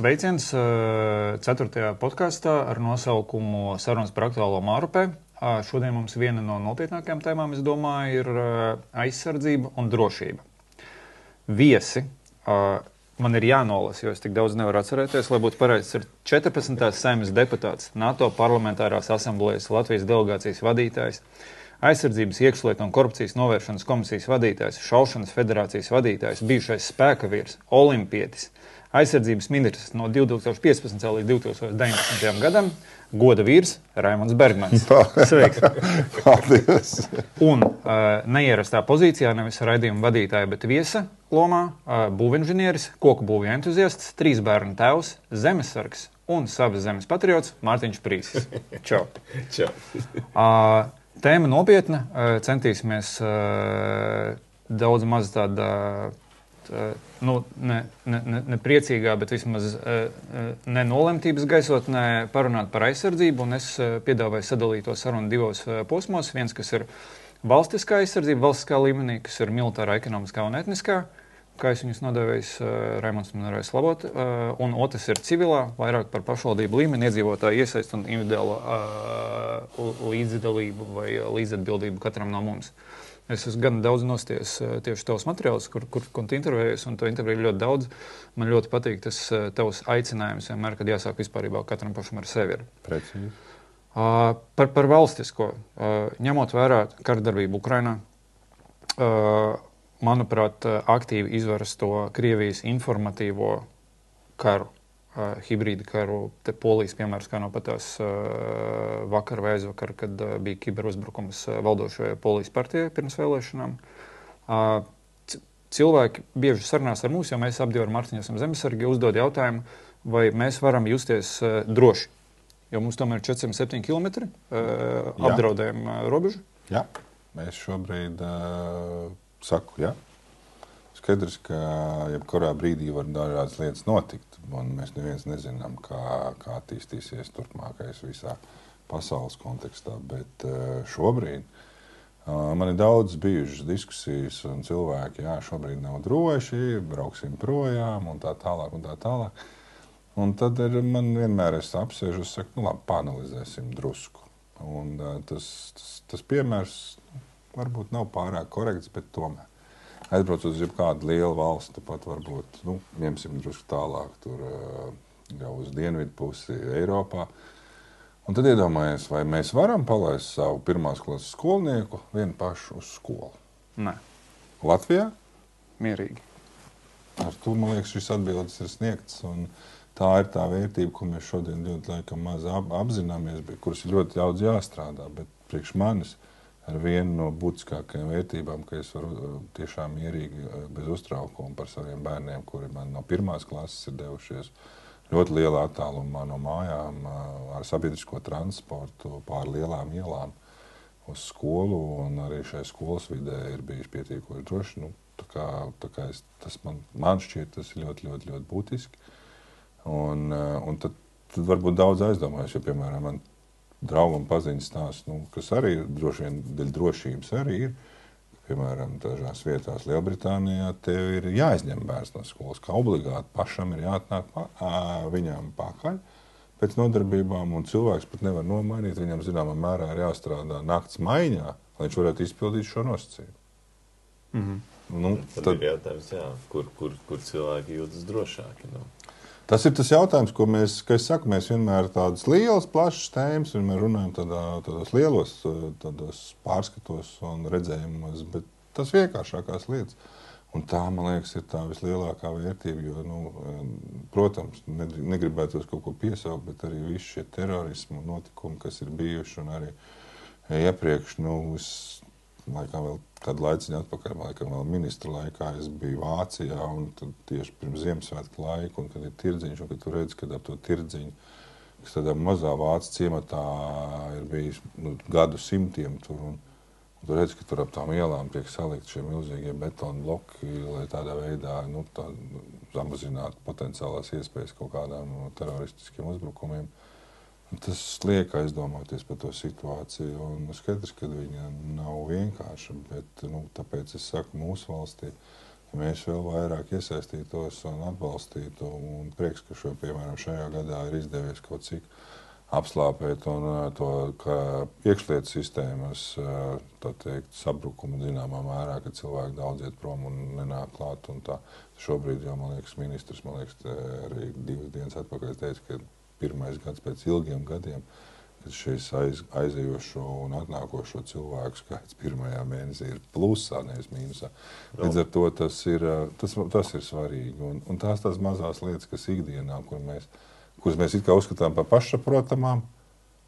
Sveiciens 4. podkastā ar nosaukumu Sarunas par aktuālo Mārupē. Šodien mums viena no nopietnākajām tēmām, es domāju, ir aizsardzība un drošība. Viesi, man ir jānolasa, jo es tik daudz nevaru atcerēties, lai būtu pareizs, ir 14. Saeimas deputāts, NATO parlamentārās asamblejas Latvijas delegācijas vadītājs, aizsardzības, iekšlietu un korupcijas novēršanas komisijas vadītājs, šaušanas federācijas vadītājs, bijušais spēkavīrs, olimpietis, aizsardzības ministrs no 2015. līdz 2019. gadam, goda vīrs Raimonds Bergmans. Sveiks! Paldies! Un neierastā pozīcijā, nevis raidījuma vadītāja, bet viesa lomā, būvinženieris, koku būvju entuziasts, 3 bērnu tēvs, zemesargs un savas zemes patriots Mārtiņš Prīsis. Čau! Čau! Tēma nopietna, centīsimies daudz maz tāda, ne priecīgā, bet vismaz nenolemtības gaisotnē parunāt par aizsardzību, un es piedāvāju sadalīt to sarunu 2 posmos. Viens, kas ir valstiskā aizsardzība, valstiskā līmenī, kas ir militārā, ekonomiskā un etniskā, kā es viņus nodēvējis, Raimonds man varēs labot, un otrs ir civilā, vairāk par pašvaldību līmeni, iedzīvotāju iesaist un individuālo līdzdalību vai līdzatbildību katram no mums. Es esmu gan daudz nosties tieši tavs materiāls, kur tu intervējies, un tu intervēji ļoti daudz. Man ļoti patīk tas tavs aicinājums vienmēr, kad jāsāk vispārībā katram pašam ar sevi. Precīzi. Par valstisko. Ņemot vērā karadarbību Ukrainā, manuprāt, aktīvi izvaras to Krievijas informatīvo karu, hibrīda karu. Te Polijas piemērs, kā no patās vakar vai aizvakar, kad bija kiberuzbrukums valdošajai Polijas partijai pirms vēlēšanām. Cilvēki bieži sarunās ar mums, jo mēs abi ar Mārtiņu esam zemesargi, uzdod jautājumu, vai mēs varam justies droši. Jo mums tomēr ir 407 kilometri apdraudējam robežu. Jā, mēs šobrīd saku, jā. Skaidrs, ka jebkurā brīdī var dažādas lietas notikt, un mēs neviens nezinām, kā attīstīsies turpmākais visā pasaules kontekstā, bet šobrīd man ir daudz bijušas diskusijas, un cilvēki, jā, šobrīd nav droši, brauksim projām, un tā tālāk, un tā tālāk. Un tad man vienmēr es apsēžu, es saku, labi, paanalizēsim drusku. Un tas piemērs varbūt nav pārāk korekts, bet tomēr. Aizbraucot uz jebkādu lielu valsti, pat varbūt, ņemsim drusku tālāk, tur jau uz dienvidu pusi Eiropā. Un tad iedomājies, vai mēs varam palaist savu 1. klases skolnieku vienu pašu uz skolu? Nē. Latvijā? Mierīgi. Ar to, man liekas, šis atbildes ir sniegts, un tā ir tā vērtība, ko mēs šodien ļoti laikam maz apzināmies, bet kuras ir ļoti daudz jāstrādā, bet priekš manis ar vienu no būtiskākajām vērtībām, ka es varu tiešām mierīgi, bez uztraukuma par saviem bērniem, kuri man no 1. klases ir devušies ļoti lielā attālumā no mājām, ar sabiedrisko transportu, pār lielām ielām uz skolu, un arī šai skolas vidē ir bijis pietiekoši droši. Tā kā tas man šķiet, tas ir ļoti, ļoti, ļoti būtiski. Un tad varbūt daudz aizdomājas, jo, piemēram, man draugam paziņas stāsts, kas arī droši vien dēļ drošības arī ir. Piemēram, dažās vietās Lielbritānijā tev ir jāizņem bērns no skolas, kā obligāti pašam ir jāatnāk viņām pakaļ pēc nodarbībām, un cilvēks pat nevar nomainīt, viņam zināmā mērā ir jāstrādā nakts maiņā, lai viņš varētu izpildīt šo nosacījumu. Mm-hmm. Tad ir jautājums, jā, kur cilvēki jūtas drošāki. Tas ir tas jautājums, ko mēs vienmēr tādas lielas, plašas tēmas, vienmēr runājam tādos lielos tādos pārskatos un redzējumos, bet tas vienkāršākās lietas. Un tā, man liekas, ir tā vislielākā vērtība, jo, protams, negribētos kaut ko piesaukt, bet arī visi šie terorismu notikumi, kas ir bijuši, un arī iepriekš, laikam vēl kādu laiciņu atpakaļ, laikam vēl ministra laikā es biju Vācijā, un tad tieši pirms Ziemassvētku laiku, un kad ir tirdziņš, un kad tu redzi, kad ap to tirdziņu, kas tādā mazā vācu ciematā ir bijis gadu simtiem tur, un tu redzi, ka tur ap tām ielām tiek salikt šie milzīgie betona bloki, lai tādā veidā samazinātu potenciālās iespējas kaut kādām teroristiskiem uzbrukumiem. Tas liek aizdomāties par to situāciju, un skaidrs, ka viņa nav vienkārša, bet tāpēc es saku mūsu valstī, mēs vēl vairāk iesaistītos un atbalstītu. Un prieks, ka piemēram, šajā gadā ir izdevies kaut cik apslāpēt un to iekšlietu sistēmas sabrukumu zināmā mērā, ka cilvēki daudz iet prom un nenāk klāt. Un tā. Šobrīd jau, man liekas, ministrs arī 2 dienas atpakaļ teica, ka pirmais gads pēc ilgiem gadiem, kad šis aizejošo un atnākošo cilvēku skaits pirmajā mēnesī ir plusā, nevis mīnusā. Līdz ar to tas ir svarīgi. Un tās mazās lietas, kas ikdienā, kuras mēs it kā uzskatām par pašsaprotamām,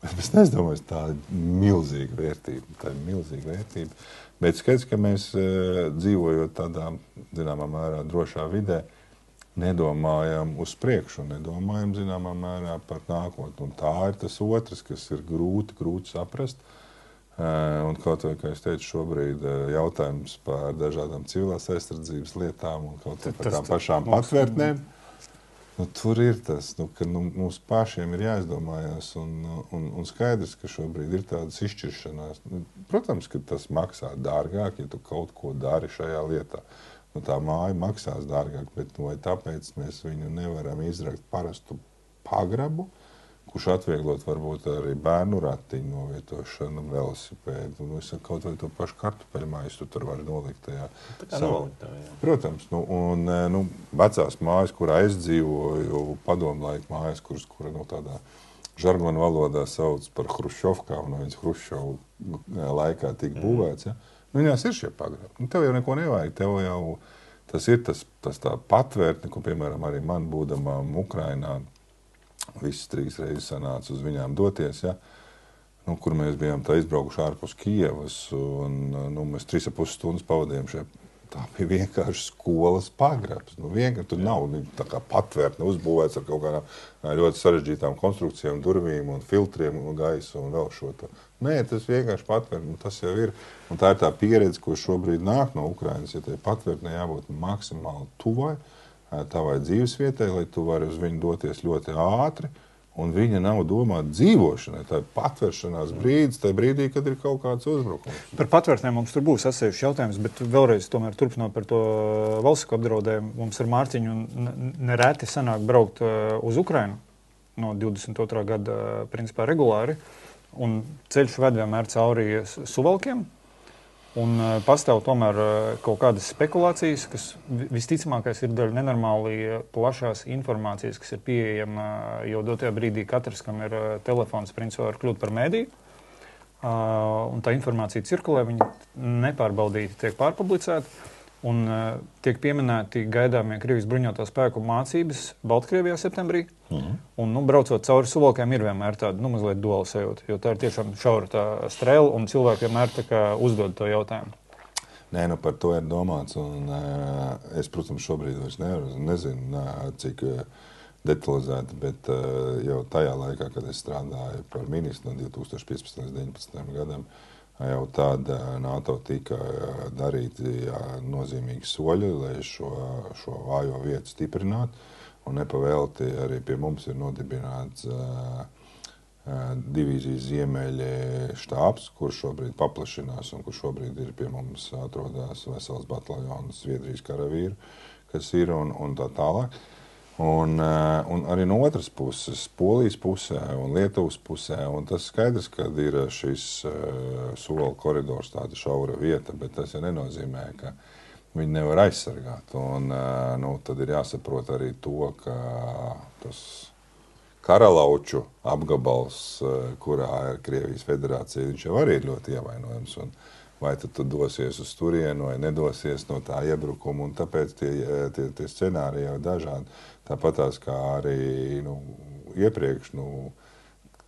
bet mēs nedomājam, tā ir milzīga vērtība. Tā ir milzīga vērtība. Bet skaidrs, ka mēs dzīvojot tādā, zināmā mērā, drošā vidē, nedomājam uz priekšu, nedomājam, zināmā mērā, par nākotni. Un tā ir tas otrs, kas ir grūti saprast. Un kaut vai, kā es teicu, šobrīd jautājums par dažādām civilās aizsardzības lietām un kaut vai par tām pašām patvērtnēm. Tur ir tas, ka mums pašiem ir jāizdomājās un skaidrs, ka šobrīd ir tādas izšķiršanās. Protams, ka tas maksā dārgāk, ja tu kaut ko dari šajā lietā. Tā māja maksās dārgāk, bet vai tāpēc mēs viņu nevaram izrakt parastu pagrabu, kurš atvieglot varbūt arī bērnu ratiņu novietošanu, velosipēdu. Kaut vai to pašu kartupeļu mājas tu tur vari nolikt tajā. Protams, vecās mājas, kurā es dzīvoju, padomlaika mājas, kura tādā žargona valodā sauc par hruščovkām, no viņas Hruščova laikā tika būvēts. Ja? Viņās ir šie pagrabi. Tev jau neko nevajag. Tev jau tas ir tā patvērtne, ko, piemēram, arī man būdamām Ukrainā visas 3 reizes sanāca uz viņām doties, ja? Kur mēs bijām tā izbraukuši ārpus Kijevas, un mēs 3,5 stundas pavadījām šeit. Tā bija vienkārši skolas pagrabs. Vienkārši tur nav tā kā patvērtne uzbūvēts ar kaut kādām ļoti sarežģītām konstrukcijām, durvīm un filtriem un gaisu un vēl šo to. Nē, tas vienkārši patvērtne, tas jau ir. Un tā ir tā pieredze, ko šobrīd nāk no Ukrainas, ja tai patvērtnē jābūt maksimāli tuvai tavai dzīvesvietai, lai tu vari uz viņu doties ļoti ātri. Un viņa nav domāta dzīvošanai. Tā ir patvēršanās brīdis, tajā brīdī, kad ir kaut kāds uzbrukums. Par patvērtnēm mums tur būs atsevišķs jautājums, bet vēlreiz tomēr turpinot par to valsts apdraudējumu. Mums ar Mārtiņu nereti sanāk braukt uz Ukrainu no 22. gada principā regulāri. Un ceļš ved vienmēr cauri Suvalkiem. Un pastāv tomēr kaut kādas spekulācijas, kas visticamākais ir daļa nenormāli plašās informācijas, kas ir pieejama jau dotajā brīdī katrs, kam ir telefons, principā var kļūt par mēdīju. Un tā informācija cirkulē, viņa nepārbaudīti tiek pārpublicēta. Un tiek pieminēti gaidāmie Krievijas bruņoto spēku mācības Baltkrievijā septembrī. Un, braucot cauri Suvalkiem ir vienmēr tāda, mazliet duāla sajūta, jo tā ir tiešām šaura tā strēla, un cilvēki vienmēr tā kā uzdod to jautājumu. Nē, par to ir domāts, un es, protams, šobrīd vairs nezinu, cik detalizēti, bet jau tajā laikā, kad es strādāju par ministru no 2015. līdz 2019. gadam, jau tāda NATO tika darīti nozīmīgi soļi, lai šo vājo vietu stiprinātu. Un nepavēlti arī pie mums ir nodibināts divīzijas ziemeļi štābs, kurš šobrīd paplašinās un kurš šobrīd ir pie mums atrodās vesels bataljons Zviedrijas karavīru, kas ir un tā tālāk. Un arī no otras puses, Polijas pusē un Lietuvas pusē, un tas skaidrs, ka ir šis Suvalku koridors, tāda šaura vieta, bet tas jau nenozīmē, ka viņi nevar aizsargāt. Un tad ir jāsaprot arī to, ka tas Karalauču apgabals, kurā ir Krievijas federācija, viņš jau arī ir ļoti ievainojams. Un vai tu dosies uz turienu vai nedosies no tā iebrukuma, un tāpēc tie scenāriji jau dažādi. Tāpatās kā arī iepriekš,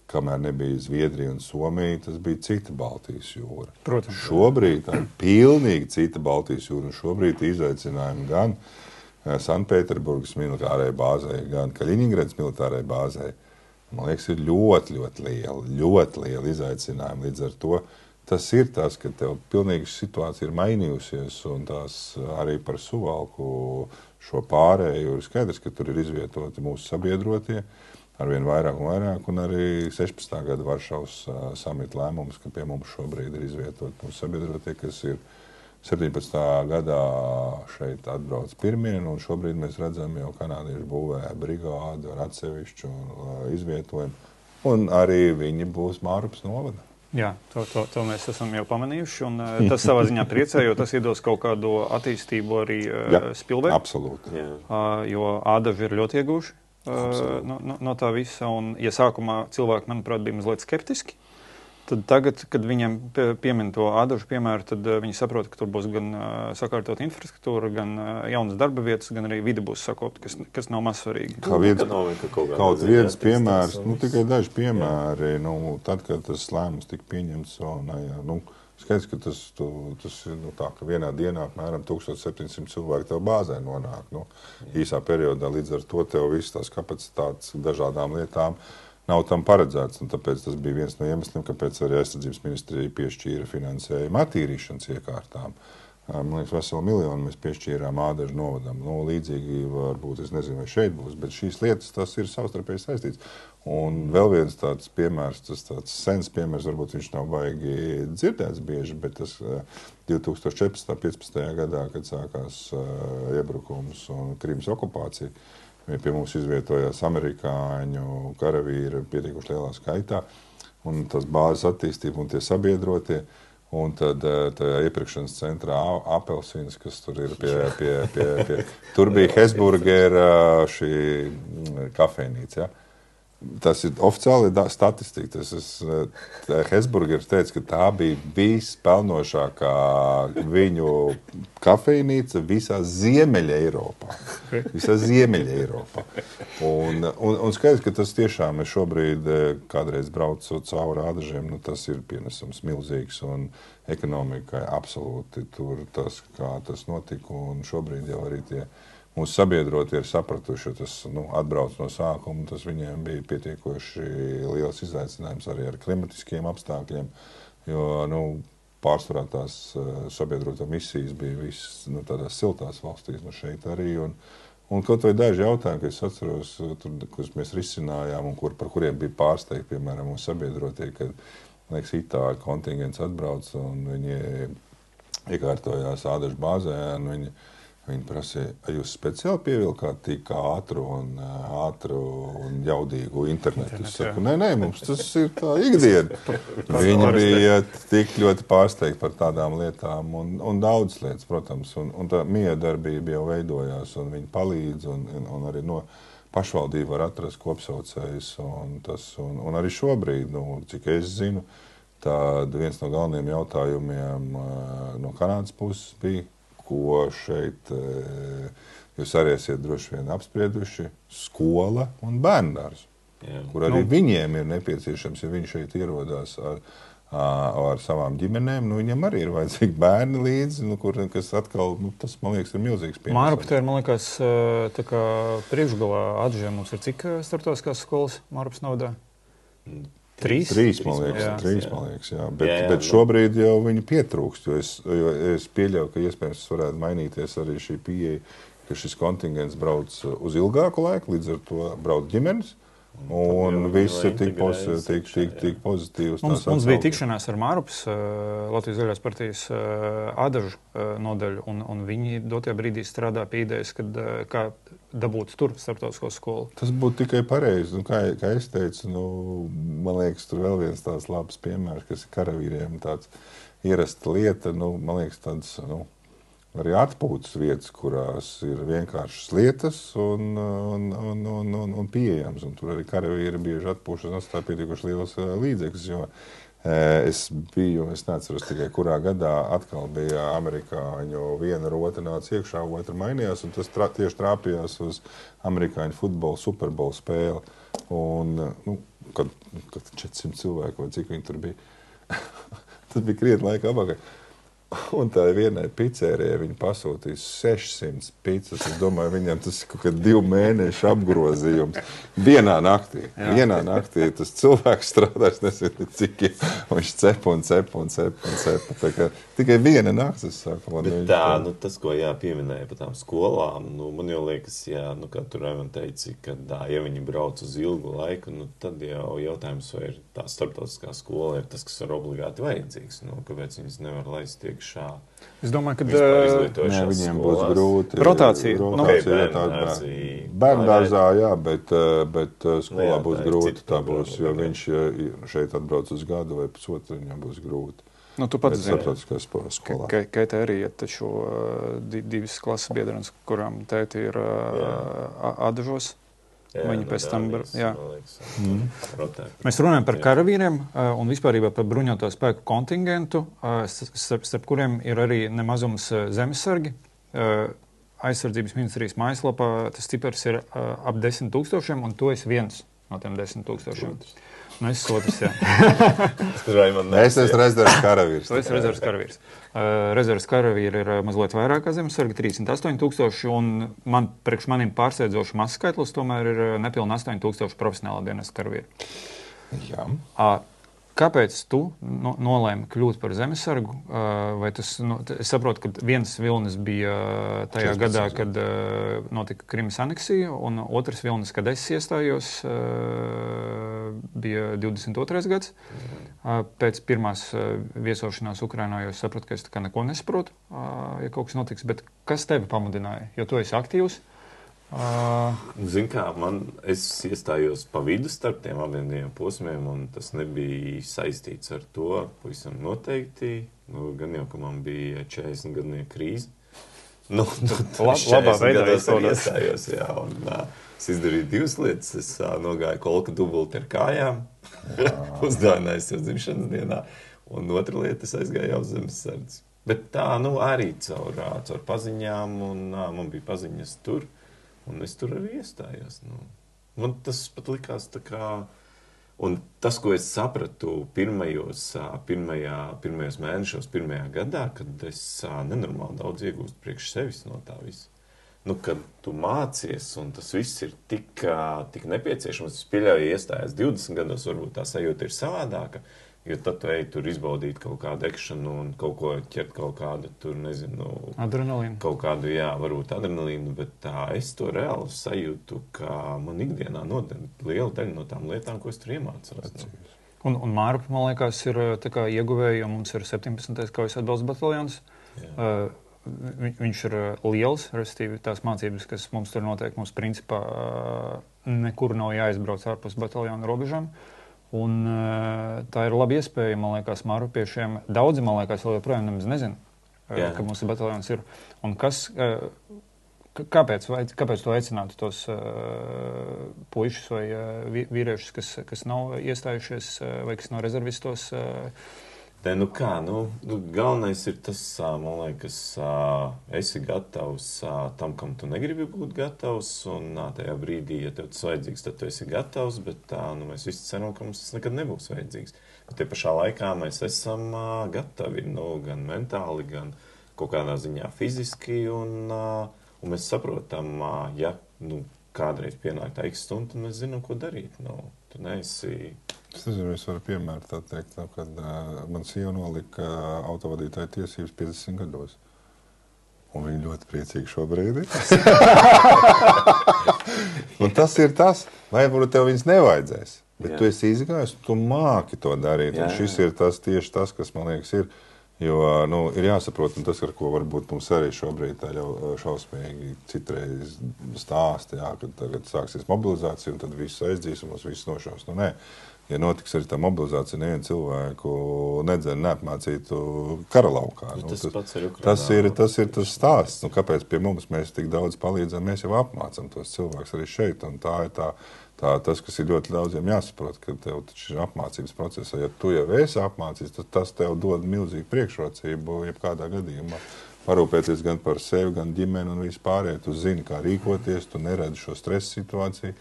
kamēr nebija Zviedrija un Somija, tas bija cita Baltijas jūra. Protams. Šobrīd tā ir pilnīgi cita Baltijas jūra, un šobrīd izaicinājumi gan Sanktpēterburgas militārajai bāzei, gan Kaļiņingradas militārajai bāzei, man liekas, ir ļoti liela izaicinājumi. Līdz ar to tas ir tas, ka tev pilnīgi situācija ir mainījusies, un tās arī par Suvalku šo pārēju ir skaidrs, ka tur ir izvietoti mūsu sabiedrotie arvien vairāk un vairāk, un arī 16. gada Varšavas samita lēmums, ka pie mums šobrīd ir izvietoti mūsu sabiedrotie, kas ir 17. gadā šeit atbrauc pirmie, un šobrīd mēs redzam, jau kanādieši būvē brigādu ar atsevišķu izvietojumu, un arī viņi būs Mārupas novada. Jā, to mēs esam jau pamanījuši, un tas savā ziņā priecē, jo tas iedos kaut kādu attīstību arī Spilvei. Absolūti. Jo ādaži ir ļoti ieguvuši no tā visa, un ja sākumā cilvēki, manuprāt, bija mazliet skeptiski, tad tagad, kad viņiem piemin to ādažu piemēru, tad viņi saprot, ka tur būs gan sakārtot infrastruktūra, gan jaunas darba vietas, gan arī vide būs sakopta, kas nav maz svarīgi. Kaut viens piemērs, tikai daži piemēri, tad, kad tas lēmums tika pieņemts, skaidrs, ka tas ir tā, ka vienā dienā apmēram 1700 cilvēku tev bāzē nonāk. Īsā periodā līdz ar to tev visas tās kapacitātes dažādām lietām nav tam paredzēts, un tāpēc tas bija viens no iemesliem, kāpēc arī aizsardzības ministrija piešķīra finansējumu attīrīšanas iekārtām. Man liekas, veselu miljonu mēs piešķīrām ādažu novadam. Līdzīgi varbūt, es nezinu, vai šeit būs, bet šīs lietas, tas ir savstarpēji saistīts. Un vēl viens tāds piemērs, tas tāds sens piemērs, varbūt viņš nav baigi dzirdēts bieži, bet tas 2014.15. gadā, kad sākās iebrukums un Krimas okupācija, pie mums izvietojās amerikāņu karavīri pietiekuši lielā skaitā, un tas bāzes attīstība un tie sabiedrotie, un tad tajā iepirkšanas centrā Apelsīns, kas tur ir pie tur bija Hesburgera šī kafejnīca, ja? Tas ir oficiāli statistika. Hesburgers teica, ka tā bija vispelnošākā viņu kafejnīca visā Ziemeļa Eiropā. Visā Ziemeļa Eiropā. Un skaidrs, ka tas tiešām ir šobrīd, kādreiz braucot cauri ādažiem, tas ir pienesums milzīgs un ekonomikai absolūti tur tas, kā tas notika, un šobrīd jau arī tie mūsu sabiedroti ir sapratuši, tas atbrauc no sākuma, tas viņiem bija pietiekoši liels izaicinājums arī ar klimatiskiem apstākļiem, jo pārsvarā tās sabiedrotā misijas bija visas tādās siltās valstīs, šeit arī. Un kaut vai daži jautājumi, ka es atceros, kurus mēs risinājām un par kuriem bija pārsteigti, piemēram, mūsu sabiedrotie, kad, liekas, itāļu kontingents atbrauc un viņi iekārtojās ādažu bāzē, un viņi prasīja, jūs speciāli pievilkāt tik ātru un jaudīgu internetu? Es saku, nē, mums tas ir tā ikdiena. Viņi bija tik ļoti pārsteigti par tādām lietām un daudz lietas, protams. Un tā miedarbība jau veidojās, un viņi palīdz, un arī no pašvaldība var atrast kopsaucējus. Un arī šobrīd, cik es zinu, tad viens no galvenajiem jautājumiem no Kanādas puses bija, ko šeit jūs arī esat droši vien apsprieduši, skola un bērndārs, kur arī viņiem ir nepieciešams, ja viņi šeit ierodās ar savām ģimenēm, viņam arī ir vajadzīgi bērni līdzi, kas atkal, tas, man liekas, ir milzīgs piemērs. Mārupa, te ir, man liekas, tā kā priekšgalā atžiem mums ir cik starptautiskās skolas Mārupas novadā? Trīs, man liekas, jā. Bet šobrīd jau viņi pietrūkst, jo es pieļauju, ka iespējams varētu mainīties arī šī pieeja, ka šis kontingents brauc uz ilgāku laiku, līdz ar to brauc ģimenes, un viss ir tik pozitīvs. Mums bija tikšanās ar Mārupas, Latvijas Zaļās partijas ādažu nodaļu, un viņi dotajā brīdī strādā pie idejas, kā dabūt tur starptautisko skolu. Tas būtu tikai pareizi. Kā es teicu, man liekas, tur vēl viens tāds labs piemērs, kas ir karavīriem tāds ierasta lieta, man liekas, tāds, arī atpūtas vietas, kurās ir vienkāršas lietas un pieejams. Un tur arī karavīri bieži atpūšas un atstāja pietiekoši liels līdzekļus, jo es neatceros tikai kurā gadā atkal bija amerikāņu viena rota nāca iekšā, otra mainījās, un tas tieši trāpījās uz amerikāņu futbola Super Bowl spēli. Un, kad 400 cilvēku vai cik viņi tur bija, tas bija krietni laika apakaļ. Un tā vienai pizzērijai viņi pasūtīja 600 pizzas. Es domāju, viņam tas ir kaut kā 2 mēnešu apgrozījums. Vienā naktī. Vienā naktī tas cilvēks strādājas, nezinu, cik ir. Viņš cep. Tā kā tikai viena nakts, es saku. Bet tas, ko pieminēja par tām skolām, man jau liekas, kā tur Evan teica, ka ja viņi brauc uz ilgu laiku, tad jau jautājums, vai ir tā starptautiskā skola ir tas, kas ir obligāti vajadzīgs. Kāpēc viņas nevar laist iekšā priekšā. Es domāju, ka viņiem būs grūti. Rotācija. Bērndārzā, jā, bet skolā būs grūti. Tā būs, jo viņš šeit atbrauc uz gadu vai pusotru, viņam būs grūti. Tu pats zini, Keita arī iet taču divas klases biedrenes, kurām tēti ir Adažos. Viņi pēc tam, Mēs runājam par karavīriem un vispārībā par bruņoto spēku kontingentu, starp kuriem ir arī nemazums zemesargi. Aizsardzības ministrijas mājaslapā tas cipars ir ap 10 000, un tu esi viens no tiem 10 000. Es otrs, jā. Es esmu rezerves karavīrs. Tu esi rezerves karavīrs. Rezerves karavīri ir mazliet vairāk kā zemesargi, 38 000, un priekš maniem pārsteidzoši mazs skaitlis tomēr ir nepilni 8 000 profesionālā dienesta karavīri. Jā. Kāpēc tu nolēmi kļūt par zemesargu? Vai tas, es saprotu, ka viens vilnis bija tajā gadā, kad notika Krimas aneksija, un otrs vilnis, kad es iestājos, bija 22. gads. Pēc pirmās viesošanās Ukrainā es sapratu, ka es tā kā neko nesaprotu, ja kaut kas notiks, bet kas tevi pamudināja? Jo tu esi aktīvs. Zini kā, es iestājos pa vidu starp tiem abiem posmiem, un tas nebija saistīts ar to, pavisam noteikti. Gan jau, ka man bija 40 gadnieku krīze. Labā veidā iestājos, jā, un es izdarīju divas lietas. Es nogāju kolka dubulti ar kājām, uzdāvinājos ar dzimšanas dienā, un otra lieta, es aizgāju uz zemesardzi. Bet tā, arī caur paziņām, un man bija paziņas tur. Un es tur arī iestājos. Man tas pat likās tā kā... Un tas, ko es sapratu pirmajos mēnešos, pirmajā gadā, kad es nenormāli daudz iegūstu priekš sevis no tā visa. Kad tu mācies, un tas viss ir tik nepieciešams, es pieļauju, iestājās 20 gados, varbūt tā sajūta ir savādāka, jo tad tu ej tur izbaudīt kaut kādu ekšanu un kaut ko ķert, kaut kādu tur, nezinu... Adrenalīnu. Kaut kādu, jā, varbūt adrenalīnu, bet es to reāli sajūtu, ka man ikdienā noder liela daļa no tām lietām, ko es tur iemācos. Un Mārupa, man liekas, ir tā kā ieguvēja, jo mums ir 17. kaujas atbalsta bataljons. Viņš ir liels, respektīvi tās mācības, kas mums tur notiek, mums principā nekur nav jāizbrauc ārpus bataljona robežām. Un tā ir laba iespēja, man liekas, mārupiešiem. Daudzi, man liekas, vēl joprojām nemaz nezinu, ka mums bataljons ir. Un kāpēc tu aicinātu tos puišus vai vīriešus, kas nav iestājušies vai kas nav rezervistos? Galvenais ir tas, man liekas, esi gatavs tam, kam tu negribi būt gatavs, un tajā brīdī, ja tev tas vajadzīgs, tad tu esi gatavs, bet mēs visi ceram, ka mums tas nekad nebūs vajadzīgs. Bet te pašā laikā mēs esam gatavi, gan mentāli, gan kaut kādā ziņā fiziski, un mēs saprotam, ja kādreiz pienāk tā X stunda, tad mēs zinām, ko darīt. Tu neesi... Es nezinu, es varu piemēru tā teikt, kad man sieva nolika autovadītāju tiesības 50 gados. Un viņa ļoti priecīga šobrīd ir. Un tas ir tas, vai varbūt tev viņas nevajadzēs. Bet tu esi izgājis, tu māki to darīt. Un šis ir tieši tas, kas man liekas ir. Jo ir jāsaprot, un tas, ar ko varbūt mums arī šobrīd tā jau šausmīgi citreiz stāsta, kad tagad sāksies mobilizācija, un tad viss aizdzīs, un mums viss nošaus. Nē. Ja notiks arī tā mobilizācija, nevienu cilvēku neapmācītu kara laukā. Tas ir tas stāsts. Kāpēc pie mums mēs tik daudz palīdzam? Mēs jau apmācam tos cilvēkus arī šeit. Un tā ir tas, kas ir ļoti daudziem jāsaprot, ka tev taču ir apmācības procesā. Ja tu jau esi apmācīts, tad tas tev dod milzīgu priekšrocību jebkādā gadījumā. Parūpēties gan par sevi, gan ģimeni un vispārējo. Tu zini, kā rīkoties, tu neredzi šo stresa situāciju.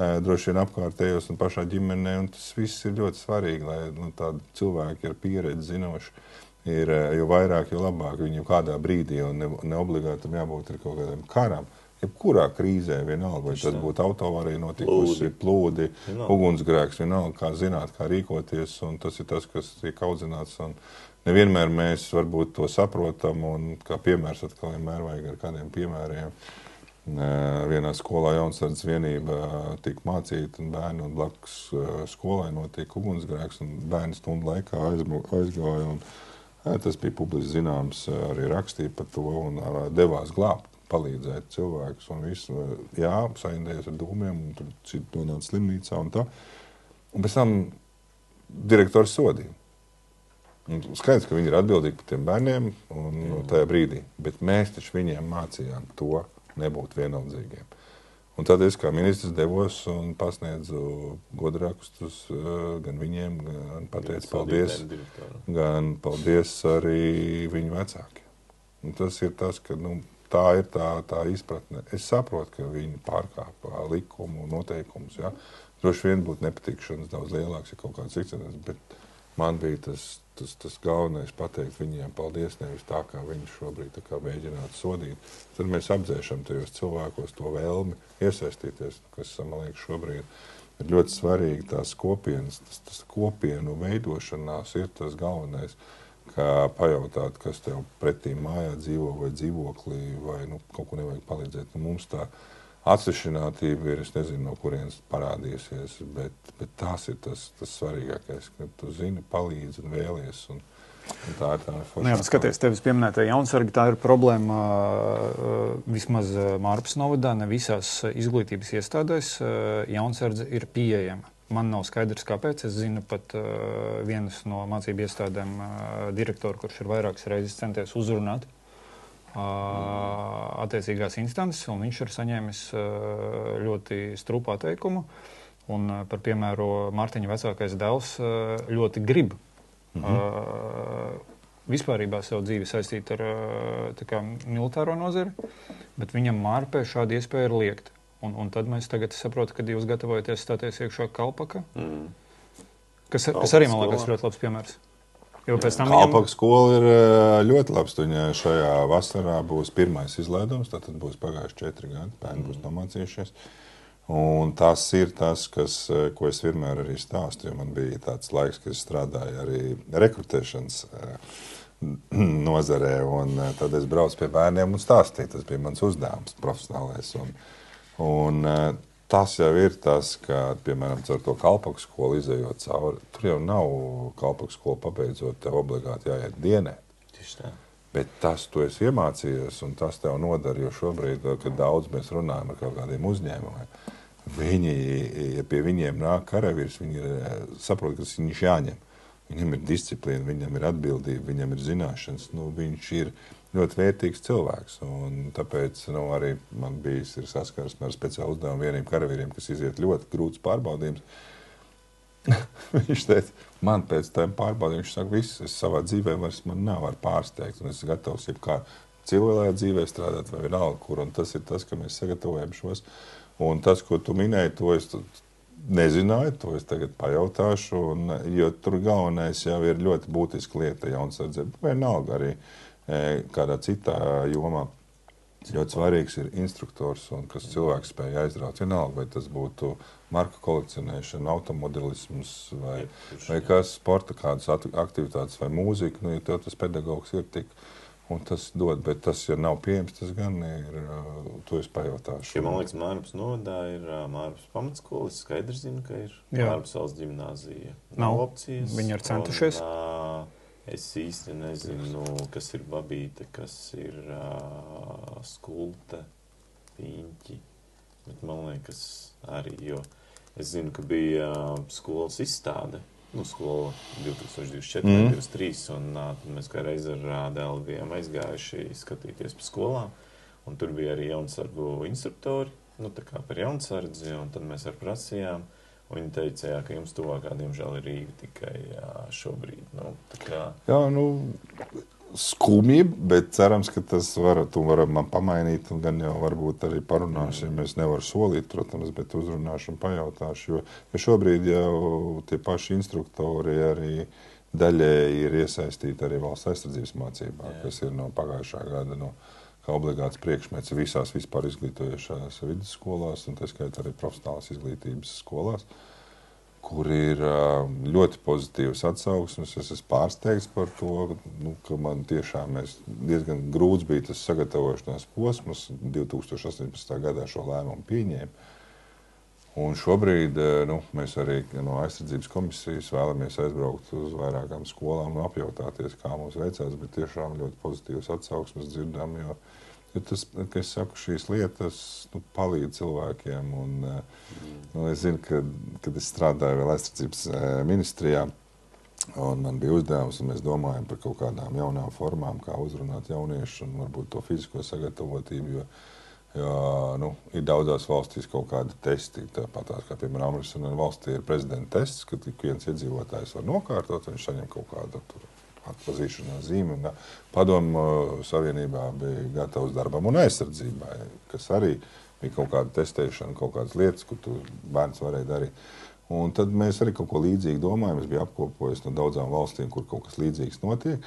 Droši vien apkārtējos un pašā ģimenē, un tas viss ir ļoti svarīgi, lai tādi cilvēki ar pieredzi zinoši ir, jo vairāk, jo labāk viņu kādā brīdī, un neobligātam jābūt ar kaut kādiem karam, jebkurā krīzē vienalga, vai tas būtu autoavārija notikusi, plūdi, ugunsgrēks, vienalga, kā zināt, kā rīkoties, un tas ir tas, kas tiek audzināts, un nevienmēr mēs varbūt to saprotam, un kā piemērs atkal vienmēr vajag ar kādiem piemēriem. Vienā skolā Jaunsardzes vienība tika mācīta, un bērni un blakus skolai notika ugunsgrēks, un bērni stundu laikā aizgāja un Tas bija publiski zināms, arī rakstīja par to un devās glābt, palīdzēt cilvēkus un visu. Jā, saindējies ar dūmiem, un tur citi nonāca slimnīcā un tā. Un pēc tam direktors sodīja. Un skaidrs, ka viņi ir atbildīgi par tiem bērniem un tajā brīdī, bet mēs taču viņiem mācījām to nebūt vienaldzīgiem. Un tad es kā ministrs devos un pasniedzu godrakstus gan viņiem, gan pateicu paldies, gan paldies arī viņu vecākiem. Un tas ir tas, ka tā ir tā izpratne. Es saprotu, ka viņi pārkāpa likumu un noteikumus. Ja? Droši vien būtu nepatikšanas daudz lielāks, ja kaut kāds cikcenēs, bet man bija tas galvenais pateikt viņiem paldies, nevis tā, kā viņi šobrīd tā kā mēģinātu sodīt. Tad mēs apdzēšam tajos cilvēkos to vēlmi iesaistīties, kas, man liekas, šobrīd ir ļoti svarīgi tās kopienas, tas kopienu veidošanās ir tas galvenais, kā pajautāt, kas tev pretī mājā dzīvo vai dzīvoklī, vai kaut ko nevajag palīdzēt. Mums tā atsevišķinātība ir, es nezinu, no kurienes parādījusies, bet tas ir tas svarīgākais, ka tu zini, palīdzi un vēlies. Un tā ir tā forša. Skaties, tevis pieminētā Jaunsarga, tā ir problēma vismaz Mārpas novadā, ne visās izglītības iestādēs Jaunsardze ir pieejama. Man nav skaidrs, kāpēc. Es zinu pat vienas no mācību iestādēm direktoru, kurš ir vairākas reizes centies uzrunāt attiecīgās instances, un viņš ir saņēmis ļoti strūpā teikumu. Un par piemēru Mārtiņa vecākais dēls ļoti grib vispārībā savu dzīvi saistīt ar militāro nozari, bet viņam Mārpē šāda iespēja ir liekta. Un tad mēs tagad saprotam, ka jūs gatavojaties stāties iekšā Kalpaka, kas arī, man liekas, ļoti labs piemērs. Kalpaka skola ir ļoti labs. Viņai šajā vasarā būs pirmais izlaidums, tad būs pagājuši 4 gadi, bērni būs nomācījušies. Un tas ir tas, ko es vienmēr arī stāstu, jo man bija tāds laiks, kad es strādāju arī rekrutēšanas nozarē, un tad es braucu pie bērniem un stāstīju. Tas bija mans uzdevums profesionālais. Un tas jau ir tas, ka, piemēram, ar to Kalpaku skolu izejot cauri, tur jau nav Kalpaku skolu pabeidzot, tev obligāti jāiet dienēt. Tieši tā. Bet tas tu esi iemācījies, un tas tev nodara, jo šobrīd, kad daudz mēs runājam ar kaut kādiem uzņēmumiem, ja pie viņiem nāk karavīrs, viņi saprot, ka viņš jāņem. Viņam ir disciplīna, viņam ir atbildība, viņam ir zināšanas, viņš ir ļoti vērtīgs cilvēks. Un tāpēc arī man bijis ir saskarsme ar speciālu uzdevumu vieniem karavīriem, kas iziet ļoti grūts pārbaudījums. Viņš teica, man pēc tam pārbaudījuma, viņš saka, viss, es savā dzīvē vairs man nav var pārsteigt, un es gatavs jebkā civilajā dzīvē strādāt vai vienalga, kur, un tas ir tas, ka mēs sagatavojam šos. Un tas, ko tu minēji, to es nezināju, to es tagad pajautāšu, jo tur galvenais jau ir ļoti būtiska lieta Jaunsardzē, vienalga arī kādā citā jomā. Ļoti svarīgs ir instruktors, un kas cilvēks spēja aizraut. Vienalga, vai tas būtu marku kolekcionēšana, automodelisms, vai kas sporta kādas aktivitātes, vai mūzika, ja tev tas pedagogs ir tik, un tas dod, bet tas, ja nav pieejams, tas gan ir, to es pajautāšu. Ja man liekas, Mārpas novadā ir Mārpas pamatskola, es skaidrs zinu, ka ir Mārpas valsts ģimnāzija. Nav opcijas. Viņi ir centušies. Es īsti nezinu, kas ir Babīte, kas ir Skulte, Piņķi, bet man liekas arī, jo es zinu, ka bija skolas izstāde, skola 2024-2023, un tad mēs kā reiz ar dēlu bijām aizgājuši skatīties pa skolām, un tur bija arī Jaunsargu instruktori, tā kā par Jaunsardzi, un tad mēs ar prasījām. Viņi teica, ka jums tuvākā, diemžēl, ir Rīga tikai šobrīd. Jā, skumji, bet cerams, ka tas tu varam man pamainīt, un gan jau varbūt arī parunāsim. Es nevaru solīt, protams, bet uzrunāšu un pajautāšu, jo šobrīd jau tie paši instruktori arī daļēji ir iesaistīti arī valsts aizsardzības mācībā, kas ir no pagājušā gada, kā obligāts priekšmets visās vispār izglītojušās vidusskolās, un tā skaitā arī profesionālās izglītības skolās, kur ir ļoti pozitīvas atsauksmes. Es esmu pārsteigts par to, ka man tiešām diezgan grūts bija tas sagatavošanās posms, 2018. gadā šo lēmumu pieņēma. Un šobrīd mēs arī no aizsardzības komisijas vēlamies aizbraukt uz vairākām skolām un apjautāties, kā mums veicās, bet tiešām ļoti pozitīvas atsauksmes dzirdam, jo tas, ka es saku, šīs lietas palīdz cilvēkiem. Un, es zinu, kad es strādāju vēl aizsardzības ministrijā, un man bija uzdevums, un mēs domājam par kaut kādām jaunām formām, kā uzrunāt jauniešus un varbūt to fizisko sagatavotību, jo ir daudzās valstīs kaut kādi testi, tāpat tās, kā piemēram Amerikas valstī ir prezidenta tests, ka tik viens iedzīvotājs var nokārtot, viņš saņem kaut kādu atpazīšanās zīmi. Padomu Savienībā bija gatavs darbam un aizsardzībai, kas arī bija kaut kāda testēšana, kaut kādas lietas, kur tu bērns varēja darīt. Un tad mēs arī kaut ko līdzīgi domājam. Es biju apkopojis no daudzām valstīm, kur kaut kas līdzīgs notiek.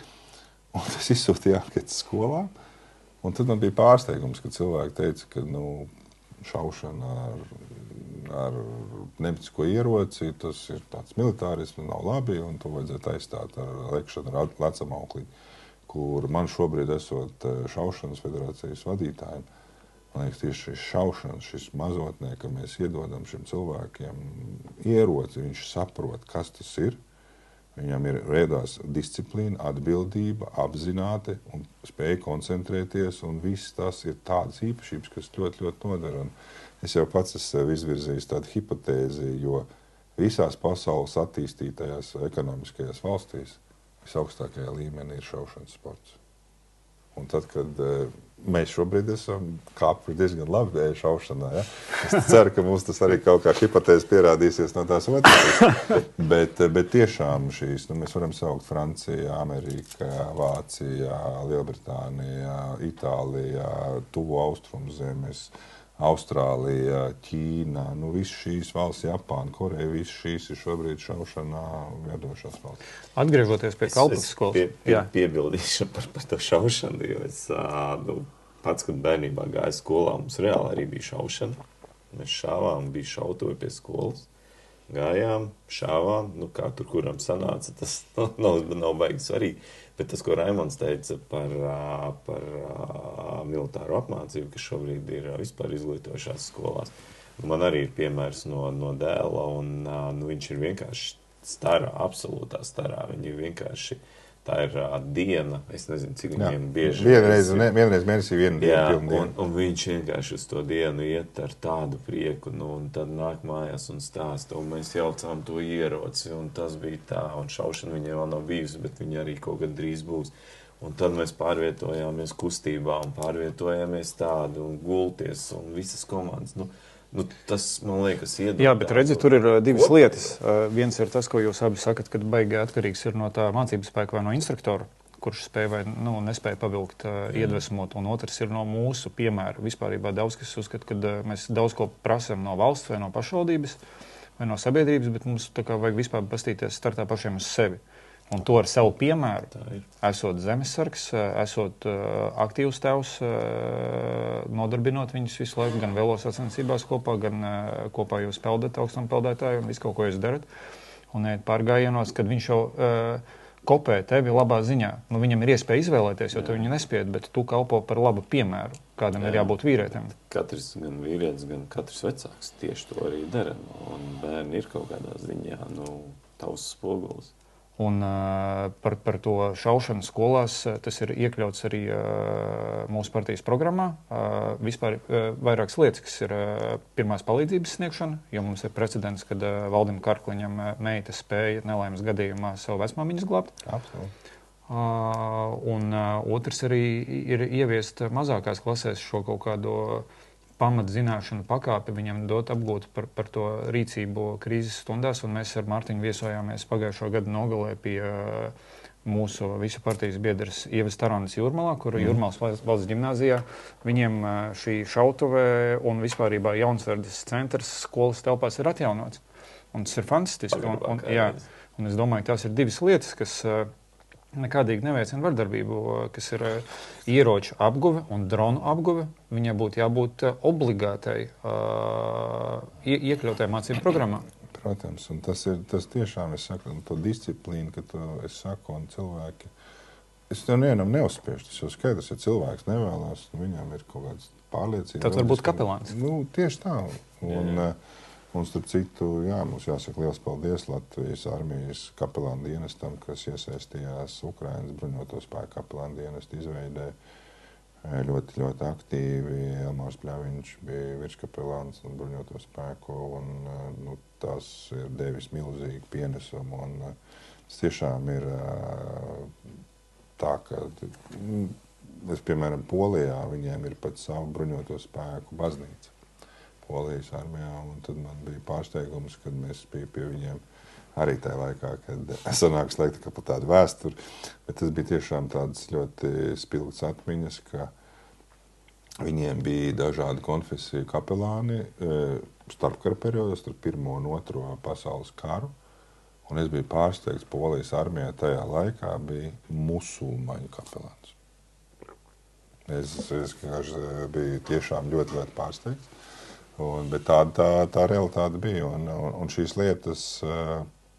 Un tas izsūtīja anketas skolā. Un tad man bija pārsteigums, ka cilvēki teica, ka šaušana ar nemcisko ieroci, tas ir tāds militārisms, nav labi, un to vajadzētu aizstāt ar lekšanu ar lecamauklī, kur man šobrīd esot šaušanas federācijas vadītājiem. Man liekas, tieši šis šaušanas, šis mazotnē, ka mēs iedodam šim cilvēkiem ieroci, viņš saprot, kas tas ir. Viņam ir rēdās disciplīna, atbildība, apzināti un spēja koncentrēties, un viss tas ir tādas īpašības, kas ļoti, ļoti nodara. Un es jau pats esmu izvirzījis tādu hipotēzi, jo visās pasaules attīstītajās ekonomiskajās valstīs visaugstākajā līmenī ir šaušanas sports. Un tad, kad mēs šobrīd esam kāpuši diezgan labi šaušanā, ja? Es ceru, ka mums tas arī kaut kā hipotēze pierādīsies no tās otras. Bet tiešām šīs, mēs varam saukt Francija, Amerika, Vācija, Lielbritānija, Itālija, Tuvo Austrumu zemes, Austrālija, Ķīna, visas šīs valsts, Japāna, Koreja, visas šīs ir šobrīd šaušanā viedošās valsts. Atgriežoties pie kalpas skolas. Piebildīšu par to šaušanu, jo es pats, kad bērnībā gāju skolā, mums reāli arī bija šaušana. Mēs šāvām, bija šautuvi pie skolas. Gājām, šāvām, kā tur kuram sanāca, tas nav baigi svarīgi. Bet tas, ko Raimonds teica par militāro apmācību, kas šobrīd ir vispār izglītošās skolās, man arī ir piemērs no dēla, un viņš ir vienkārši starā, absolūtā starā. Viņi ir vienkārši, tā ir diena, es nezinu, cik viņiem bieži. Vienreiz mēnesī viena diena. Un viņš vienkārši uz to dienu iet ar tādu prieku, un tad nāk mājās un stāsta, un mēs jaucām to ieroci, un tas bija tā, un šaušana viņiem vēl nav bijusi, bet viņi arī kaut kad drīz būs. Un tad mēs pārvietojāmies kustībā, un pārvietojāmies tādu, un gulties, un visas komandas. Tas, man liekas, iedod. Jā, bet redzi, tur ir divas lietas. Viens ir tas, ko jūs abi sakat, kad baigi atkarīgs ir no tā mācības spēka vai no instruktora, kurš spēja vai nespēja pavilkt, iedvesmot, un otrs ir no mūsu piemēra. Vispārībā daudz, kas uzskata, ka mēs daudz ko prasam no valsts vai no pašvaldības vai no sabiedrības, bet mums tā kā vajag vispār pastīties startā pašiem uz sevi. Un to ar savu piemēru, esot zemesargs, esot aktīvs tēvs, nodarbinot viņus visu laiku, gan vēlos sacensībās kopā, gan kopā jūs peldat augstam peldētāju un visu kaut ko jūs darat. Un ejat pārgājienos, kad viņš jau kopē tevi labā ziņā. Viņam ir iespēja izvēlēties, jo tu viņu nespied, bet tu kalpo par labu piemēru, kādam ir jābūt vīrietim. Katrs, gan vīrietis, gan katrs vecāks tieši to arī dara. Un bērni ir kaut kādā ziņā, tavs spogulis. Un par to šaušanu skolās tas ir iekļauts arī mūsu partijas programmā. Vispār vairākas lietas, kas ir pirmās palīdzības sniegšana, jo mums ir precedents, kad Valdim Karkliņam meita spēja nelaimes gadījumā savu vecmāmiņu glābt. Absolūti. Un otrs arī ir ieviest mazākās klasēs šo kaut kādu pamatzināšanu pakāpi viņam dot apgūt par to rīcību krīzes stundās, un mēs ar Mārtiņu viesojāmies pagājušo gadu nogalē pie mūsu visu partijas biedras Ievas Taronas Jūrmalā, kur Jūrmalas valsts ģimnāzijā. Viņiem šī šautuve un vispārībā Jaunsverdes centrs skolas telpās ir atjaunots. Un tas ir fantastiski. Un es domāju, ka tās ir divas lietas, kas nekādīgi neveicina vardarbību, kas ir ieroču apguve un dronu apguve. Viņai būtu jābūt obligātai iekļautai mācību programmā. Protams, un tas tiešām, es saku, to disciplīnu, ka es saku, un cilvēki, es tev nevienam neuzspiešu, tas jau skaidrs, ja cilvēks nevēlās, viņam ir kaut kāds pārliecība. Tad varbūt kapelāns. Tieši tā. Un starp citu, jā, mums jāsaka liels paldies Latvijas armijas kapelānu dienestam, kas iesaistījās Ukrainas bruņoto spēku kapelānu dienestu izveidē. Ļoti, ļoti aktīvi. Elmārs Pļaviņš bija virskapelāns un bruņoto spēku, un tas ir devis milzīgu pienesumu. Un tas tiešām ir tā, ka es, piemēram, Polijā, viņiem ir pat savu bruņoto spēku baznīca Polijas armijā, un tad man bija pārsteigums, kad mēs bija pie viņiem arī tajā laikā, kad sanāk slēgta kā pat tāda vēsture, bet tas bija tiešām tādas ļoti spilgts atmiņas, ka viņiem bija dažādi konfesiju kapelāni starpkara periodā, starp Pirmo un Otro pasaules karu, un es biju pārsteigts, Polijas armijā tajā laikā bija musulmaņu kapelāns. Es biju tiešām ļoti, ļoti pārsteigts, bet tā realitāte bija, un šīs lietas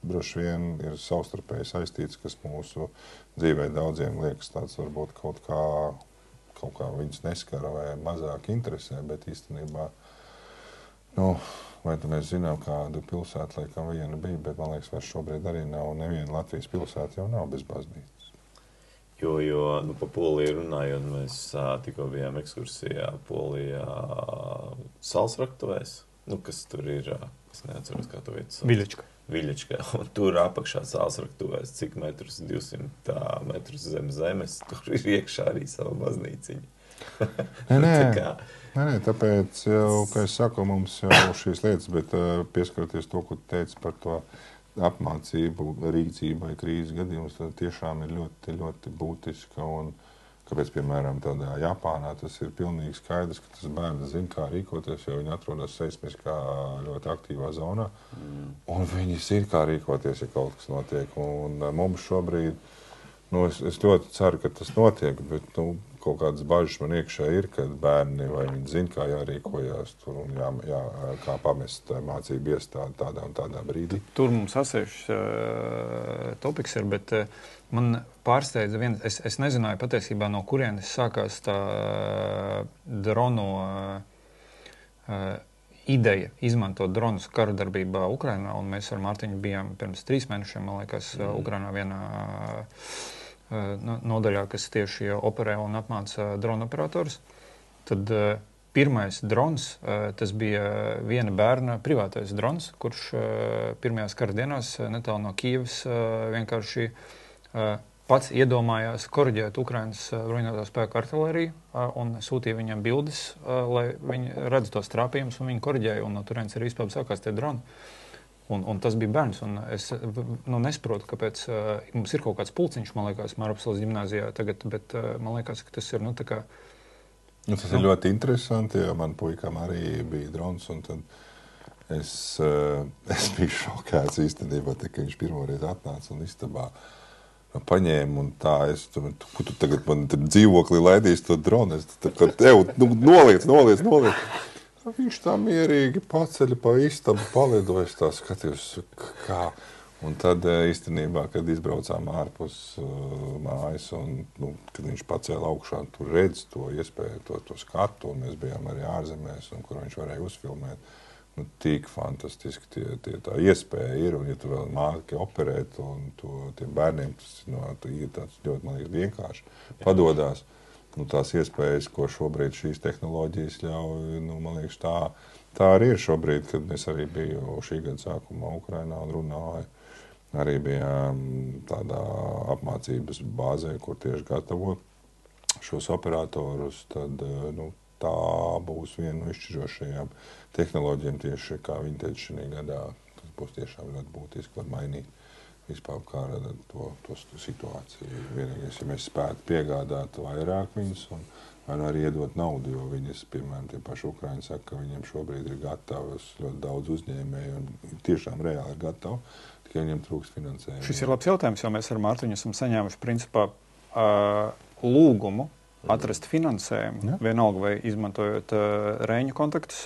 droši vien ir savstarpēji saistīts, kas mūsu dzīvē daudziem liekas tāds varbūt kaut kā viņus neskara vai mazāk interesē, bet īstenībā, vai mēs zinām, kādu pilsētu laikam viena bija, bet man liekas, vairs šobrīd arī nav, neviena Latvijas pilsēta jau nav bez baznīcas. Jo pa Poliju runājot, mēs tikko bijām ekskursijā Polijā Salsraktuvēs, kas tur ir, es neatceros, kā to vietas. Viļačka, un tur apakšā Salsraktuvēs, cik metrus, 200 metrus zem zemes, tur ir iekšā arī sava baznīciņa. Nē, tāpēc jau, kā es saku, mums jau šīs lietas, bet pieskaroties to, ko tu teici par to apmācību, rīcību vai krīzes gadījumus, tad tiešām ir ļoti, ļoti būtiska. Un kāpēc, piemēram, tādā Japānā tas ir pilnīgi skaidrs, ka tas bērns zina, kā rīkoties, jo viņi atrodas seismiskā ļoti aktīvā zonā. Un viņi zina, kā rīkoties, ja kaut kas notiek. Un mums šobrīd, es ļoti ceru, ka tas notiek, bet kaut kādas bažas man iekšā ir, kad bērni vai viņi zina, kā jārīkojās tur un kā pamest mācību iestādi tādā un tādā brīdī. Tur mums atsevišķs topiks ir, bet man pārsteidza viens, es nezināju patiesībā, no kurienes sākās tā dronu ideja izmantot dronus kara darbībā Ukrainā, un mēs ar Mārtiņu bijām pirms 3 mēnešiem, man liekas, Ukrainā vienā nodaļā, kas tieši operē un apmāca drona operators. Tad pirmais drons, tas bija viena bērna privātais drons, kurš pirmajās kara dienās netālu no Kijevas vienkārši pats iedomājās koriģēt Ukrainas bruņoto spēku artilēriju un sūtīja viņam bildes, lai viņi redz tos trāpījumus un viņi koriģēja, un no turienes arī vispār sākās tie droni. Un tas bija bērns, un es nesaprotu, kāpēc mums ir kaut kāds pulciņš, man liekas, Māropsalas ģimnāzijā tagad, bet man liekas, ka tas ir, tā kā... Tas ir ļoti interesanti, jo man puikam arī bija drons, un tad es biju šokēts īstenībā, ka viņš pirmoreiz atnāca un istabā paņēma, un tā, ko tu tagad man dzīvoklī laidīs to dronu, es tā tev, noliec. Viņš tā mierīgi paceļa pa istabu, palidojas tā skatījus, kā. Un tad īstenībā, kad izbraucām ārpus mājas, un kad viņš pacēla augšā, tur redz to iespēju, to skatu, un mēs bijām arī ārzemēs, un kur viņš varēja uzfilmēt. Tik fantastiski tā iespēja ir, un ja tu vēl māki operēt, un tiem bērniem tas ir tāds ļoti, man liekas, vienkārši padodās. Tās iespējas, ko šobrīd šīs tehnoloģijas ļauj, man liekas, tā arī ir šobrīd, kad mēs arī biju šī gada sākumā Ukrainā un runāju. Arī bijām tādā apmācības bāzē, kur tieši gatavo šos operatorus, tad tā būs viena no izšķirošajām tehnoloģijām tieši, kā viņi teica šajā gadā. Tas būs tiešām ļoti būtiski, var mainīt vispār kā rada to situāciju. Vienīgais, ja mēs spētu piegādāt vairāk viņus un vai arī iedot naudu, jo viņas, piemēram, tie paši Ukraiņi saka, ka viņiem šobrīd ir gatavas ļoti daudz uzņēmēju un tiešām reāli ir gatavi, tikai viņiem trūkst finansējumu. Šis ir labs jautājums, jo mēs ar Mārtiņu esam saņēmuši principā lūgumu atrast finansējumu, vienalga vai izmantojot rēņu kontaktus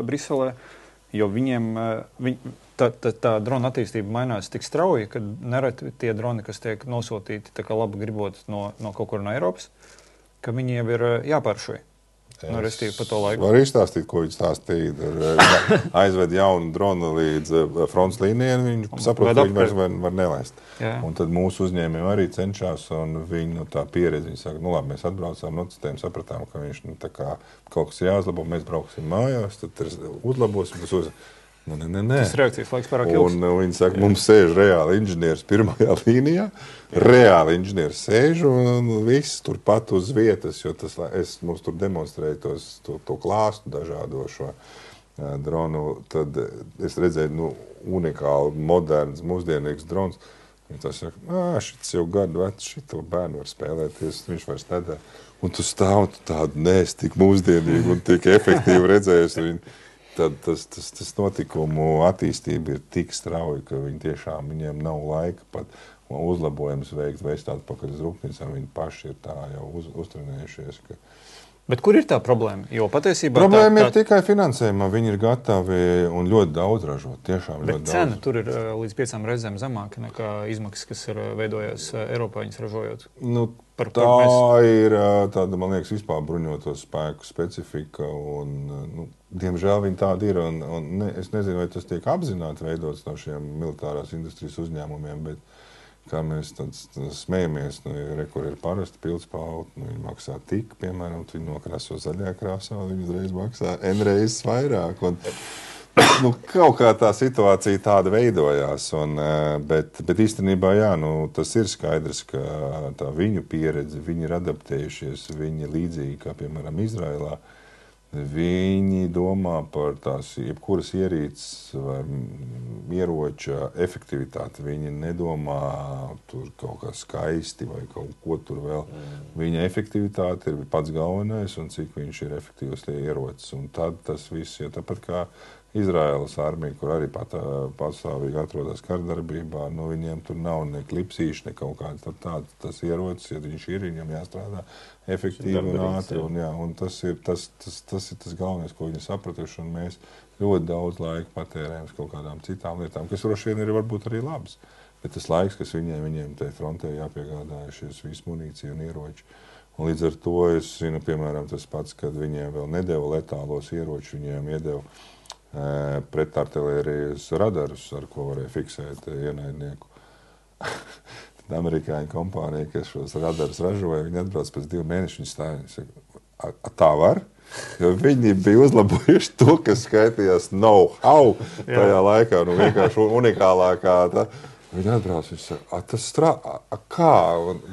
Briselē, jo viņiem tā drona attīstība mainās tik strauji, ka nereti tie droni, kas tiek nosūtīti tā kā labi gribot no kaut kur no Eiropas, ka viņi jau ir jāpāršoja. Nu, restīvi pa to laiku. Var izstāstīt, ko viņi stāstīja. Aizved jaunu dronu līdz fronts līnijai, un viņi saprot, ka viņi vairs var nelaist. Jā. Un tad mūsu uzņēmējiem arī cenšas, un viņi tā pieredze, viņi saka, nu labi, mēs atbraucām, notestējām, sapratām, ka viņš tā kā kaut kas jāuzlabo, mēs brauksim mājās, tad uzlabosim, Nē. Tas reakcijas laiks pārāk ilgs. Un viņi saka, mums sēž reāli inženieris pirmajā līnijā, reāli inženieris sēž un viss turpat uz vietas, jo es mums tur demonstrēju to klāstu dažādo šo dronu, tad es redzēju, unikāli, moderns, mūsdienīgs drons. Viņi tā saka, šits jau gadu vecs, šito bērnu var spēlēties, viņš vairs nedara. Un tu stāv tādu, es tik mūsdienīgi un tik efektīvi redzējusi. Tad tas notikumu attīstība ir tik strauja, ka viņiem nav laika pat uzlabojumus veikt, veikt atpakaļ uz rūpnīcām. Viņi paši ir tā jau uztrenējušies. Bet kur ir tā problēma? Jo patiesībā problēma ir tikai finansējumā. Viņi ir gatavi un ļoti daudz ražot. Tiešām bet ļoti cena daudz. Tur ir līdz 5 reizēm zemāka nekā izmaksas, kas ir veidojās Eiropā viņas ražojot. Ir tāda, man liekas, vispār bruņoto spēku specifika. Diemžēl viņi tādi ir. Es nezinu, vai tas tiek apzināti veidots no šiem militārās industrijas uzņēmumiem, bet kā mēs smējamies, kur ir parasti pildspalva, viņi maksā tik, piemēram, viņi nokrāso zaļā krāsā, viņi uzreiz maksā N reizes vairāk. Kaut kā tā situācija tāda veidojās, bet īstenībā, tas ir skaidrs, ka tā viņu pieredze, viņi ir adaptējušies, viņi līdzīgi kā, piemēram, Izraēlā, viņi domā par tās jebkuras ierīces vai ieroča efektivitāti. Viņi nedomā tur kaut kā skaisti vai kaut ko tur vēl. Viņa efektivitāte ir pats galvenais un cik viņš ir efektīvs tie ierocis. Un tad tas viss, jo tāpat kā Izraēlas armija, kur arī pastāvīgi atrodas kardarbībā, viņiem tur nav ne klipsīši, ne kaut kāds tas ierocis, ja viņš ir, viņam jāstrādā efektīvi un ātri. Un tas ir tas galvenais, ko viņi sapratuši, un mēs ļoti daudz laika patērējam kaut kādām citām lietām, kas droši vien ir varbūt arī labas. Bet tas laiks, kas viņiem te frontē jāpiegādājušies visu munīciju un ieroči. Un līdz ar to es zinu, piemēram, tas pats, kad viņiem vēl nedeva letālos ieroči, viņiem iedeva pretartilērijas radarus, ar ko varēja fiksēt ienaidnieku. Tad amerikāņu kompānija, kas šos radarus ražoja, viņi atbrauc pēc 2 mēnešu, viņi stāja, tā var? Jo viņi bija uzlabojuši to, kas skaitījās know-how tajā laikā, vienkārši unikālākā. Viņi atbrauc, viņi saka, tas strādā, kā?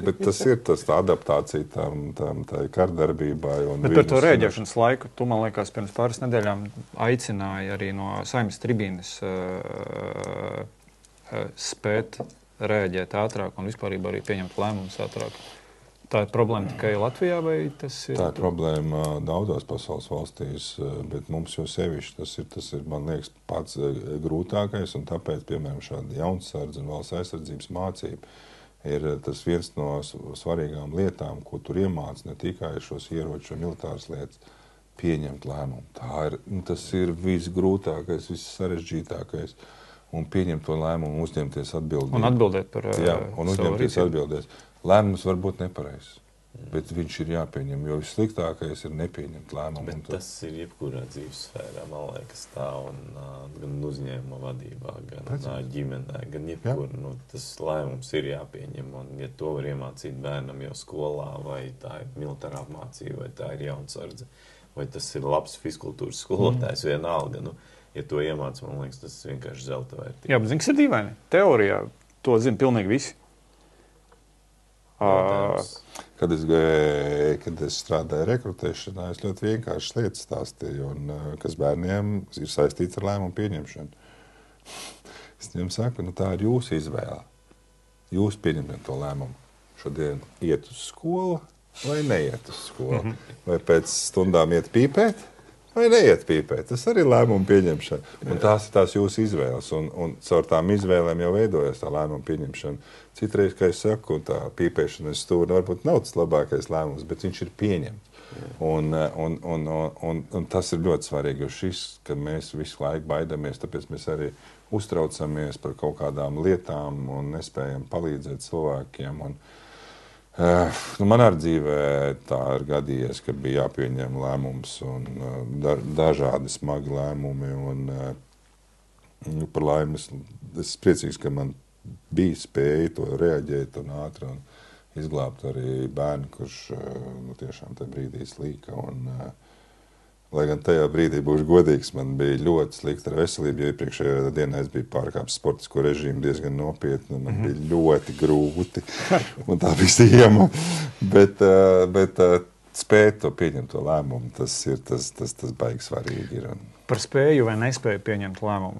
Bet tas ir tā adaptācija tai kardarbībai. Bet par to rēģēšanas laiku, tu, man liekas, pirms pāris nedēļām aicināja arī no Saeimas tribīnes spēt rēģēt ātrāk un vispārībā arī pieņemt lēmumus ātrāk. Tā ir problēma tikai Latvijā, vai tas ir? Tā ir problēma daudzās pasaules valstīs, bet mums jau sevišķi tas ir, man liekas, pats grūtākais, un tāpēc, piemēram, šāda jaunsardze un valsts aizsardzības mācība ir tas viens no svarīgām lietām, ko tur iemāc ne tikai šos ieročus un militāras lietas, pieņemt lēmumu. Tas ir visgrūtākais, vissarežģītākais. Un pieņemt to lēmumu, uzņemties atbildību. Un atbildēt par un uzņemties atbildēs. Lēmums var būt nepareizs, bet viņš ir jāpieņem, jo vissliktākais ir nepieņemt lēmumu. Bet tas ir jebkurā dzīves sfērā, man liekas, tā, un gan uzņēmuma vadībā, gan ģimenē, gan jebkur. Tas lēmums ir jāpieņem, un ja to var iemācīt bērnam jau skolā, vai tā ir militārā apmācība, vai tā ir jaunsardze, vai tas ir labs fizkultūras skolotājs, vienalga. Ja to iemāc, man liekas, tas vienkārši zelta vērtīgi. Jā, bet zini, kas ir dīvaini? Teorijā to zina pilnīgi visi. Kad es strādāju rekrutēšanā, es ļoti vienkārši lietas stāstīju, un kas bērniem ir saistīts ar lēmumu pieņemšanu. Es viņiem saku, tā ir jūsu izvēle. Jūs pieņemat to lēmumu. Šodien iet uz skolu vai neiet uz skolu. Vai pēc stundām iet pīpēt? Vai neiet pīpēt. Tas arī lēmumu pieņemšana. Un tās ir tās jūsu izvēles. Un caur tām izvēlēm jau veidojas tā lēmuma pieņemšana. Citreiz, kā es saku, tā pīpēšana uz stūra varbūt nav tas labākais lēmums, bet viņš ir pieņemts. Un tas ir ļoti svarīgi, jo šis, kad mēs visu laiku baidamies, tāpēc mēs arī uztraucamies par kaut kādām lietām un nespējam palīdzēt cilvēkiem. Man ar dzīvē tā ir gadījies, ka bija jāpieņem lēmums un dažādi smagi lēmumi. Un, par laimi es priecīgs, ka man bija spēja to reaģēt un ātri un izglābt arī bērnu, kurš tiešām tajā brīdī slīka. Lai gan tajā brīdī, būšu godīgs, man bija ļoti slikti ar veselību, jo iepriekšējā dienā es biju pārkāpis sportisko režīmu diezgan nopietni, un man bija ļoti grūti, un tā bija ziema. Bet spēt to pieņemt to lēmumu, tas baigi svarīgi ir. Par spēju vai nespēju pieņemt lēmumu.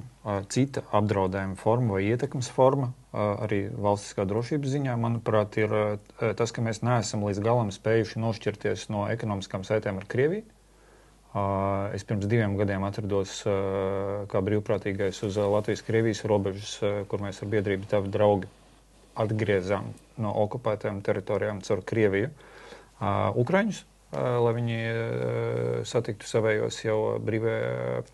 Cita apdraudējuma forma vai ietekmes forma, arī valstiskā drošības ziņā, manuprāt, ir tas, ka mēs neesam līdz galam spējuši nošķirties no ekonomiskām saitēm ar Krieviju. Es pirms 2 gadiem atrados kā brīvprātīgais uz Latvijas-Krievijas robežas, kur mēs ar biedrību Tavi draugi atgriezām no okupētajām teritorijām caur Krieviju Ukraiņus, lai viņi satiktu savējos jau brīvajā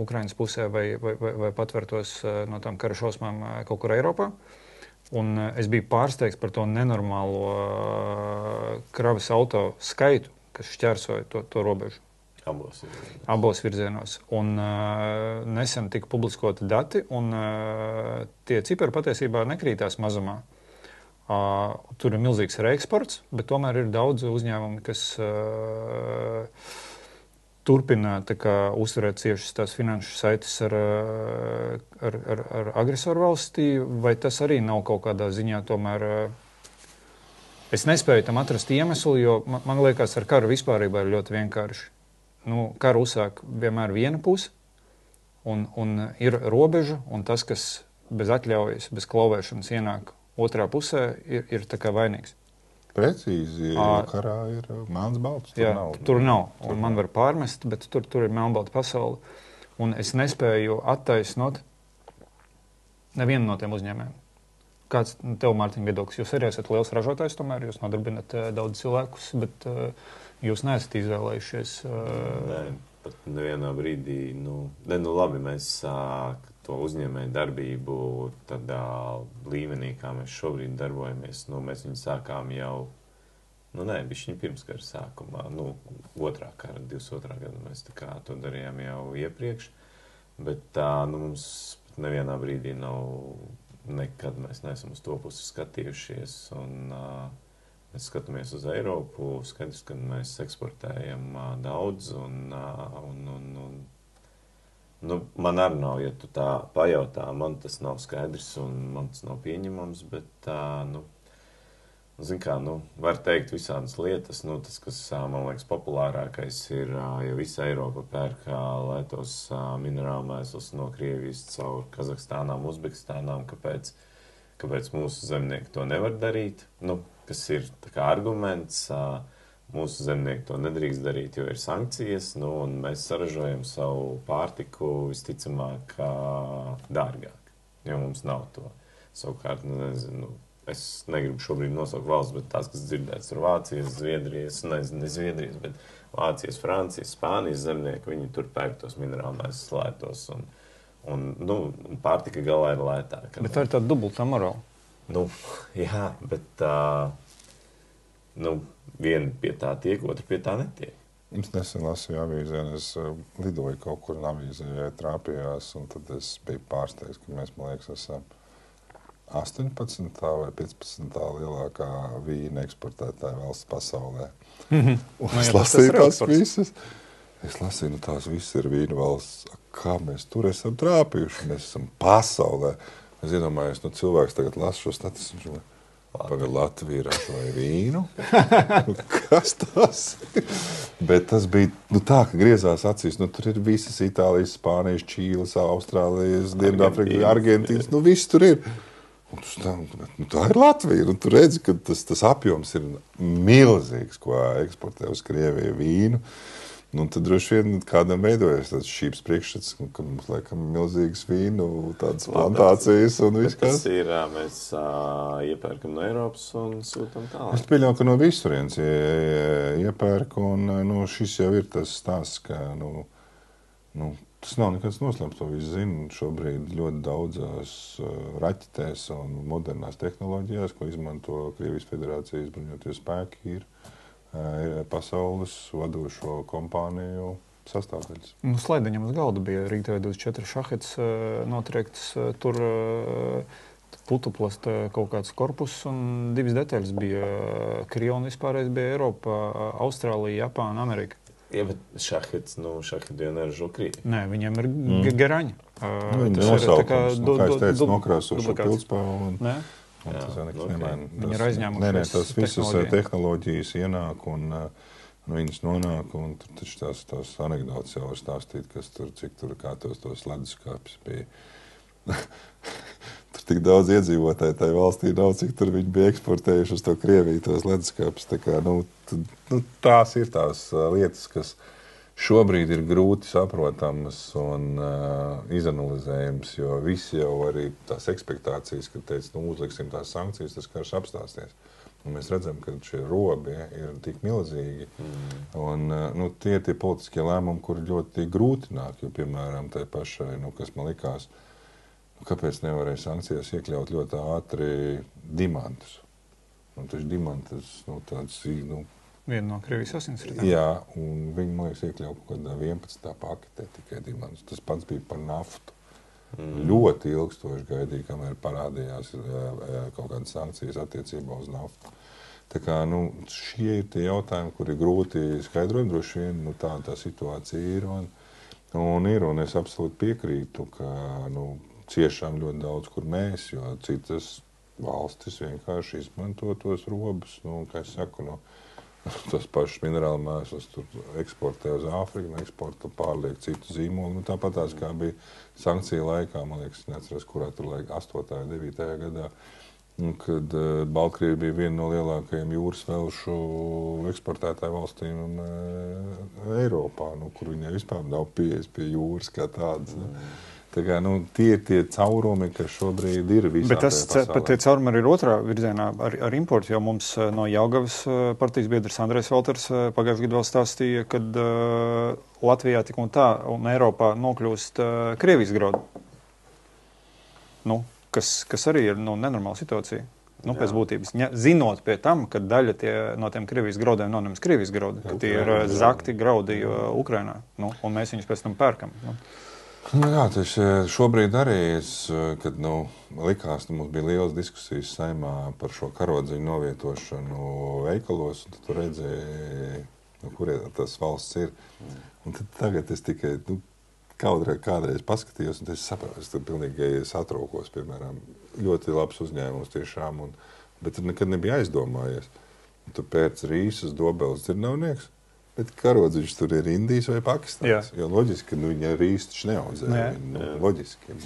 Ukrainas pusē vai patvertos no tām kara šausmām kaut kur Eiropā. Un es biju pārsteigts par to nenormālo kravas auto skaitu, kas šķērsoja to robežu. Abos virzienos. Un nesen tika publiskoti dati, un tie cipari patiesībā nekrītās mazumā. Tur ir milzīgs reeksports, bet tomēr ir daudz uzņēmumi, kas turpina uzturēt ciešas tās finanšu saites ar agresoru valstī, vai tas arī nav kaut kādā ziņā tomēr... Es nespēju tam atrast iemeslu, jo man liekas, ar karu vispārībā ir ļoti vienkārši. Karu uzsāk vienmēr viena puse, un ir robeža, un tas, kas bez atļaujas, bez klauvēšanas ienāk otrā pusē, ir tā kā vainīgs. Precīzi, karā ir melns balts. Tur nav. Un man var pārmest, bet tur ir melnbalta pasaule. Un es nespēju attaisnot nevienu no tiem uzņēmējiem. Kāds tev, Mārtiņ, viedoklis? Jūs arī esat liels ražotājs, tomēr jūs nodarbināt daudz cilvēkus, bet jūs neesat izvēlējušies... Nē, pat nevienā brīdī, labi, mēs to uzņēmēju darbību tādā līmenī, kā mēs šobrīd darbojamies, mēs viņu sākām jau, bišķiņ pirms kara sākumā, 2. kara, 22. gada mēs to darījām jau iepriekš, bet mums pat nevienā brīdī nav... Nekad mēs neesam uz to pusi skatījušies, un mēs skatāmies uz Eiropu, skaidrs, ka mēs eksportējam daudz, un man arī nav, ja tu tā pajautā, man tas nav skaidrs, un man tas nav pieņemams, bet, var teikt visādas lietas, tas, kas, man liekas, populārākais ir, ja visa Eiropa pērk lētos minerālmēslus no Krievijas caur Kazahstānām, Uzbekistānām, kāpēc mūsu zemnieki to nevar darīt, kas ir tā kā arguments, mūsu zemnieki to nedrīkst darīt, jo ir sankcijas, un mēs saražojam savu pārtiku visticamāk dārgāk, jo mums nav to. Savukārt, es negribu šobrīd nosaukt valsts, bet tās, kas dzirdēts ar Vācijas, Zviedrijas, ne Zviedrijas, bet Vācijas, Francijas, Spānijas zemnieki, viņi tur pērk tos minerālmēslus lētos, un pārtika galā ir lētāka. Bet tā ir tāda dubultā morāla. Jā, bet viena pie tā tiek, otra pie tā netiek. Es nesen lasīju avīzē, es lidoju kaut kur un avīzē trāpījās, un tad es biju pārsteigts, ka mēs, man liekas, esam 18. vai 15. lielākā vīna eksportētāja valsts pasaulē. Un es lasīju tās visas. Es lasīju, tās visas ir vīna valsts. Kā mēs tur esam trāpījuši? Mēs esam pasaulē. Es iedomājos, cilvēks tagad lasa šo statistiku. Pagad Latvija ražoja vīnu. Kas tas? Bet tas bija tā, ka griezās acīs. Tur ir visas Itālijas, Spānijas, Čīles, Austrālijas, Dienvidāfrika, Argentīnas. Viss tur ir. Tā ir Latvija. Tu redzi, ka tas apjoms ir milzīgs, ko eksportē uz Krieviju vīnu. Tad droši vien kādam veidojas tāds šības priekšstats, ka mums laikam milzīgas vīnu, tādas plantācijas un viss kas. Tas ir, mēs iepērkam no Eiropas un sūtam tālāk. Es pieļauju, ka no visurienes iepērk, un šis jau ir tas stāsts, ka Nu, tas nav nekāds noslēpums, to visu zinu. Šobrīd ļoti daudzās raķetēs un modernās tehnoloģijās, ko izmanto Krievijas Federācijas bruņotie spēki, ir pasaules vadošo kompāniju sastāvdaļas. Slaidiņam uz galda bija Rīga TV24 šahets notriekts, tur putuplast kaut kāds korpus un divas detaļas bija Krievija un vispārējais bija Eiropa, Austrālija, Japāna, Amerika. Ja, bet šahets, šaheti jau neražo Krievi. Nē, viņiem ir geraņi. Viņi nosaukums, kā es teicu, nokrāsošu pildspēlu. Un tas jau nekas nemaina. Viņi ir aizņēmušies tas visas tehnoloģijas ienāk un viņas nonāk, un tur taču tās anekdotas jau var stāstīt, kas tur, cik tur, kā tos leduskapis bija. Tur tik daudz iedzīvotāji tajā valstī nav, cik tur viņi bija eksportējuši uz to Krieviju, tos leduskapis. Tā kā, tās ir tās lietas, kas šobrīd ir grūti saprotamas un izanalizējams, jo visi jau arī tās ekspektācijas, kad teica, uzliksim tās sankcijas, tas karš apstāsies. Un mēs redzam, ka šie robi ir tik milzīgi. Un, tie ir tie politiskie lēmumi, kuri ļoti grūti nāk, jo, piemēram, tai pašai, kas man likās, kāpēc nevarēja sankcijās iekļaut ļoti ātri dimantus? Taču dimantus, tāds, viena no Krievijas asinsritām. Jā, un viņi, man liekas, iekļauj kaut kādā 11. paketē tikai dimantus. Tas pats bija par naftu. Ļoti ilgstoši gaidīja, kamēr parādījās kaut kādas sankcijas attiecībā uz naftu. Tā kā, šie ir tie jautājumi, kuri grūti skaidrojami, droši vien, tā situācija ir. Un es absolūti piekrītu, ka, ciešām ļoti daudz, kur mēs, jo citas valstis vienkārši izmanto tos robus, kā es saku, tas pašs minerālu mēsls tur eksportē uz Āfriku, eksporta pārliek citu zīmolu. Tāpat tās, kā bija sankcija laikā, man liekas, neatceros, kurā tur laika 8. vai 9. gadā, kad Baltkrievija bija viena no lielākajiem jūras velšu eksportētāju valstīm Eiropā, kur viņai vispār nav pieejas pie jūras kā tādas. Tā kā, tie ir tie caurumi, kas šobrīd ir visā pasaulē. Bet tie caurumi arī ir otrā virzienā ar importu, jo mums no Jelgavas partijas biedrs Andrejs Valters pagājušajā gadā vēl stāstīja, kad Latvijā tik un tā un Eiropā nokļūst Krievijas graudu. Kas arī ir nenormāla situācija. Pēc būtības. Zinot pie tam, ka daļa no tiem Krievijas graudiem nav nemaz Krievijas graudi, ka tie ir zakti graudi Ukrainā, un mēs viņus pēc tam pērkam. Jā, tas šobrīd arī, kad likās, mums bija lielas diskusijas Saeimā par šo karodziņu novietošanu veikalos, un tad tu redzēji, kur tas valsts ir. Un tad tagad es tikai kādreiz paskatījos, un es sapratu, es pilnīgi satraukos, piemēram, ļoti labs uzņēmums tiešām, bet tur nekad nebija aizdomājies. Tu pēc rīsas dobeles dzirnavnieks, bet karodziņš tur ir Indijas vai Pakistāns. Jo loģiski, ka viņi ar rīsu taču neaudzē. Loģiski.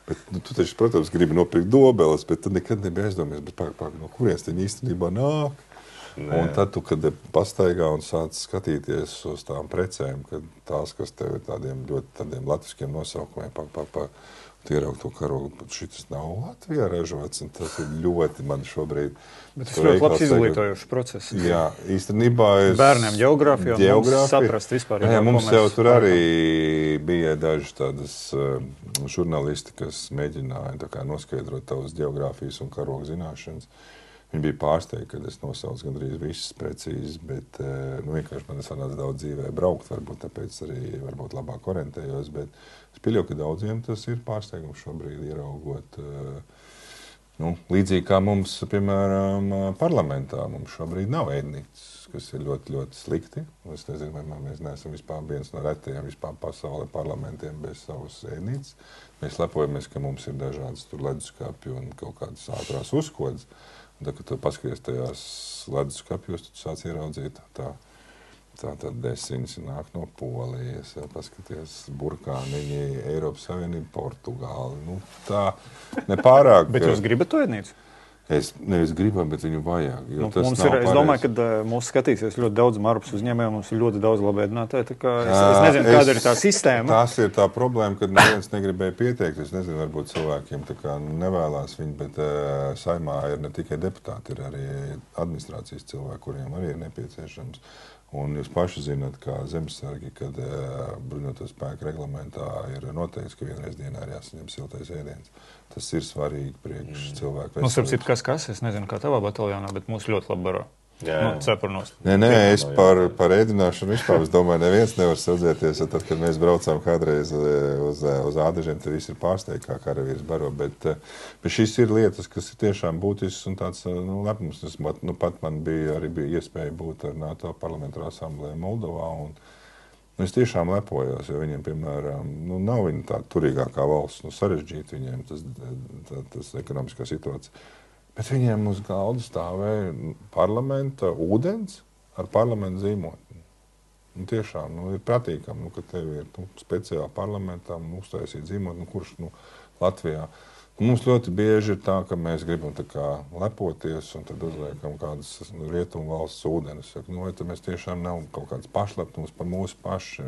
Bet tu taču, protams, gribi nopirkt dobeles, bet tu nekad nebija aizdomājies, bet no kurienes viņi īstenībā nāk. Un tad tu, kad pastaigā un sāc skatīties uz tām precēm, kad tās, kas tev ir tādiem latviskiem nosaukumiem, tu ieraugi to karogu, bet šitas nav Latvijā ražots, un tas ir ļoti man šobrīd. Bet tas ļoti labs izglītojošs process. Jā, īstenībā bērniem ģeogrāfija un mums saprast vispār. Jā, mums jau tur arī bija daži tādas žurnālisti, kas mēģināja noskaidrot tavas ģeogrāfijas un karogu zināšanas. Viņi bija pārsteigti, kad es nosaucu gandrīz visas precīzi, bet vienkārši man sanāca daudz dzīvē braukt, varbūt tāpēc arī labāk orientējos, bet es pieļauju, ka daudziem tas ir pārsteigums šobrīd ieraugot. Līdzīgi kā mums, piemēram, parlamentā, mums šobrīd nav ēdnīcas, kas ir ļoti, ļoti slikti. Es nezinu, vai mēs neesam vispār viens no retajiem vispār pasaulē parlamentiem bez savas ēdnīcas. Mēs lepojamies, ka mums ir dažādas tur leduskapji un kaut kādas ātrās uzkodas. Tad, kad tu paskaties tajās leduskapjos, tu sāc ieraudzīt tā desiņas nāk no Polijas, paskaties burkāniņi, Eiropas Savienība, Portugāli. Tā nepārāk. Bet jūs gribat to ēdnīcu? Es nevis gribam, bet viņu vajag. Mums ir, es domāju, ka mūsu skatīsies ļoti daudz Marpas uzņēmēju, mums ir ļoti daudz labēdinātāji. Es nezinu, kāda ir tā sistēma. Tās ir tā problēma, kad neviens negribēja pieteikt. Es nezinu, varbūt cilvēkiem tā kā nevēlās viņi, bet Saimā ir ne tikai deputāti, ir arī administrācijas cilvēki, kuriem arī ir nepieciešams. Un jūs paši zināt, kā zemesargi, kad bruņoto spēku reglamentā ir noteikts, ka vienreiz dienā ir jāsaņem siltais ēdiens. Tas ir svarīgi priekš cilvēku veselības. Mums ir kas, es nezinu, kā tavā bataljonā, bet mūs ļoti labi baro. Cepurnos. Nē, es par ēdināšanu vispār, es domāju, neviens nevar sadzēties. Tad, kad mēs braucām kādreiz uz ādažiem, tad viss ir pārsteigts, kā karavīrs baro. Bet šis ir lietas, kas ir tiešām būtisks un tāds lepnums. Pat man bija iespēja būt ar NATO parlamentārā asamblējā Moldovā. Es tiešām lepojos, jo viņiem, piemēram, nav viņa tā turīgākā valsts, sarežģīta viņiem tas ekonomiskā situācija. Bet viņiem uz galda stāvēja parlamenta ūdens ar parlamenta zīmotni. Tiešām ir patīkami, ka tev ir speciāli parlamentam uztaisīt zīmotni, kurš Latvijā. Mums ļoti bieži ir tā, ka mēs gribam tā kā lepoties un tad uzliekam kādas rietumu valsts ūdenes. Vai tad mēs tiešām nav kaut kāds pašlepnums par mūsu pašu,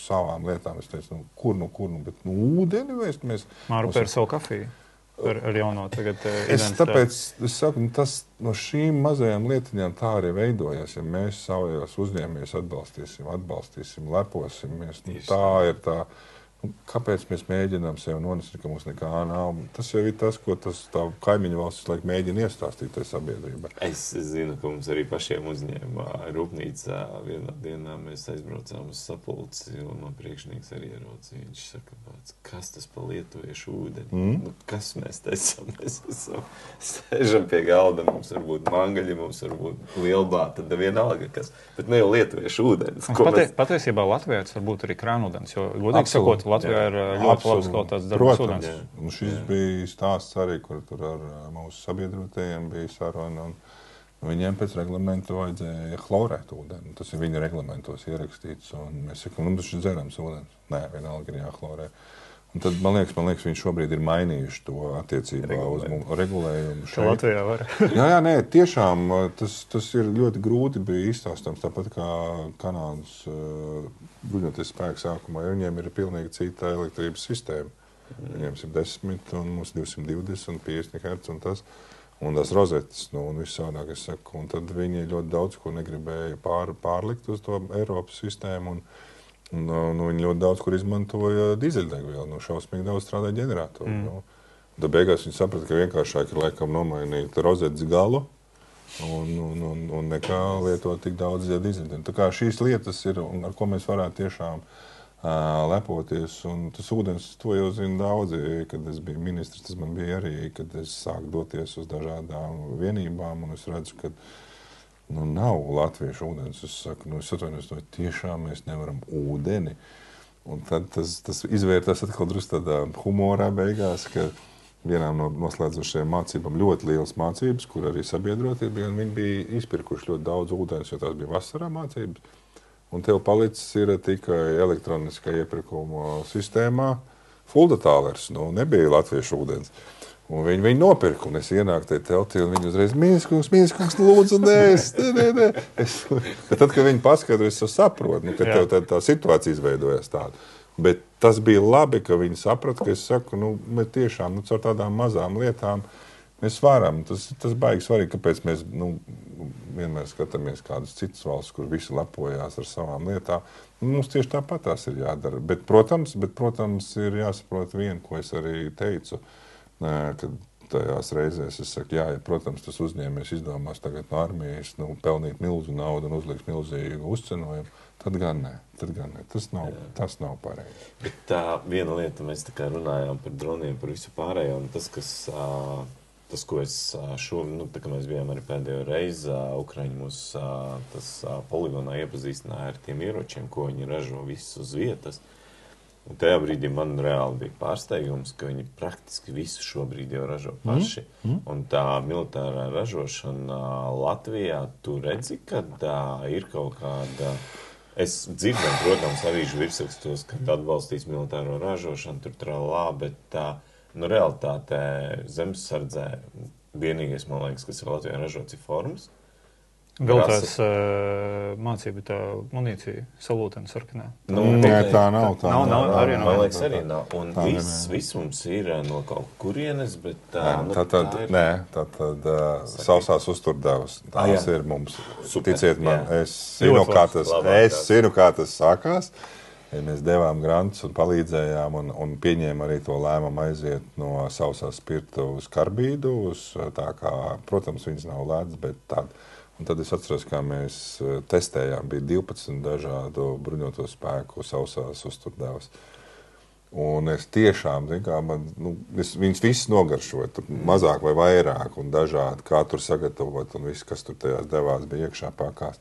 savām lietām. Es teicu, kur, bet ūdeni mēs... Mārupe ar savu kafiju. Ar jauno tagad tāpēc es saku, tas no šīm mazajām lietiņām tā arī veidojas. Ja mēs savajos uzņēmējos atbalstīsim, leposimies, tā ir tā. Kāpēc mēs mēģinām sev nonest, ka mums nekā nav? Tas jau ir tas, ko tā kaimiņu valstis laik mēģina iestāstīt tai sabiedrībai. Es zinu, ka mums arī pašiem uzņēmumā rūpnīcā vienā dienā mēs aizbraucām uz sapulci, un man priekšnieks arī ieraucīja. Viņš saka, kas tas pa lietuviešu ūdeni? Kas mēs taisam? Mēs sēžam pie galda, mums varbūt mangaļi, mums varbūt lielbāta, tad vienalga kas. Bet ne jau lietuviešu ūdens. Patiesībā Latvijā tas varbūt arī krānūdens, jo godīgi sakot, Latvijā ir ļoti labs kaut tāds darbs ūdens. Un šis bija stāsts arī, kur tur ar mūsu sabiedrotajiem bija saruna. Viņiem pēc reglamenta vajadzēja chlorēt ūdeni. Tas ir viņa reglamentos ierakstīts. Un mēs sakām, tas ir dzerams ūdens. Nē, vienalga ir jāchlorē. Un tad, man liekas, viņi šobrīd ir mainījuši to attiecībā uz regulējumu. Latvijā var. jā, nē, tiešām tas ir ļoti grūti bija izstāstāms. Tāpat kā Kanādas bruņoties spēku sākumā, jo viņiem ir pilnīgi cita elektrības sistēma. Viņiem ir 10 un mums 220 un 50 Hz un tas. Un tās rozetes, un viss sādāk, es saku. Un tad viņi ļoti daudz ko negribēja pārlikt uz to Eiropas sistēmu. Viņi ļoti daudz kur izmantoja dīzeļdegvielu. Šausmīgi daudz strādāja ģeneratoru. Tad beigās viņi saprata, ka vienkāršāk ir laikam nomainīt rozetes galu un nekā lietot tik daudz dīzeļdegvielu. Tā kā šīs lietas ir, ar ko mēs varētu tiešām lepoties. Un tas ūdens, to jau zina daudzi. Kad es biju ministrs, tas man bija arī, kad es sāku doties uz dažādām vienībām, un es redzu, ka nav latviešu ūdens. Es saku, es atvainojos, tiešām mēs nevaram ūdeni. Un tad tas izvērtās atkal drusku tādā humorā beigās, ka vienām no noslēdzošajām mācībām ļoti lielas mācības, kur arī sabiedrotie bija, un viņi bija izpirkuši ļoti daudz ūdens, jo tās bija vasarā mācības. Un tev palicis ir tikai elektroniskā iepirkuma sistēmā fuldatālers, nebija latviešu ūdens. Un viņi nopirka, un es ienāku tajā teltī, un viņi uzreiz mīnuskungs, lūdzu, nē. Bet tad, kad viņi paskatās, es saprotu, ka tev tā situācija izveidojās tāda. Bet tas bija labi, ka viņi saprata, ka es saku, mēs tiešām caur tādām mazām lietām mēs varam. Tas baigi svarīgi, kāpēc mēs vienmēr skatāmies kādas citas valsts, kur visi lepojās ar savām lietām. Mums tieši tāpat tās ir jādara. Bet, protams, ir jāsaprot vienu, ko es arī teicu. Kad tajās reizēs es saku, protams, tas uzņēmējs izdomās tagad no armijas pelnīt milzu naudu un uzliks milzīgu uzcenojumu, tad gan ne. Tas nav pareizi. Bet tā viena lieta, mēs tā kā runājām par droniem, par visu pārējo, un tas, ko es tā kā mēs bijām arī pēdējo reizi, Ukraiņi mūs poligonā iepazīstināja ar tiem ieročiem, ko viņi ražo visus uz vietas. Un tajā brīdī man reāli bija pārsteigums, ka viņi praktiski visu šobrīd jau ražo paši. Un tā militārā ražošana Latvijā, tu redzi, ka ir kaut kāda... Es dzirdam, protams, avīžu virsrakstos, ka atbalstīs militāro ražošanu, tur tralā, bet tā realitātē zemesardzē vienīgais, man liekas, kas ir Latvijā ražots, ir formas. Vēl tās mācība, tā munīcija, salūtena sarkanā. Nē, tā nav. Nav, arī nav. Man liekas, arī nav. Un viss mums ir no kaut kurienes, bet Tātad sausās uzturdevas. Tās ir mums. Super, Ticiet man, jā. es zinu, kā tas sākās. Mēs devām grantus un palīdzējām un pieņēma arī to lēmumu aiziet no sausās spirta uz karbīdu. Tā kā, protams, viņas nav lētas, bet tāda. Un tad es atceros, kā mēs testējām, bija 12 dažādu bruņoto spēku sausās uzturdevas. Un es tiešām, viņas visas nogaršoju, tur mazāk vai vairāk un dažādi, kā tur sagatavot un viss, kas tur tajās devās, bija iekšā pakās.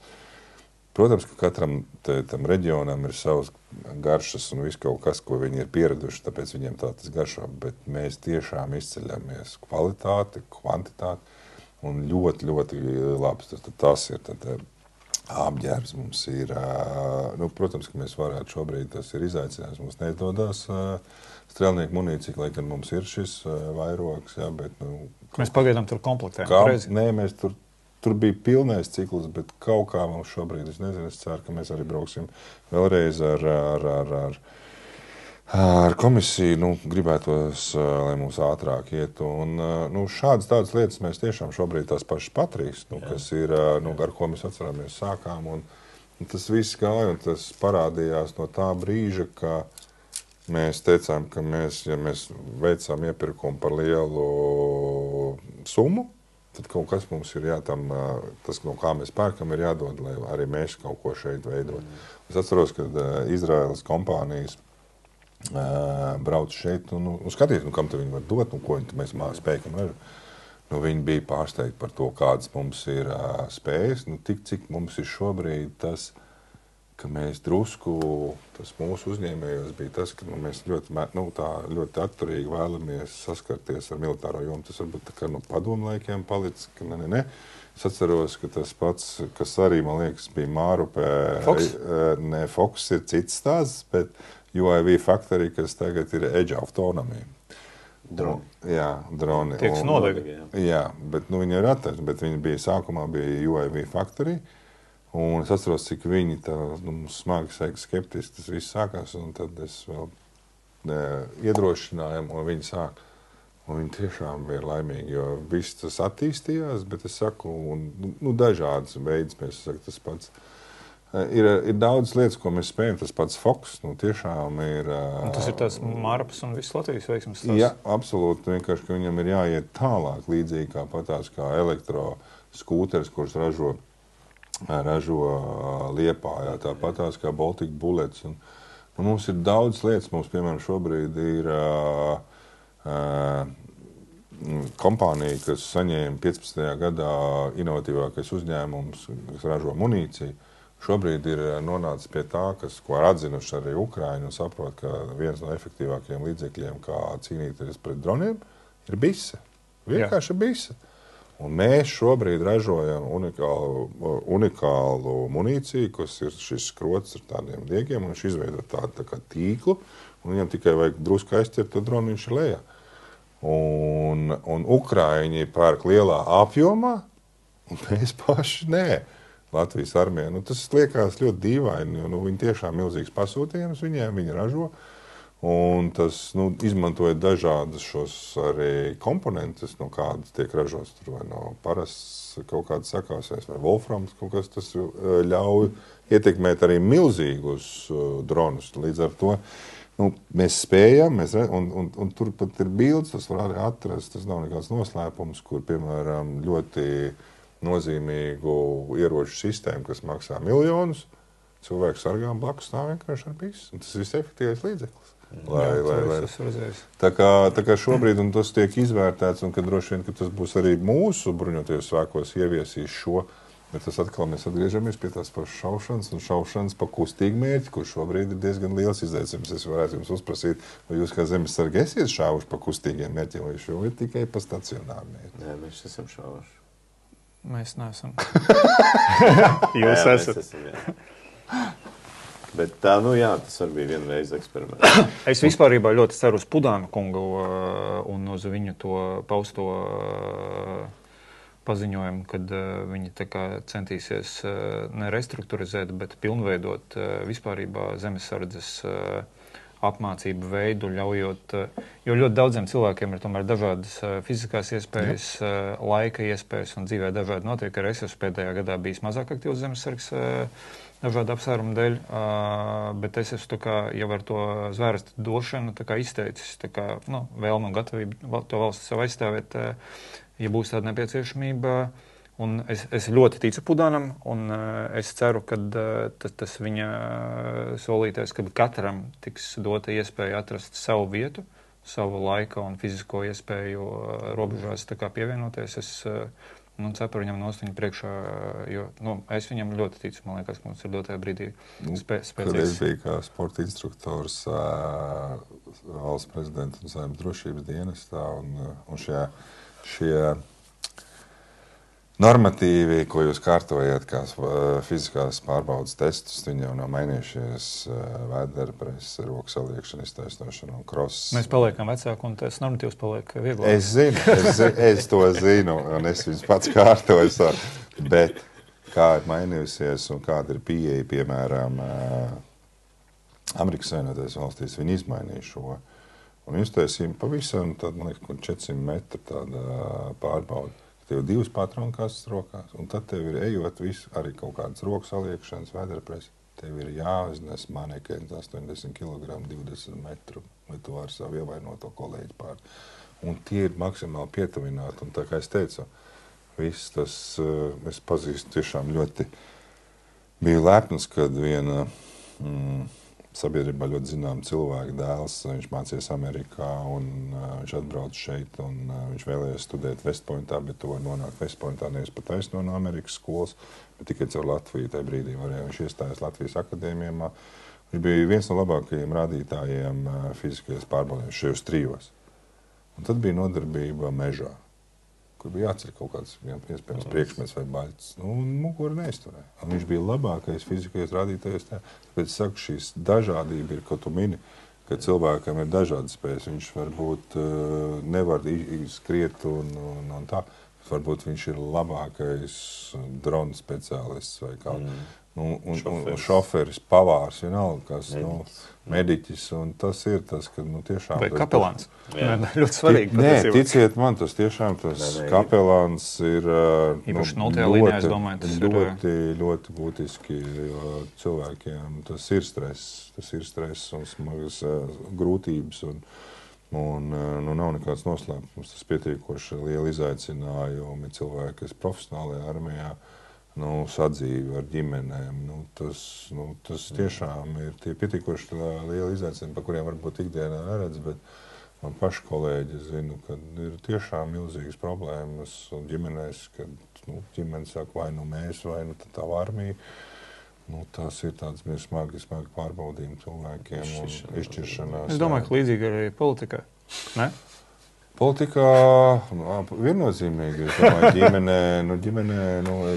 Protams, ka katram tam reģionam ir savas garšas un viss kaut kas, ko viņi ir pieraduši, tāpēc viņiem tā tas garšo, bet mēs tiešām izceļamies kvalitāti, kvantitāti. Un ļoti, ļoti labs tas ir. Tad apģērbs mums ir. Protams, ka mēs varētu šobrīd, tas ir izaicinājums. Mums neizdodas strelnieku munīcija, lai gan mums ir šis vairogs. Jā, bet, mēs pagaidām tur komplektējam. Nē, mēs tur bija pilnais cikls, bet kaut kā mums šobrīd, es nezinu, es ceru, ka mēs arī brauksim vēlreiz ar komisiju, gribētos, lai mums ātrāk iet. Un, šādas tādas lietas mēs tiešām šobrīd tās pašas Patrijas, kas ir, ar ko mēs atceramies sākām. Un tas viss gāja, un tas parādījās no tā brīža, ka mēs teicām, ka ja mēs veicām iepirkumu par lielu summu, tad kaut kas mums ir tas, no kā mēs pērkam, ir jādod, lai arī mēs kaut ko šeit veidot. Es atceros, ka Izraēlas kompānijas brauc šeit un skatīt, kam te viņi var dot un ko mēs spējam ražot. Viņi bija pārsteigti par to, kādas mums ir spējas. Tik, cik mums ir šobrīd tas, ka mēs drusku, tas mūsu uzņēmējos bija tas, ka mēs ļoti atturīgi vēlamies saskarties ar militāro jomu. Tas varbūt tā kā no padomu laikiem palicis, ka ne. Es atceros, ka tas pats, kas arī, man liekas, bija Mārupē. Fox? Ne, Fox ir cits stāsts, bet UAV Factory, kas tagad ir Edge Autonomy. Droni. Jā, droni. Tieks nodega. Jā, bet viņi ir attaisni, bet viņi sākumā bija UAV Factory. Un es atceros, cik viņi smagi skeptiski tas viss sākās, un tad es vēl iedrošinājām, un viņi sāk. Un viņi tiešām bija laimīgi, jo viss tas attīstījās, bet es saku, dažādas veids, mēs saku, tas pats. Ir daudz lietas, ko mēs spējam, tas pats Fox, tiešām ir... Un tas ir tās Mārapas un viss Latvijas veiksmes tās? Jā, absolūti, vienkārši, ka viņam ir jāiet tālāk, līdzīgi kā patās kā elektroskūteris, kurus ražo Liepājā, tāpatās kā Baltic Bullets. Un mums ir daudz lietas, mums, piemēram, šobrīd ir kompānija, kas saņēma 15. gadā inovatīvākais uzņēmums, kas ražo munīciju. Šobrīd ir nonācis pie tā, ko ir atzinuši arī Ukraiņi un saprot, ka viens no efektīvākajiem līdzekļiem, kā cīnīties pret droniem, ir bise. Vienkārši bise. Un mēs šobrīd ražojam unikālu munīciju, kas ir šis skrots ar tādiem diegiem, un viņš izveido tādu tā kā tīklu, un viņam tikai vajag drusku aizķert to dronu, viņš ir lejā. Un Ukraiņi pērk lielā apjomā, un mēs paši nē. Latvijas armijā. Tas liekas ļoti dīvaini, jo viņi tiešām milzīgs pasūtījums viņiem, viņi ražo, un tas izmantoja dažādas šos arī komponentes, no kādas tiek ražots, tur vai no parasts kaut kādas sakāsies, vai wolframs, kaut kas tas ļauj ietekmēt arī milzīgus dronus. Līdz ar to mēs spējam, un tur pat ir bildes, tas var arī atrast, tas nav nekāds noslēpums, kur, piemēram, ļoti nozīmīgu ieroču sistēmu, kas maksā miljonus, cilvēku sargām blakus stāv vienkārši ar bisu. Tas ir visefektīvais līdzeklis. Tā kā šobrīd tas tiek izvērtēts, un ka droši vien, ka tas būs arī mūsu bruņotajos spēkos ieviesīs šo, bet tas atkal mēs atgriežamies pie tās pašas šaušanas pa kustīgu mērķi, kur šobrīd ir diezgan liels izaicinājums. Es varētu jums uzprasīt, vai jūs kā zemesargi esiet šāvuši pa kustīgiem mērķiem, vai šo ir tikai pa stacionāru mērķi? Nē, mēs esam šāvuši. Mēs neesam. Jūs esat. Bet tā, tas arī bija vienreiz eksperiments. Es vispārībā ļoti ceru uz Pudāna kungu un uz viņu to pausto paziņojumu, kad viņi tā kā centīsies nerestruktūrizēt, bet pilnveidot vispārībā zemesardzes apmācību veidu, ļaujot, jo ļoti daudziem cilvēkiem ir tomēr dažādas fiziskās iespējas, laika iespējas un dzīvē dažādi notiek. Arī es esmu pēdējā gadā bijis mazāk aktīvs zemesargs dažādu apsvērumu dēļ, bet es esmu tā kā jau ar to zvērstu došanu tā kā izteicis tā kā, vēlmu un gatavību to valsti sev aizstāvēt, ja būs tāda nepieciešamība. Un es ļoti ticu Pudānam, un es ceru, ka tas viņa solītais, ka katram tiks dota iespēja atrast savu vietu, savu laika un fizisko iespēju robežās tā kā pievienoties. Es ceru par viņam nost viņu priekšā, jo es viņam ļoti ticu. Man liekas, ka mums ir dotajā brīdī spēcīgs. Kad es biju kā sporta instruktors valsts prezidenta un Saeimas drošības dienestā, un šie normatīvi, ko jūs kārtojat, kā fiziskās pārbaudas testus, viņi jau nav mainījušies, vēderpresa, roku saliekšana, iztaisnošana un kross. Mēs paliekam vecāki, un tas normatīvs paliek vieglāk. Es zinu, es to zinu, un es viņus pats kārtoju. Bet kā ir mainījusies un kāda ir pieeja, piemēram, Amerikas Savienotajās valstīs, viņi izmainīja šo. Un jūs taisījām pavisam, man liekas, 400 metru tāda pārbauda. Tev ir 2 patronkastes rokās, un tad tev ir ejot visu, arī kaut kādas roku saliekšanas, vēderpresa. Tev ir jāiznes manekens 80 kg, 20 metru, vai tu vari savu ievainoto kolēģi pār. Un tie ir maksimāli pietuvināti, un tā kā es teicu, viss tas, es pazīstu tiešām ļoti, biju lepns, kad viena sabiedrībā ļoti zinām cilvēku dēls, viņš mācījās Amerikā, un viņš atbrauc šeit, un viņš vēlējās studēt Westpointā, bet tu var nonākt Westpointā nevis pa taisno no Amerikas skolas, bet tikai caur Latviju tajā brīdī varēja. Viņš iestājās Latvijas akadēmijā. Viņš bija viens no labākajiem rādītājiem fiziskajās pārbaudēs šajos 3. Un tad bija nodarbība mežā, kur bija jāceļ kaut kāds iespējams priekšmets vai baļķis. Un mugura neizturēja. Un viņš bija labākais fiziskais rādītājs. Tāpēc es saku, šīs dažādība ir, ko tu mini, ka cilvēkam ir dažādas spējas. Viņš varbūt nevar skriet un tā. Varbūt viņš ir labākais drona speciālists vai kā. Un šoferis, pavārs, vienalga, kas mediķis. Un tas ir tas, ka tiešām... Vai kapelāns. Ļoti svarīgi. Nē, ticiet man, tas tiešām kapelāns ir ļoti būtiski, jo cilvēkiem tas ir stress un smagas grūtības. Un nav nekāds noslēpums. Tas pietiekoši liela izaicinājumi cilvēki, kas profesionālajā armijā, sadzīve ar ģimenēm. Tas tiešām ir tie pietiekoši liela izaicinājumi, par kuriem varbūt ikdienā neredz, bet man paši kolēģi zinu, ka ir tiešām milzīgas problēmas un ģimenēs, kad ģimene saka, vai mēs, vai tā armija. Tās ir tādas smagi pārbaudījumi cilvēkiem un izšķiršanās. Es domāju, ka līdzīgi arī politikā. Ne? Politikā viennozīmīgi. Es domāju, ģimenē,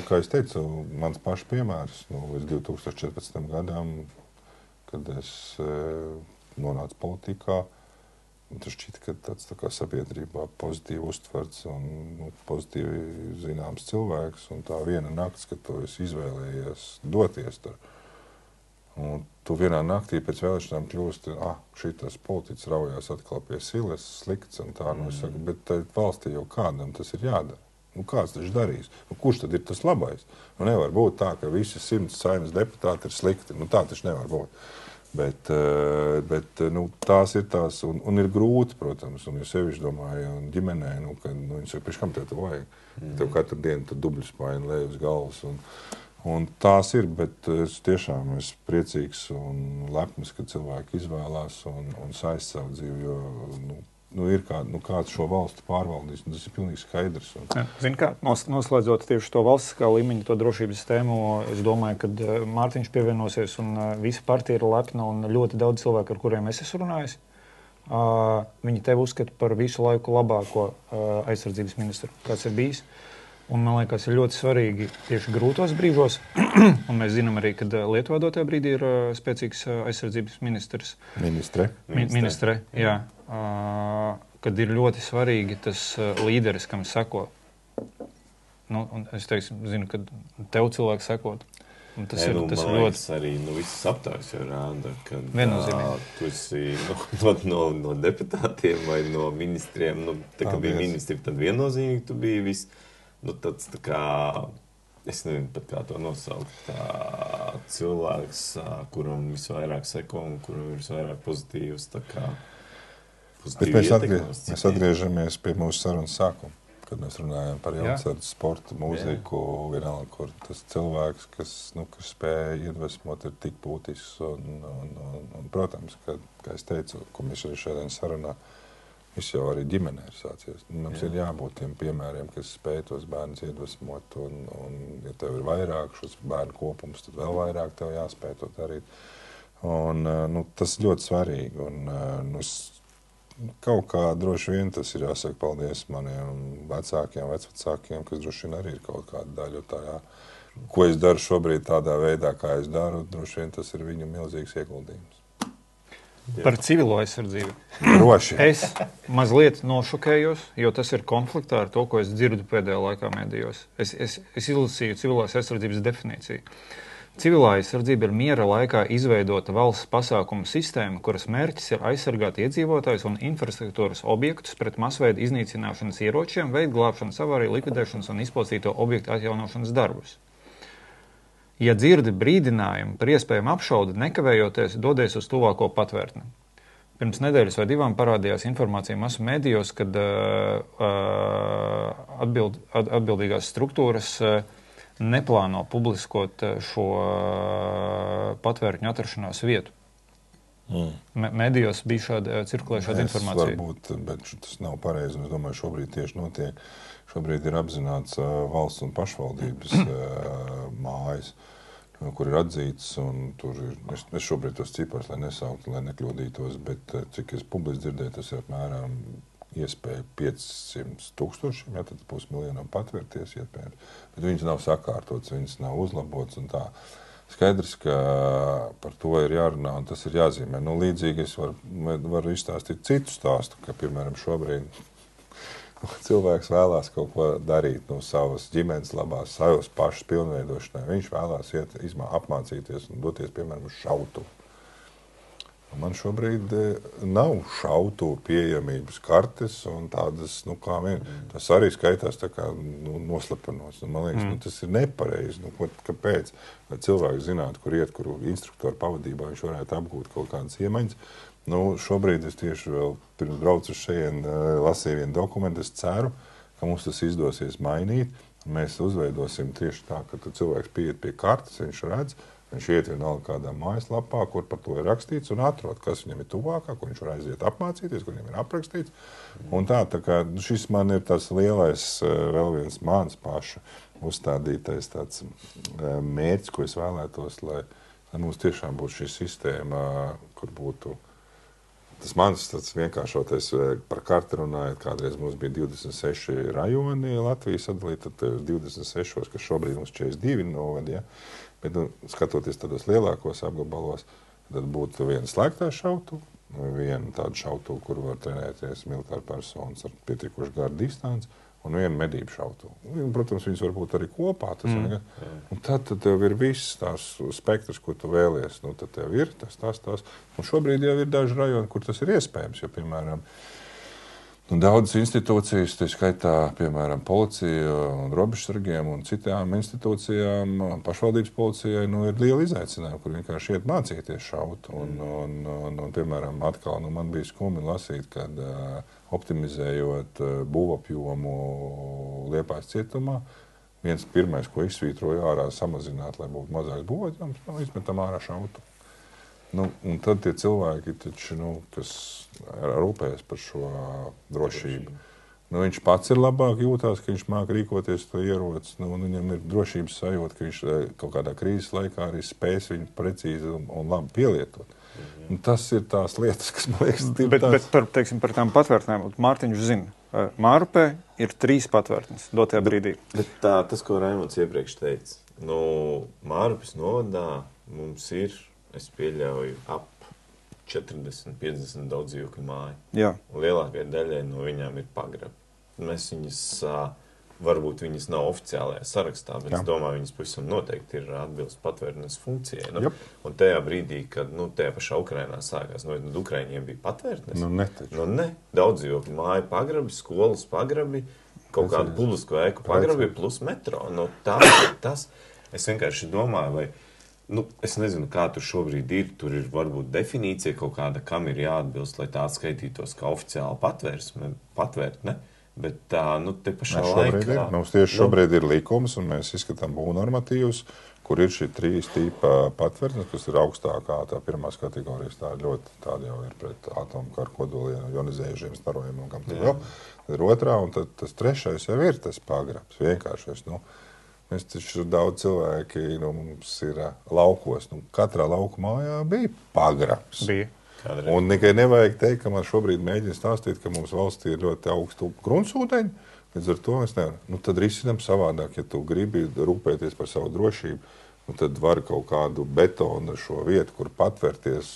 kā es teicu, mans pašs piemērs. Līdz 2014. gadam, kad es nonācu politikā, tas šķita, ka tāds tā kā sabiedrībā pozitīvi uztverts un pozitīvi zināms cilvēks. Un tā viena nakts, kad tu esi izvēlējies doties tur. Un tu vienā naktī pēc vēlēšanām kļūsti, šitas politiķis raujās atkal pie silas, slikts un tā. Es saku, bet valstī jau kādam tas ir jādara. Kāds taču darīs? Kurš tad ir tas labais? Nevar būt tā, ka visi 100 Saeimas deputāti ir slikti. Tā taču nevar būt. Bet tās ir tās, un ir grūti, protams, un es sevišķi domāju, un ģimenē, kad viņi saka, priekš kam tev vajag? Tev katru dienu dubļus paini lej uz galvas, un tās ir, bet es tiešām esmu priecīgs un lepns, ka cilvēki izvēlās un saist savu dzīvi, jo ir kāds šo valstu pārvaldīs, un tas ir pilnīgi skaidrs. Zini kā, noslēdzot tieši to valstiskā līmeņa, to drošības tēmu, es domāju, ka Mārtiņš pievienosies un visa partija ir lepna un ļoti daudz cilvēku, ar kuriem es esmu runājis. Viņi tevi uzskata par visu laiku labāko aizsardzības ministru, kāds ir bijis. Un, man liekas, ir ļoti svarīgi tieši grūtos brīžos, un mēs zinām arī, ka Lietuvā dotajā brīdī ir spēcīgs aizsardzības ministrs. Ministre, jā. Kad ir ļoti svarīgi tas līderis, kam seko. Nu, un es zinu, ka tev cilvēks sekot. Tas ir ļoti arī visas aptājas jau rāda, ka tu esi no deputātiem vai no ministriem, tā kā bija ministri, tad viennozīmīgi tu biji viss, tāds tā kā, es nezinu pat kā to nosaukt, cilvēks, kuram visvairāk seko un kuram ir visvairāk pozitīvs, tā kā pozitīvi ietekmēs. Mēs atgriežamies pie mūsu sarunas sākuma. Kad mēs runājam par jaunsardzi, sportu, mūziku, vienalga, kur tas cilvēks, kas spēja iedvesmot, ir tik būtisks. Un protams, kā es teicu, ko mēs arī šodien sarunā, viss jau arī ģimenē ir sācies. Mums ir jābūt tiem piemēriem, kas spēj tos bērnus iedvesmot. Un ja tev ir vairāk šos bērnu kopums, tad vēl vairāk tev jāspēj to darīt. Un tas ļoti svarīgi. Un, kaut kā droši vien tas ir jāsaka paldies maniem vecākiem, vecvecākiem, kas droši vien arī ir kaut kāda daļa tajā. Ko es daru šobrīd tādā veidā, kā es daru, droši vien tas ir viņu milzīgs ieguldījums. Par civilo aizsardzību. Droši. Es mazliet nošokējos, jo tas ir konfliktā ar to, ko es dzirdu pēdējā laikā medijos. Es izlasīju civilās aizsardzības definīciju. Civilā aizsardzība ir miera laikā izveidota valsts pasākumu sistēma, kuras mērķis ir aizsargāt iedzīvotājus un infrastruktūras objektus pret masveida iznīcināšanas ieročiem, veidglābšanas, avāriju, likvidēšanas un izpostīto objektu atjaunošanas darbus. Ja dzirdi brīdinājumu par iespējamu apšaudi, nekavējoties dodies uz tuvāko patvērtni. Pirms nedēļas vai divām parādījās informācija masu medijos, kad atbildīgās struktūras neplāno publiskot šo patvērtņu atrašanās vietu. Medijos bija cirkulē šāda informācija. Varbūt, bet tas nav pareizi. Es domāju, šobrīd tieši notiek. Šobrīd ir apzināts valsts un pašvaldības mājas, kur ir atzīts, un tur ir, es šobrīd tos ciparus, lai nesauktu, lai nekļūdītos, bet cik es publiski dzirdēju, tas ir apmēram iespēja 500,000, ja tad būs miljonam patvērties iespējams, bet viņas nav sakārtotas, viņas nav uzlabotas un tā. Skaidrs, ka par to ir jārunā un tas ir jāzīmē. Līdzīgi es varu izstāstīt citu stāstu, ka, piemēram, šobrīd cilvēks vēlās kaut ko darīt savas ģimenes labās, savas pašas pilnveidošanai. Viņš vēlās iet, apmācīties un doties, piemēram, uz šautuvu. Man šobrīd nav šautuvu pieejamības kartes un tādas, kā vien. Tas arī skaitās tā kā noslepenos. Man liekas, tas ir nepareizi. Kāpēc? Lai cilvēki zinātu, kur iet, kuru instruktoru pavadībā viņš varētu apgūt kaut kādas iemaņas. Šobrīd es tieši vēl pirms braucu uz šeit lasīju vienu dokumentu. Es ceru, ka mums tas izdosies mainīt. Mēs uzveidosim tieši tā, ka cilvēks pieiet pie kartes, viņš redz, viņš iet vienalga kādā mājaslapā, kur par to ir rakstīts un atrod, kas viņam ir tuvākā, kur viņš var aiziet apmācīties, kur viņam ir aprakstīts. Un tā kā šis man ir tas lielais, vēl viens mans paša uzstādītais tāds mērķis, ko es vēlētos, lai mums tiešām būtu šī sistēma, kur būtu tas mans tāds vienkāršotais par karti runājot, kādreiz mums bija 26 rajoni Latvijas sadalīti, tad 26, kas šobrīd mums 42 novadi, ja? Bet, skatoties tādos lielākos apgabalos, tad būtu viena slēgtā šautuva, viena tāda šautuva, kur var trenēties militāri personas ar pietiekoši garu distanci, un viena medību šautuva. Protams, viņas var būt arī kopā. Un tad tev ir viss tās spektrs, ko tu vēlies. Tad tev ir tas. Un šobrīd jau ir daži rajoni, kur tas ir iespējams, jo, piemēram, daudzas institūcijas, tā skaitā, piemēram, policija un robežsargiem un citām institūcijām, pašvaldības policijai, ir liela izaicinājuma, kur vienkārši iet mācīties šaut. Un piemēram, atkal, man bija skumji lasīt, kad optimizējot būvapjomu Liepājas cietumā, viens pirmais, ko izsvītroja ārā, samazināt, lai būtu mazāks būvapjoms, izmetam ārā šautu. Un tad tie cilvēki, kas rūpējas par šo drošību, viņš pats ir labāk jūtās, ka viņš māk rīkoties to ieroci, viņam ir drošības sajūta, ka viņš kaut kādā krīzes laikā arī spēs viņu precīzi un labi pielietot. Un tas ir tās lietas, kas man liekas... Bet par tām patvērtnēm, Mārtiņš zina. Mārupē ir 3 patvērtnes dotajā brīdī. Bet tas, ko Raimonds iepriekš teica, Mārupes novadā mums ir, es pieļauju, ap 40-50 daudz dzīvokļu māju. Jā. Un lielākai daļai no viņām ir pagrabi. Mēs viņas, varbūt viņas nav oficiālajā sarakstā, bet es domāju, viņas pavisam noteikti ir atbilst patvērtnes funkcijai. Un tajā brīdī, kad tajā pašā Ukrainā sākās, Ukraiņiem bija patvērtnes. Ne. Daudz dzīvokļu māju pagrabi, skolas pagrabi, kaut kādu publisku ēku pagrabi plus metro. Tas, es vienkārši domāju, vai es nezinu, kā tur šobrīd ir. Tur ir varbūt definīcija kaut kāda, kam ir jāatbilst, lai tā atskaitītos kā oficiāla patvērtne. Bet te pašā laikā... Mums tieši šobrīd ir likums, un mēs izskatām būvnormatīvus, kur ir šī 3 tīpa patvērtnes, kas ir augstākā, tā pirmās kategorijas, tā ļoti tāda jau ir pret atomkaru kodoliem, ionizējušiem starojumiem un kam tā vēl. Tad ir otrā, un tad tas 3. jau ir tas pagrabs, vienkāršais. Mēs taču daudz cilvēki, mums ir laukos, katrā lauku mājā bija pagrabs. Bija. Un tikai nevajag teikt, ka man šobrīd mēģina stāstīt, ka mums valstī ir ļoti augstu gruntsūdeņi, līdz ar to mēs nevaram. Tad risinam savādāk, ja tu gribi rūpēties par savu drošību, tad var kaut kādu betonu šo vietu, kur patvērties,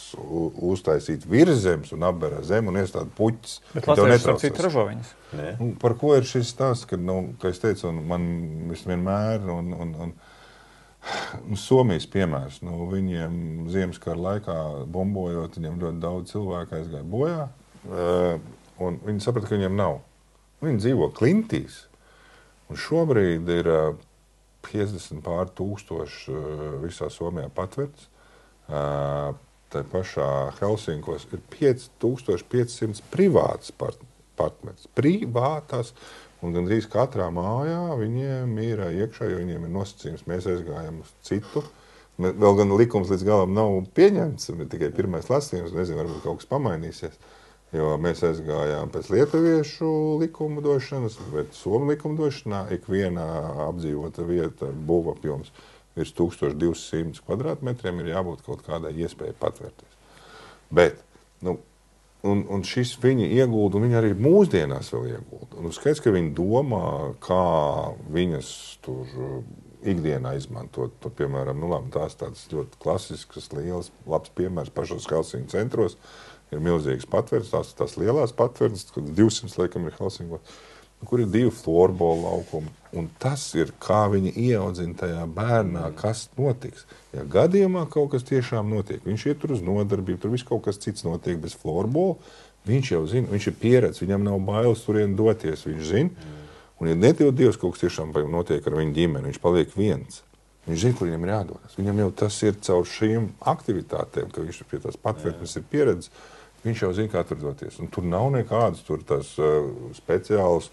uztaisīt virzemes un apberā zem un iestāt puķis. Bet Latvijas starp citu ražo viņas. Par ko ir šis stāsts, kad, kā es teicu, man vienmēr Somijas piemērs. Viņiem Ziemaskara laikā bombojot, viņiem ļoti daudz cilvēku aizgāja bojā, un viņi saprata, ka viņiem nav. Viņi dzīvo klintīs, un šobrīd ir 50 pār tūkstoši visā Somijā patverts. Tā pašā Helsinkos ir 5500 privātas patverts. Privātas. Un gandrīz katrā mājā viņiem ir iekšā, jo viņiem ir nosacījums. Mēs aizgājām uz citu. Vēl gan likums līdz galam nav pieņemts, bet tikai pirmais lasījums. Nezinu, varbūt kaut kas pamainīsies. Jo mēs aizgājām pēc lietuviešu likuma došanas, bet somu likuma došanā ikvienā apdzīvota vieta būvapjoms virs 1200 kvadrātmetriem ir jābūt kaut kādai iespēja patvērties. Bet, un šis viņi iegulda, un viņi arī mūsdienās vēl iegulda. Un skaidrs, ka viņi domā, kā viņas tur ikdienā izmantot. Tur, piemēram, tās tādas ļoti klasiskas, lielas, labs piemērs pašos Helsinku centros. Ir milzīgas patvērtnes, tās lielās patvērtnes, kad 200 laikam ir Helsinkos, kur ir 2 florbola laukumi. Un tas ir, kā viņi ieaudzina tajā bērnā, kas notiks. Ja gadījumā kaut kas tiešām notiek, viņš iet tur uz nodarbību, tur viss kaut kas cits notiek bez florbola, viņš jau zina, viņš ir pieredz, viņam nav bailes turien doties, viņš zina. Un ja netiek Dievs, kaut kas tiešām notiek ar viņu ģimeni, viņš paliek viens. Viņš zina, kur viņam ir jādodas. Viņam jau tas ir caur šīm aktivitātēm, ka viņš pie tās patvērtnes ir pieredze. Viņš jau zina, kā tur doties. Un tur nav nekādas tur tās speciālas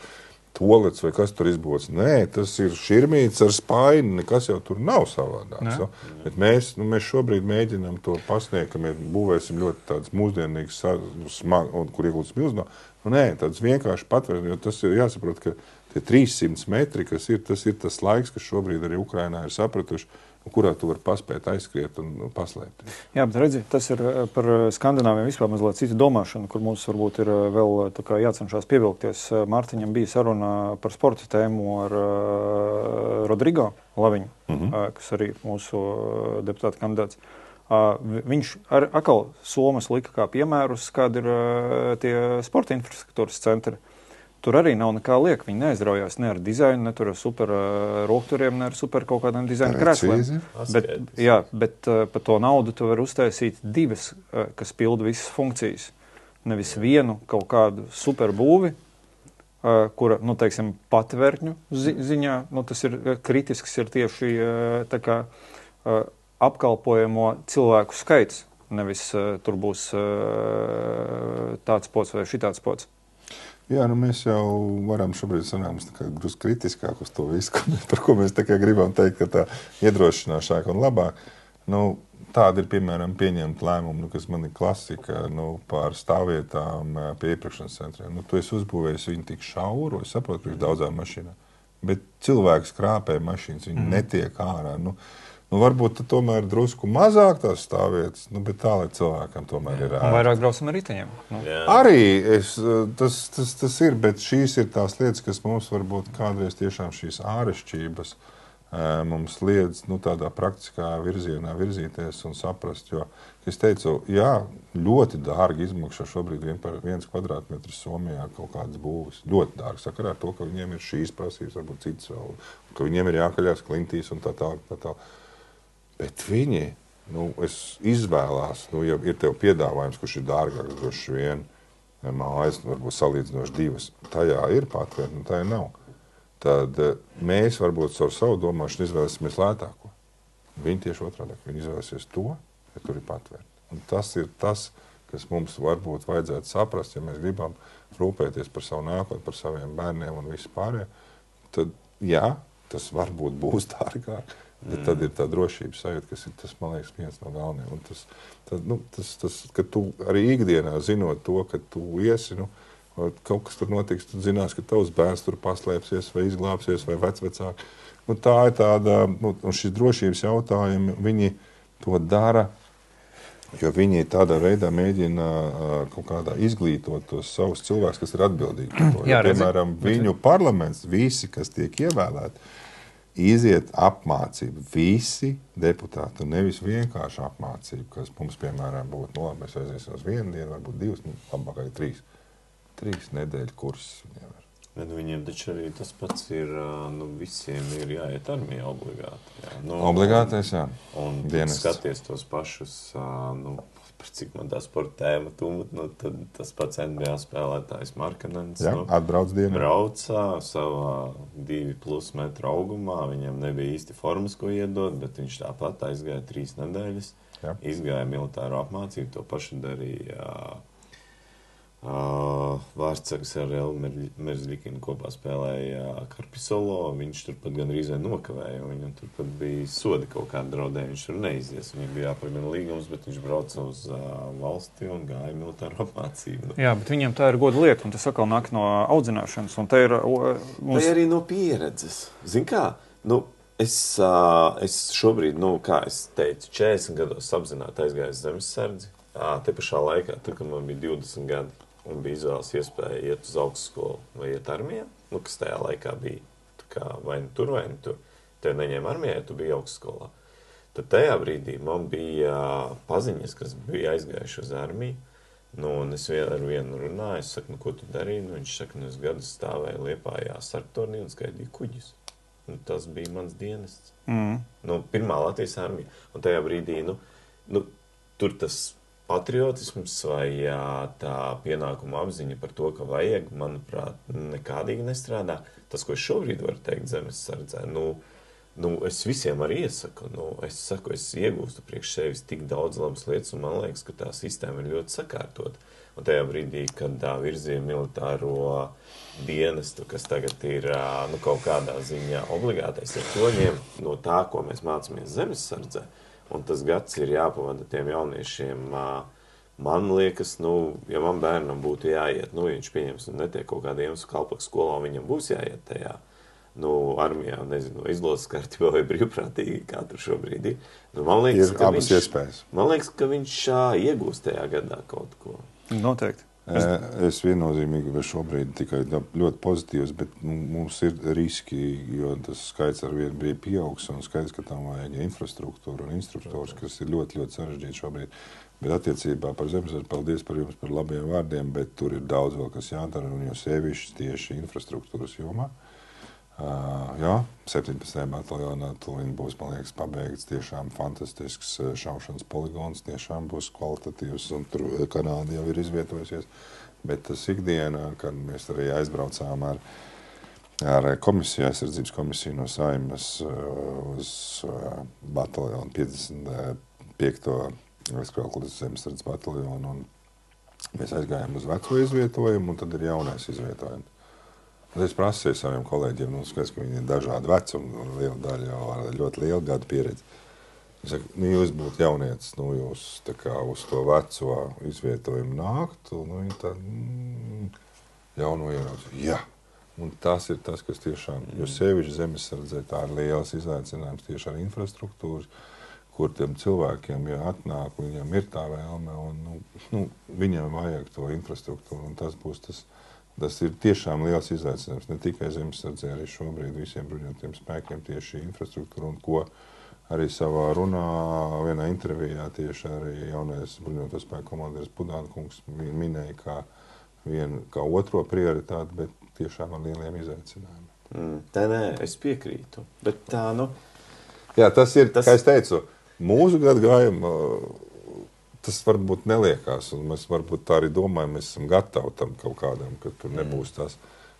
tolets vai kas tur izbūvēts. Nē, tas ir širmīts ar spaini, nekas jau tur nav savādāks. Bet mēs šobrīd mēģinām to pasniegt, ka mēs būvēsim ļoti tāds mūsdienīgs, kur iegūtas milznā. Nē, tāds vienkārši patvērtnes, jo tas ir jāsaprot, ka tie 300 metri, kas ir, tas ir tas laiks, kas šobrīd arī Ukrainā ir sapratuši, kurā tu vari paspēt aizskriet un paslēpt. Jā, bet redzi, tas ir par Skandināviem vispār mazliet citu domāšanu, kur mums varbūt ir vēl tā kā jācenšās pievilkties. Mārtiņam bija saruna par sporta tēmu ar Rodrigo Laviņu, kas arī mūsu deputāta kandidāts. Viņš atkal Somas lika kā piemērus, kāda ir tie sporta infrastruktūras centri. Tur arī nav nekā lieka. Viņi neaizraujās ne ar dizainu, ne ar super rokturiem, ne ar super kaut kādiem dizaina krēsliem. Bet par to naudu tu vari uztaisīt 2, kas pilda visas funkcijas. Nevis vienu kaut kādu super būvi, kura, teiksim, patvērtņu ziņā, tas ir kritisks, ir tieši tā kā apkalpojamo cilvēku skaits. Nevis tur būs tāds pods vai šitāds pods. Jā, mēs jau varam šobrīd sanākt drusku kritiskāk uz to visu, par ko mēs tikai gribam teikt, ka tā iedrošināšāk un labāk. Tāda ir, piemēram, pieņemt lēmumu, kas man ir klasika, par stāvvietām pie iepirkšanas centriem. Tu esi uzbūvējis viņu tik šauru, es saprotu, priekš daudzām mašīnām, bet cilvēks krāpē mašīnas, viņi netiek ārā. varbūt tad tomēr drusku mazāk tās stāvvietas, bet tā, lai cilvēkam tomēr ir Un vairāk braucam ar riteņiem. Arī tas ir, bet šīs ir tās lietas, kas mums varbūt kādreiz tiešām šīs ārešķības mums liedz tādā praktiskā virzienā virzīties un saprast, jo, es teicu, jā, ļoti dārgi izmaksā šobrīd par 1 kvadrātmetru Somijā kaut kādas būvis. Ļoti dārgi sakarā ar to, ka viņiem ir šīs prasības, varbūt citas vēl, ka viņiem ir jākaļās klintīs un tā tālāk. Bet viņi, es izvēlās, ja ir tev piedāvājums, kurš ir dārgāks, droši vien mājas, varbūt salīdzinoši 2, tajā ir patvērta, tajā nav. Tad mēs varbūt ar savu domāšanu izvēlēsimies lētāko. Viņi tieši otrādi, viņi izvēlēsies to, ja tur ir patvērta. Un tas ir tas, kas mums varbūt vajadzētu saprast, ja mēs gribam rūpēties par savu nākotni, par saviem bērniem un visu pārējo. Tad, jā, tas varbūt būs dārgāk, bet tad ir tā drošības sajūta, kas ir tas, man liekas, viens no galvenajiem. Un tas, ka tu arī ikdienā zinot to, ka tu iesi, kaut kas tur notiks, tu zinās, ka tavs bērns tur paslēpsies vai izglābsies vai vecvecāki. Tā ir tāda, un šis drošības jautājumi, viņi to dara, jo viņi tādā veidā mēģina kaut kādā izglītot tos savus cilvēkus, kas ir atbildīgi par to. Jā, piemēram, viņu parlaments, visi, kas tiek ievēlēti, iziet apmācību. Visi deputāti, nevis vienkārši apmācību, kas mums, piemēram, būtu, labi, mēs aiziesim uz 1 dienu, varbūt 2, labāk arī 3. 3 nedēļu kursus viņiem ir. Viņiem taču arī tas pats ir, visiem ir jāiet armijā obligāti. Jā. Obligātais, jā. Un skaties tos pašus, par cik man tā sporta tēma tumt, tad tas pats NBA spēlētājs Markanens. Jā, atbrauc dienā. Braucā savā 2+ metru augumā, viņam nebija īsti formas, ko iedot, bet viņš tāpat aizgāja 3 nedēļas, izgāja militāro apmācību, to pašu darīja Vārtsargs ar Elmeri Merzlikinu kopā spēlēja Karpisolo, viņš turpat gandrīz nokavēja, viņam turpat bija sodi kaut kāda draudēja, viņš tur neizies, viņam bija jāpagana līgums, bet viņš brauca uz valsti un gāja militāru apmācību. Jā, bet viņam tā ir goda lieta, un tas atkal nāk no audzināšanas, un te ir... Tā arī no pieredzes. Zin kā, es šobrīd, kā es teicu, 40 gados apzināti aizgāju zemesardzi, te pašā laikā, kad man bija 20 gadi, un bija izvēles iespēja iet uz augstskolu vai iet armijā, kas tajā laikā bija vai nu tur, vai nu tur. Tev neņēma armijā, ja tu biji augstskolā. Tad tajā brīdī man bija paziņas, kas bija aizgājuši uz armiju, un es ar vienu runāju, es saku, ko tu darīji? Viņš saka, es gadus stāvēju Liepājā sarktornī un skaidīju kuģus. Un tas bija mans dienests. Pirmā Latvijas armija. Un tajā brīdī, tur tas patriotisms vai tā pienākuma apziņa par to, ka vajag, manuprāt, nekādīgi nestrādā. Tas, ko es šobrīd varu teikt zemesardzē, es visiem arī iesaku. Es saku, es iegūstu priekš sevis tik daudz labas lietas, un man liekas, ka tā sistēma ir ļoti sakārtot. Un tajā brīdī, kad virzīja militāro dienestu, kas tagad ir kaut kādā ziņā obligātais ar toņiem no tā, ko mēs mācāmies zemesardzē, un tas gads ir jāpavada tiem jauniešiem. Man liekas, ja man bērnam būtu jāiet, viņš pieņems un netiek kaut kādiem kalpaks skolā, viņam būs jāiet tajā, armijā, nezinu, izlozes kārtībā vai brīvprātīgi, kā tur šobrīd ir. Man liekas, ir abas iespējas. Man liekas, ka viņš iegūst tajā gadā kaut ko. Noteikti. Es viennozīmīgi šobrīd tikai ļoti pozitīvs, bet mums ir riski, jo tas skaits ar vienu brīdi pieaugs un skaidrs, ka tam vajag infrastruktūru un instruktors, kas ir ļoti, ļoti sarežģīti šobrīd. Bet attiecībā par zemesardzi, paldies par jums par labiem vārdiem, bet tur ir daudz vēl, kas jādara, un jo sevišķi tieši infrastruktūras jomā. 17. bataljonā tūlīt būs, man liekas, pabeigts tiešām fantastisks šaušanas poligons, tiešām būs kvalitatīvs, un tur Kanāda jau ir izvietojusies. Bet tas ikdienā, kad mēs arī aizbraucām ar komisiju, aizsardzības komisiju no Saeimas uz bataljonu 55. Skrauklības zemesardzes bataljonu, un mēs aizgājām uz veco izvietojumu, un tad ir jaunais izvietojums. Es prasīju saviem kolēģiem, skaidrs, ka viņi ir dažādi vecumi, un liela daļa jau ar ļoti lielu gadu pieredzi. Es saku, jūs būtu jaunietis, jūs tā kā uz to veco izvietojumu nāktu, viņi tā jauno ierauc. Jā, Un tas ir tas, kas tiešām, jo sevišķi zemesardzē tā ir liels izaicinājums tieši ar infrastruktūras, kur tiem cilvēkiem, ja atnāk, viņiem ir tā vēlme, un viņiem vajag to infrastruktūru, un tas ir tiešām liels izaicinājums, ne tikai zemesardzē, arī šobrīd visiem bruņotiem spēkiem tieši infrastruktūra, un ko arī savā runā, vienā intervijā tieši arī jaunais bruņoto spēku komandieris Budānkungs minēja kā otro prioritāti, bet tiešām ar lieliem izaicinājumiem. Nē, es piekrītu. Bet tā, Jā, tas ir, kā es teicu, mūsu gadgājuma, tas varbūt neliekās, un mēs varbūt tā arī domājam, mēs esam gatavi tam kaut kādam, ka tur nebūs tas,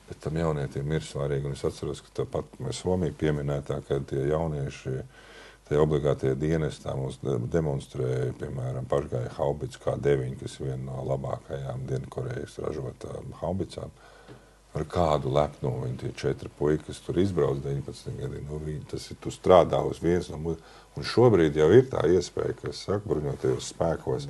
bet tam jaunietiem ir svarīgi, un es atceros, ka tāpat mēs Somiju pieminētā, ka tie jaunieši, tie obligātie dienestā mums demonstrēja, piemēram, pašgāja haubicu K9, kas ir viena no labākajām Dienvidkorejas ražotām haubicām. Ar kādu lepnumu viņi tie 4 puiši, kas tur izbrauc 19 gadi, tu strādā uz viens no mūsu. Un šobrīd jau ir tā iespēja, kas saka, bruņotajos spēkos,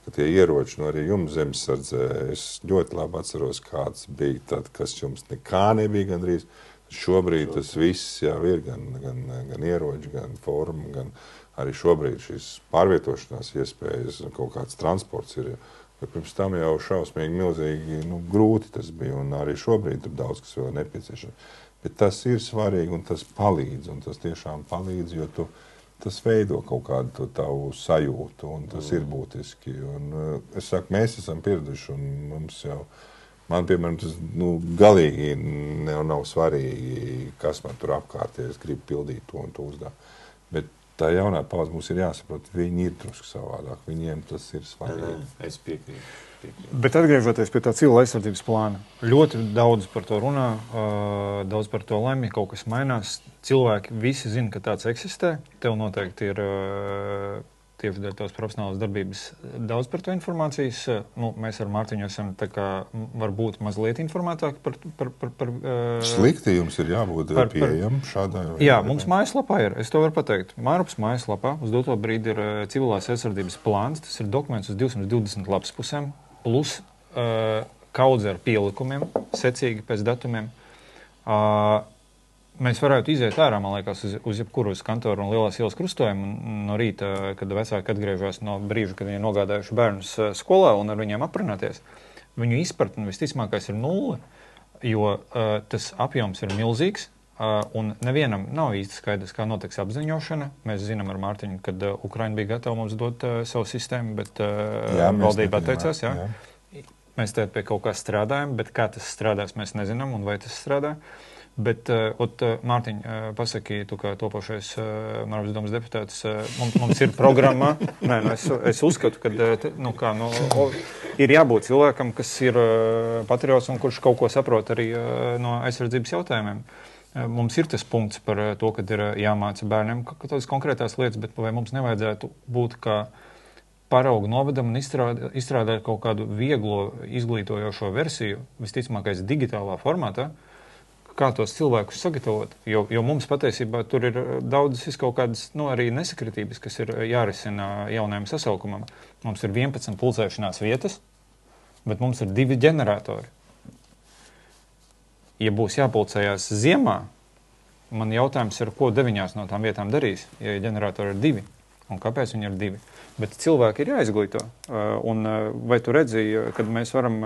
ka tie ieroči, arī jums zemesardzē, es ļoti labi atceros, kāds bija tad, kas jums nekā nebija gandrīz. Šobrīd tas viss jau ir, gan ieroči, gan forma, gan arī šobrīd šīs pārvietošanās iespējas, kaut kāds transports ir. Bet pirms tam jau šausmīgi, milzīgi grūti tas bija, un arī šobrīd tur daudz, kas vēl ir nepieciešams. Bet tas ir svarīgi, un tas palīdz, un tas tiešām palīdz, jo tas veido kaut kādu tavu sajūtu, un tas ir būtiski. Un, es saku, mēs esam pieraduši, un mums jau man, piemēram, tas galīgi nav svarīgi, kas man tur apkārt, ja es gribu pildīt to un to uzdevumu. Bet tā jaunā paudze mums ir jāsaprot, viņi ir drusku savādāk, viņiem tas ir svarīgi. Es piekrītu. Bet atgriežoties pie tā civila aizsardzības plāna, ļoti daudz par to runā, daudz par to lemj, kaut kas mainās. Cilvēki visi zina, ka tāds eksistē. Tev noteikti ir tieši dēļ tās profesionālas darbības daudz par to informācijas. Mēs ar Mārtiņu esam tā kā varbūt mazliet informētāki par Slikti jums ir jābūt pieejam šādai. Jā, mums mājaslapā ir, es to varu pateikt. Mārupas mājaslapā uz doto brīdi ir civilās aizsardzības plāns. Tas ir dokuments uz 220 lapspusēm, plus kaudze ar pielikumiem, secīgi pēc datumiem. Mēs varētu iziet ārā, man liekas, uz jebkuru kantoru un lielās ielas krustojumu no rīta, kad vecāki atgriežas no brīža, kad viņi ir nogādājuši bērnus skolā un ar viņiem aprunāties. Viņu izpratne visticamākais ir 0, jo tas apjoms ir milzīgs un nevienam nav īsti skaidrs, kā notiks apziņošana. Mēs zinām ar Mārtiņu, kad Ukraina bija gatava mums dot savu sistēmu, bet valdība atteicās. Jā. Mēs te pie kaut kā strādājam, bet kā tas strādās, mēs nezinām un vai tas strādā. Bet, Mārtiņ, pasaki, tu kā topošais Mārupas domas deputāts, mums ir programmā. Es uzskatu, ka ir jābūt cilvēkam, kas ir patriots un kurš kaut ko saprot arī no aizsardzības jautājumiem. Mums ir tas punkts par to, ka ir jāmāca bērniem tādas konkrētās lietas, bet vai mums nevajadzētu būt kā paraugu novedam un izstrādāt kaut kādu vieglo izglītojošo versiju, visticamākais digitālā formātā, kā tos cilvēkus sagatavot, jo mums patiesībā tur ir daudzas kaut kādas arī nesakritības, kas ir jārisina jaunajam sasaukumam. Mums ir 11 pulcēšanās vietas, bet mums ir 2 ģeneratori. Ja būs jāpulcējās ziemā, man jautājums ir, ko 9 no tām vietām darīs, ja ģeneratori ir 2, un kāpēc viņi ir 2. Bet cilvēki ir jāizglīto. Un vai tu redzi, kad mēs varam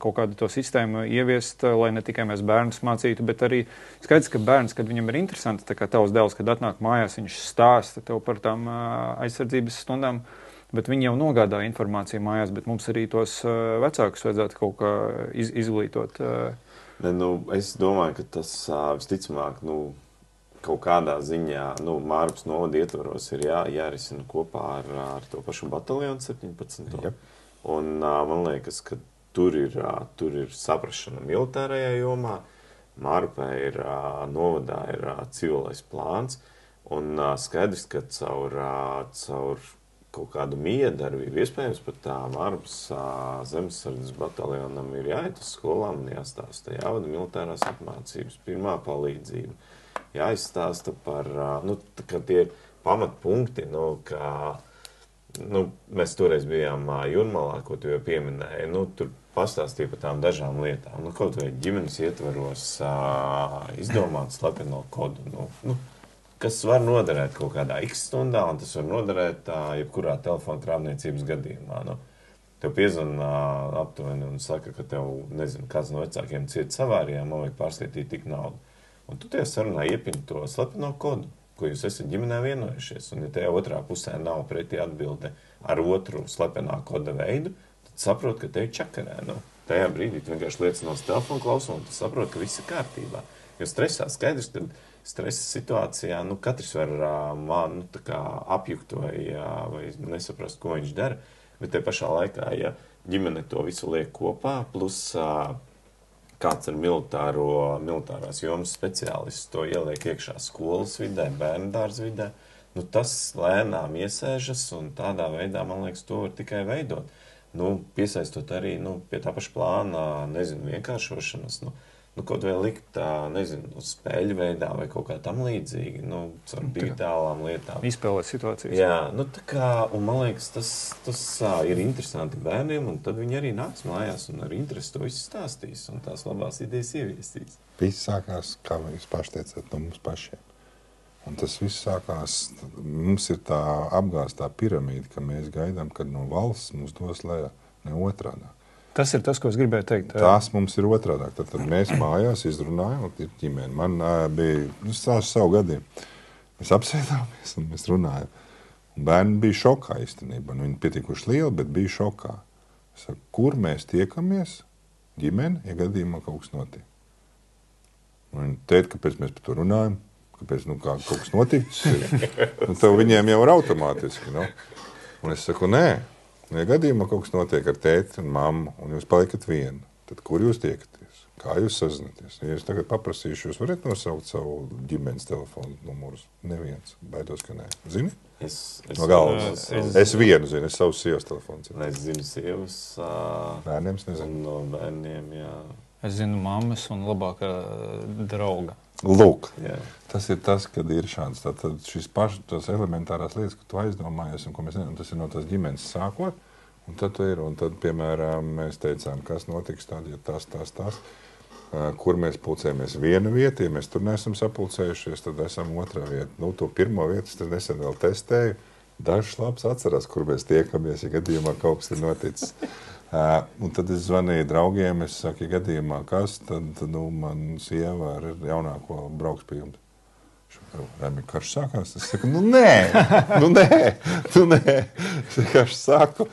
kaut kādu to sistēmu ieviest, lai ne tikai mēs bērnus mācītu, bet arī skaidrs, ka bērns, kad viņam ir interesanti, tā kā tavs dēls, kad atnāk mājās, viņš stāsta tev par tām aizsardzības stundām, bet viņi jau nogādā informāciju mājās, bet mums arī tos vecākus vajadzētu kaut kā izglītot. Es domāju, ka tas visticamāk, kaut kādā ziņā Mārupas novada ietvaros ir jārisina kopā ar to pašu bataljonu 17. Ja. Un man liekas, ka tur ir saprašana militārajā jomā. Mārupē novadā ir civilais plāns. Un skaidrs, ka caur kaut kādu miedarbību, iespējams pat Mārupas zemesardzes bataljonam ir jāiet uz skolām un jāstāsta, jāvada militārās apmācības, pirmā palīdzība. Jāizstāsta par, ka tie pamatpunkti, kā Mēs toreiz bijām Jūrmalā, ko tu jau pieminēji. Tur pastāstīja par tām dažām lietām. Kaut vai ģimenes ietvaros izdomāt slepeno kodu. Kas var noderēt kaut kādā X stundā, un tas var noderēt jebkurā telefona krāpniecības gadījumā. Tev piezvana aptuveni un saka, ka tev, nezinu, kāds no vecākiem cieta savārijā, man vajag pārskaitīt tik naudu. Un tu tajā sarunā iepini to slepeno kodu, ko jūs esat ģimenē vienojušies. Un ja tajā otrā pusē nav pretī atbilde ar otru slepenā koda veidu, tad saprot, ka tevi čakarē. Tajā brīdī tu vienkārši liecinās telefonu klausu, un tu saprot, ka viss ir kārtībā. Jo stresā skaidrs, ka stresa situācijā katrs var apjukt vai nesaprast, ko viņš dara. Bet te pašā laikā, ja ģimene to visu liek kopā, plus kāds ar militārās jomas speciālists to ieliek iekšā skolas vidē, bērndārs vidē, tas lēnām iesēžas un tādā veidā, man liekas, to var tikai veidot. Piesaistot arī pie tā paša plāna, vienkāršošanas, kaut vai likt, uz spēļu veidā vai kaut kā tam līdzīgi, caur digitālām lietām. Izspēlēt situācijas. Jā, un man liekas, tas ir interesanti bērniem, un tad viņi arī nāks mājās un ar interesi to visu stāstīs un tās labās idejas ieviesīs. Viss sākās, kā jūs paši teicāt, no mums pašiem. Un tas viss sākās, mums ir tā apgāztā piramīda, ka mēs gaidām, kad no valsts mums dos lejā, ne otrādā. Tas ir tas, ko es gribēju teikt. Tās mums ir otrādāk. Tad mēs mājās izrunājām, un ģimene. Man bija savu gadījumu. Mēs apsēdāmies un mēs runājām. Un bērni bija šokā īstenībā. Viņi pietikuši lieli, bet bija šokā. Es saku, kur mēs tiekamies ģimene, ja gadījumā kaut kas notiek? Un viņi teica, kāpēc mēs par to runājam, kāpēc kaut kas notiks. Tev viņiem jau ir automātiski. Un es saku, nē. Ja gadījumā kaut kas notiek ar tēti un mammu, un jūs paliekat vieni, tad kur jūs tiekaties? Kā jūs sazināties? Ja es tagad paprasīšu, jūs varat nosaukt savu ģimenes telefonu numurus? Neviens. Baidos, ka nē. Zini? No galvas. Es vienu zinu, es savus sievas telefonu zinu. Es zinu sievas. Bērniem es nezinu. No bērniem, jā. Es zinu mammas un labākā drauga. Lūk, tas ir tas, kad ir šāds. Tad šis tās elementārās lietas, ka tu aizdomājies, un ko mēs nezinām, tas ir no tās ģimenes sākot, un tad piemēram, mēs teicām, kas notiks tad, ja tas, kur mēs pulcējamies viena vieta, ja mēs tur neesam sapulcējušies, tad esam otrā vieta. To pirmo vietu es nesen vēl testēju, dažs labs atcerās, kur mēs tiekamies, ja gadījumā kaut kas ir noticis. Un tad es zvanīju draugiem, es saku, ja gadījumā kas, tad man sieva ar jaunāko brauks pie jums. Remi, karš sākās? Es saku, nē. Es vienkārši saku.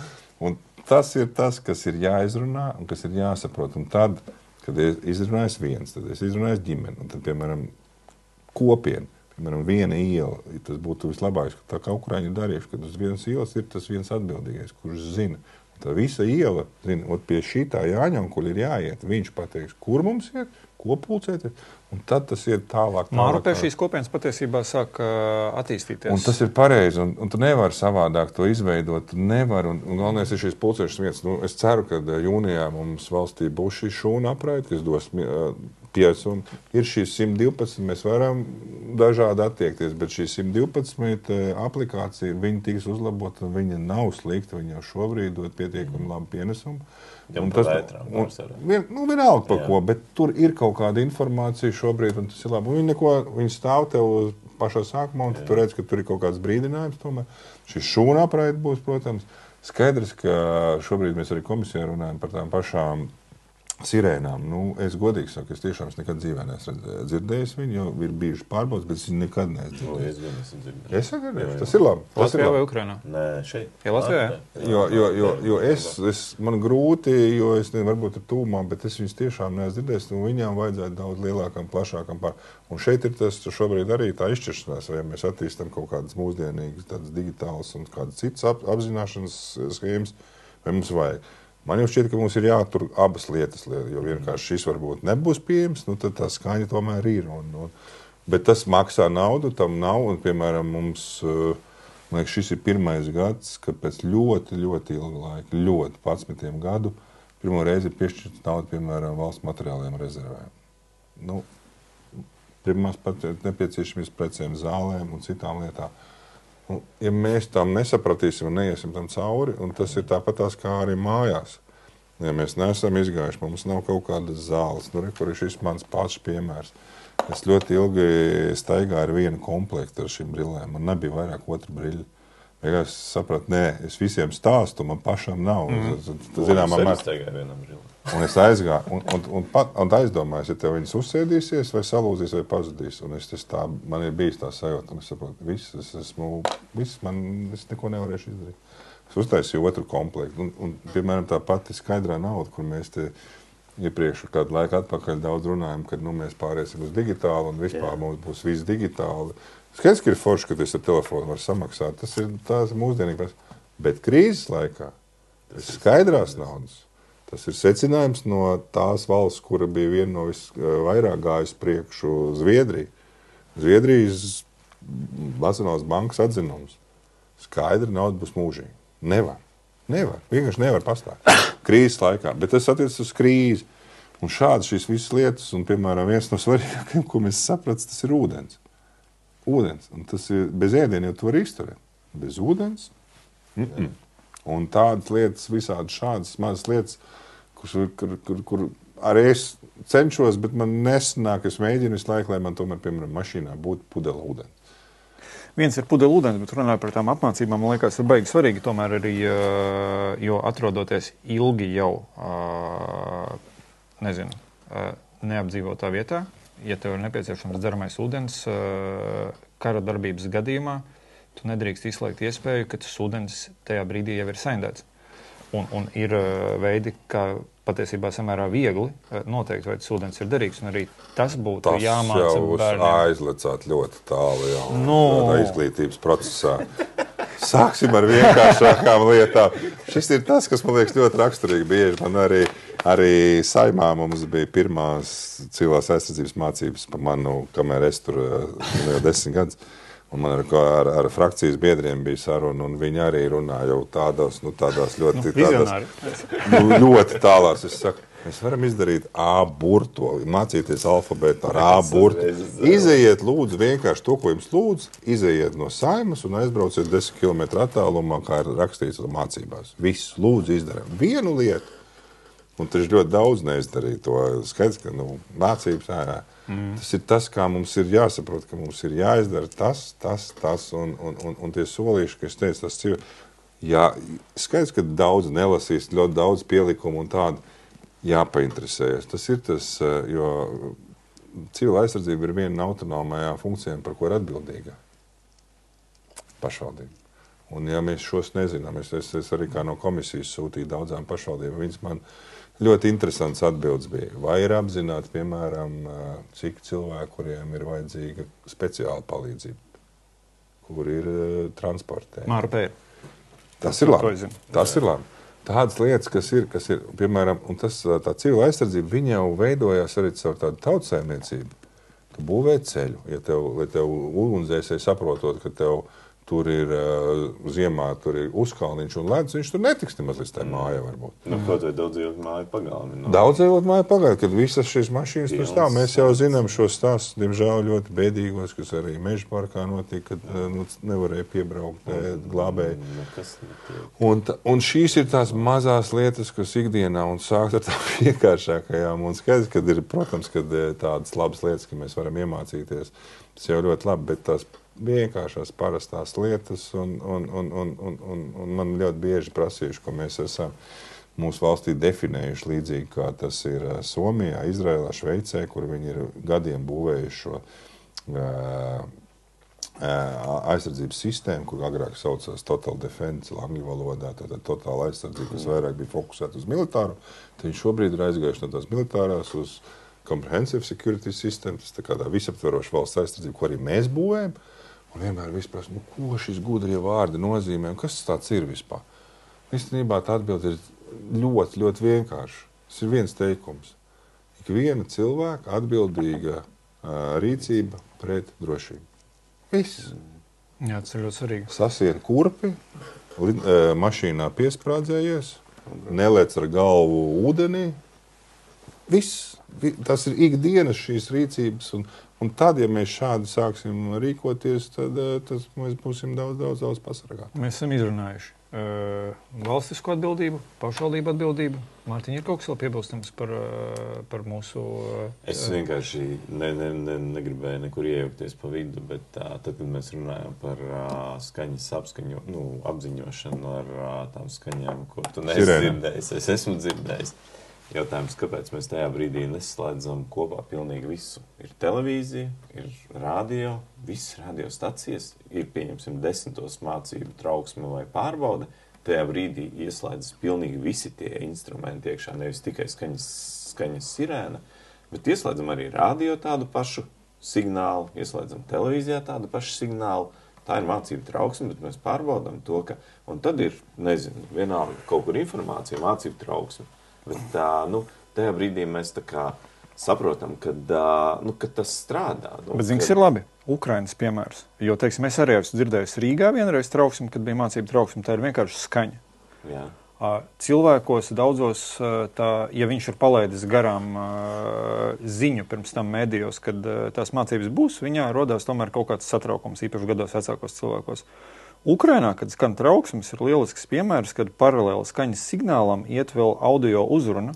Un tas ir tas, kas ir jāizrunā un kas ir jāsaprot. Un tad, kad izrunājas viens, tad es izrunājas ģimeni. Un tad, piemēram, kopiena. Piemēram, viena iela, tas būtu vislabākais, ka tā kā Ukraiņi darījuši, kad uz vienas ielas ir tas viens atbildīgais, kurš zina. Tā visa iela, pie šitā Jāņankuļa ir jāiet. Viņš pateiks, kur mums iet, ko pulcēties, un tad tas ir tālāk. Māru pie šīs kopienas patiesībā sāk attīstīties. Un tas ir pareizi, un tu nevari savādāk to izveidot. Tu nevari, un galvenais ir šīs pulcēšanas vietas. Es ceru, ka jūnijā mums valstī būs šī šūna apraide, kas dos un ir šīs 112, mēs varam dažādi attiekties, bet šī 112 aplikācija, viņa tiks uzlabota, viņa nav slikta, viņa jau šobrīd dod pietiekami labu pienesumu. Vienalga par ko, bet tur ir kaut kāda informācija šobrīd, un tas ir labi. Viņi stāv tev pašā sākumā, un tu redz, ka tur ir kaut kāds brīdinājums tomēr. Šis šūna apraide būs, protams. Skaidrs, ka šobrīd mēs arī komisijā runājam par tām pašām sirēnām. Es godīgi saku, es tiešām nekad dzīvē neesmu dzirdējis viņu, jo ir bijuši pārbaudas, bet es viņu nekad neesmu dzirdējis. Es dzirdēju, tas ir labi. Latvijā vai Ukrainā? Nē, šeit. Ja Latvijā? Jo man grūti, jo es nezinu, varbūt ir tūmā, bet es viņus tiešām neesmu dzirdējis, un viņām vajadzētu daudz lielākam, plašākam pār. Un šeit ir tas šobrīd arī tā izšķiršanās, vai mēs attīstam kaut kādas mūsdienīgas, tādas digitālas un kādas citas apzināšanas schēmas, vai mums vajag. Man jau šķiet, ka mums ir jātur abas lietas, jo vienkārši šis varbūt nebūs pieejams, tad tā skaņa tomēr ir. Bet tas maksā naudu, tam nav. Un, piemēram, mums, man liekas, šis ir pirmais gads, kad pēc ļoti, ļoti ilga laika, ļoti 11 gadu, pirmo reizi ir piešķirta nauda, piemēram, valsts materiāliem rezervēm. Pirmās nepieciešamības precēm, zālēm un citām lietām. Un, ja mēs tam nesapratīsim un neiesim tam cauri, un tas ir tāpatās kā arī mājās. Ja mēs neesam izgājuši, mums nav kaut kādas zāles. Nu, kur ir šis mans pats piemērs. Es ļoti ilgi staigāju ar vienu komplektu ar šīm brillēm. Man nebija vairāk otru briļu. Es sapratu, nē, es visiem stāstu, man pašam nav. Un es aizgāju un aizdomājos, ja tev viņas uzsēdīsies vai salūzīs vai pazudīs. Un man ir bijis tā sajūta, un es saprotu, es neko nevarēšu izdarīt. Es uztaisīju otru komplektu. Un, piemēram, tā pati skaidrā nauda, kur mēs te iepriekš kādu laiku atpakaļ daudz runājam, kad mēs pāriesim uz digitālu un vispār mums būs viss digitāli. Skaidrs, ka ir forši, ka es ar telefonu varu samaksāt. Tas ir mūsdienīgs. Bet krīzes laikā tas ir skaidrās naudas. Tas ir secinājums no tās valsts, kura bija viena no visvairāk gājusi priekšu Zviedrija. Zviedrijas Nacionālās bankas atzinums. Skaidra nauda būs mūžīgi. Nevar. Vienkārši nevar pastāvēt. Krīzes laikā. Bet tas attiecas uz krīzi. Un šādi šīs visas lietas, un, piemēram, viens no svarīgākajiem, ko mēs sapratam, tas ir ūdens. Ūdens. Un tas ir bez ēdiena, jo tu vari izturēt. Bez ūdens. Un tādas lietas, visādi šādas mazas lietas, kur arī es cenšos, bet man nesanāk, es mēģinu visu laiku, lai man tomēr, piemēram, mašīnā būtu pudele ūdens. Viens ir pudele ūdens, bet runājot par tām apmācībām, man liekas, ir baigi svarīgi tomēr arī, jo atrodoties ilgi jau, neapdzīvotā vietā, ja tev ir nepieciešams dzeramais ūdens, kara darbības gadījumā, tu nedrīkst izslēgt iespēju, ka tas ūdens tajā brīdī jau ir saindēts. Un ir veidi, kā patiesībā samērā viegli noteikt, vai tas ūdens ir derīgs, un arī tas būtu jāmāca bērniem. Tas jau aizlecāt ļoti tālu jau tādā izglītības procesā. Sāksim ar vienkāršākām lietām. Šis ir tas, kas man liekas ļoti raksturīgi bieži. Man arī Saimā mums bija pirmās civilās aizsardzības mācības par manu, kamēr es tur jau 10 gadus. Un man ar frakcijas biedriem bija saruna, un viņi arī runāja jau tādās ļoti tālās. Es saku, mēs varam izdarīt A burtu, mācīties alfabētu ar A burtu. Izejiet, lūdzu, vienkārši to, ko jums lūdzu, izejiet no Saimas un aizbrauciet 10 km attālumā, kā ir rakstīts mācībās. Visu, lūdzu, izdarām. Vienu lietu. Un taču ļoti daudz neizdarīja to. Skaidrs, ka mācības tas ir tas, kā mums ir jāsaprot, ka mums ir jāizdara tas, un tie solīši, ka es teicu, tas ir, skaidrs, ka daudz nelasīs, ļoti daudz pielikumu un tādu jāpainteresējas. Tas ir tas, jo civila aizsardzība ir viena no autonomajām funkcijām, par ko ir atbildīga pašvaldība. Un ja mēs šos nezinām, es arī kā no komisijas sūtīju daudzām pašvaldībām, viņas man ļoti interesants atbildes bija. Vai ir apzināti, piemēram, cik cilvēki, kuriem ir vajadzīga speciāla palīdzība, kur ir transportē. Mārpē. Tas ir labi. Tas ir labi. Tādas lietas, kas ir, piemēram, un tā civila aizsardzība, viņa jau veidojās arī caur tādu tautsaimniecību. Tu būvē ceļu, lai tev ugunsdzēsēji saprotot, ka tev tur ir ziemā, tur ir uzkalniņš un ledus, viņš tur netiks nemaz līdz tai mājai varbūt. Kaut vai daudzdzīvot māju pagalmi. Daudzdzīvot māju pagalmi, kad visas šīs mašīnas tur stāv. Mēs jau zinām šos stāstus, diemžēl ļoti bēdīgos, kas arī Meža parkā notika, kad nevarēja piebraukt glābēji. Un šīs ir tās mazās lietas, kas ikdienā un sākt ar tām vienkāršākajām. Un skaidrs, kad ir, protams, kad tādas labas lietas, ka mēs varam iemācīties. Tas jau ļoti labi, bet tās vienkāršās parastās lietas, un man ļoti bieži prasījuši, ko mēs esam mūsu valstī definējuši līdzīgi, kā tas ir Somijā, Izrēlā, Šveicē, kur viņi ir gadiem būvējuši šo aizsardzības sistēmu, kur agrāk saucās Total Defense, angļu valodā, tātad totāla aizsardzība, kas vairāk bija fokusēta uz militāru, tad viņi šobrīd ir aizgājuši no tās militārās uz Comprehensive Security System, tas tā kā tā visaptveroša valsts aizsardzība, ko arī mēs būvējam. Un vienmēr vispār, ko šis gudrie vārdi nozīmē, un kas tāds ir vispār? Īstenībā tā atbilde ir ļoti, ļoti vienkārša. Tas ir viens teikums. Ikviena cilvēka atbildīga rīcība pret drošību. Viss. Jā, tas ir ļoti svarīgi. Sasien kurpi, mašīnā piesprādzējies, neliec ar galvu ūdenī. Viss. Tas ir ikdienas šīs rīcības, Un tad, ja mēs šādi sāksim rīkoties, tad mēs būsim daudz pasargāti. Mēs esam izrunājuši valstisko atbildību, pašvaldību atbildību. Mārtiņ, ir kaut kas vēl piebilstams par mūsu... Es vienkārši negribēju nekur iejaukties pa vidu, bet tad, kad mēs runājam par skaņas apziņošanu ar tām skaņām, ko tu neesi dzirdējis, es esmu dzirdējis. Jautājums, kāpēc mēs tajā brīdī neslēdzam kopā pilnīgi visu? Ir televīzija, ir radio, visas radiostacijas, ir, pieņemsim, 10. mācību trauksme vai pārbaude. Tajā brīdī ieslēdzas pilnīgi visi tie instrumenti iekšā, nevis tikai skaņas sirēna, bet ieslēdzam arī radio tādu pašu signālu, ieslēdzam televīzijā tādu pašu signālu. Tā ir mācību trauksme, bet mēs pārbaudam to, ka, un tad ir, nezinu, vienalga kaut kur informācija, mācību trauksme. Bet tajā brīdī mēs tā kā saprotam, ka tas strādā. Bet zini, kas ir labi? Ukrainas piemērs. Jo, teiksim, es arī esmu dzirdējis Rīgā vienreiz trauksmi, kad bija mācību trauksme, tā ir vienkārši skaņa. Jā. Cilvēkos daudzos, ja viņš ir palaidis garām ziņu pirms tam medijos, kad tās mācības būs, viņā rodās tomēr kaut kāds satraukums, īpaši gados vecākos cilvēkos. Ukrainā, kad skan trauksmes, ir lielisks piemērs, kad paralēli skaņas signālam iet vēl audio uzruna,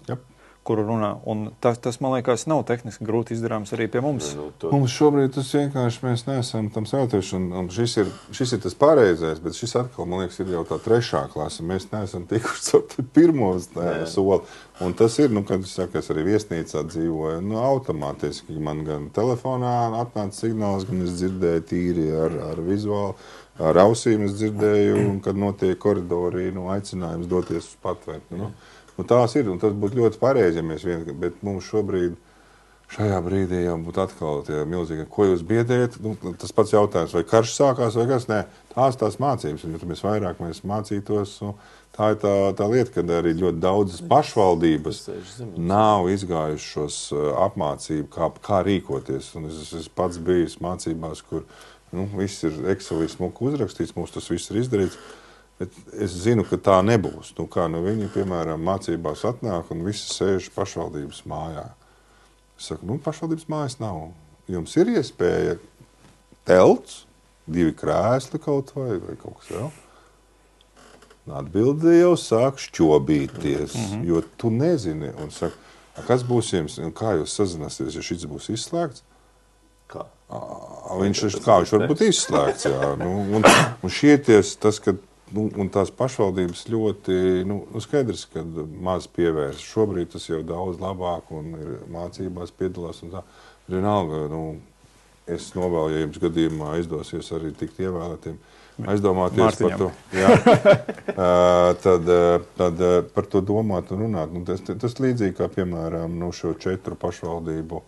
kuru runā. Un tas, man liekas, nav tehniski grūti izdarāms arī pie mums. Mums šobrīd tas vienkārši mēs neesam tam savutojuši, un šis ir tas pareizais, bet šis atkal, man liekas, ir jau tā 3. klase. Mēs neesam tikuši caur pirmo soli. Un tas ir, kad es saku, es arī viesnīcā dzīvoju, automātiski man gan telefonā atnāca signāls, gan es dzirdēju tīri ar vizuālu. Ar ausīm es dzirdēju, un kad notiek koridorī, aicinājums doties uz patvērtni. Tās ir, un tas būtu ļoti pareizi, ja mēs bet mums šajā brīdī jau būtu atkal tie milzīgi, ko jūs biedējat? Tas pats jautājums, vai karš sākās vai kas? Nē, tās mācības, un jo mēs vairāk mācītos, tā ir tā lieta, kad arī ļoti daudzas pašvaldības nav izgājušas šos apmācību, kā rīkoties. Un es pats biju mācībās, kur viss ir Excelī smuki uzrakstīts, mums tas viss ir izdarīts, bet es zinu, ka tā nebūs. Viņi, piemēram, mācībās atnāk un visi sēž pašvaldības mājā. Es saku, pašvaldības mājas nav. Jums ir iespēja telts, 2 krēsli kaut vai kaut kas vēl. Atbildi jau sāk šķobīties, jo tu nezini. Un saka, kas būs jums, un kā jūs sazināsieties, ja šis būs izslēgts? Kā? Viņš var būt izslēgts, jā. Un tas, ka tās pašvaldības ļoti, skaidrs, ka maz pievērs. Šobrīd tas jau daudz labāk un ir mācībās piedalās un tā. Vienalga, es novēlu, ja jums gadījumā izdosies arī tikt ievēlētiem, aizdomāties par to. Jā, tad par to domāt un runāt. Tas līdzīgi kā, piemēram, šo 4 pašvaldību,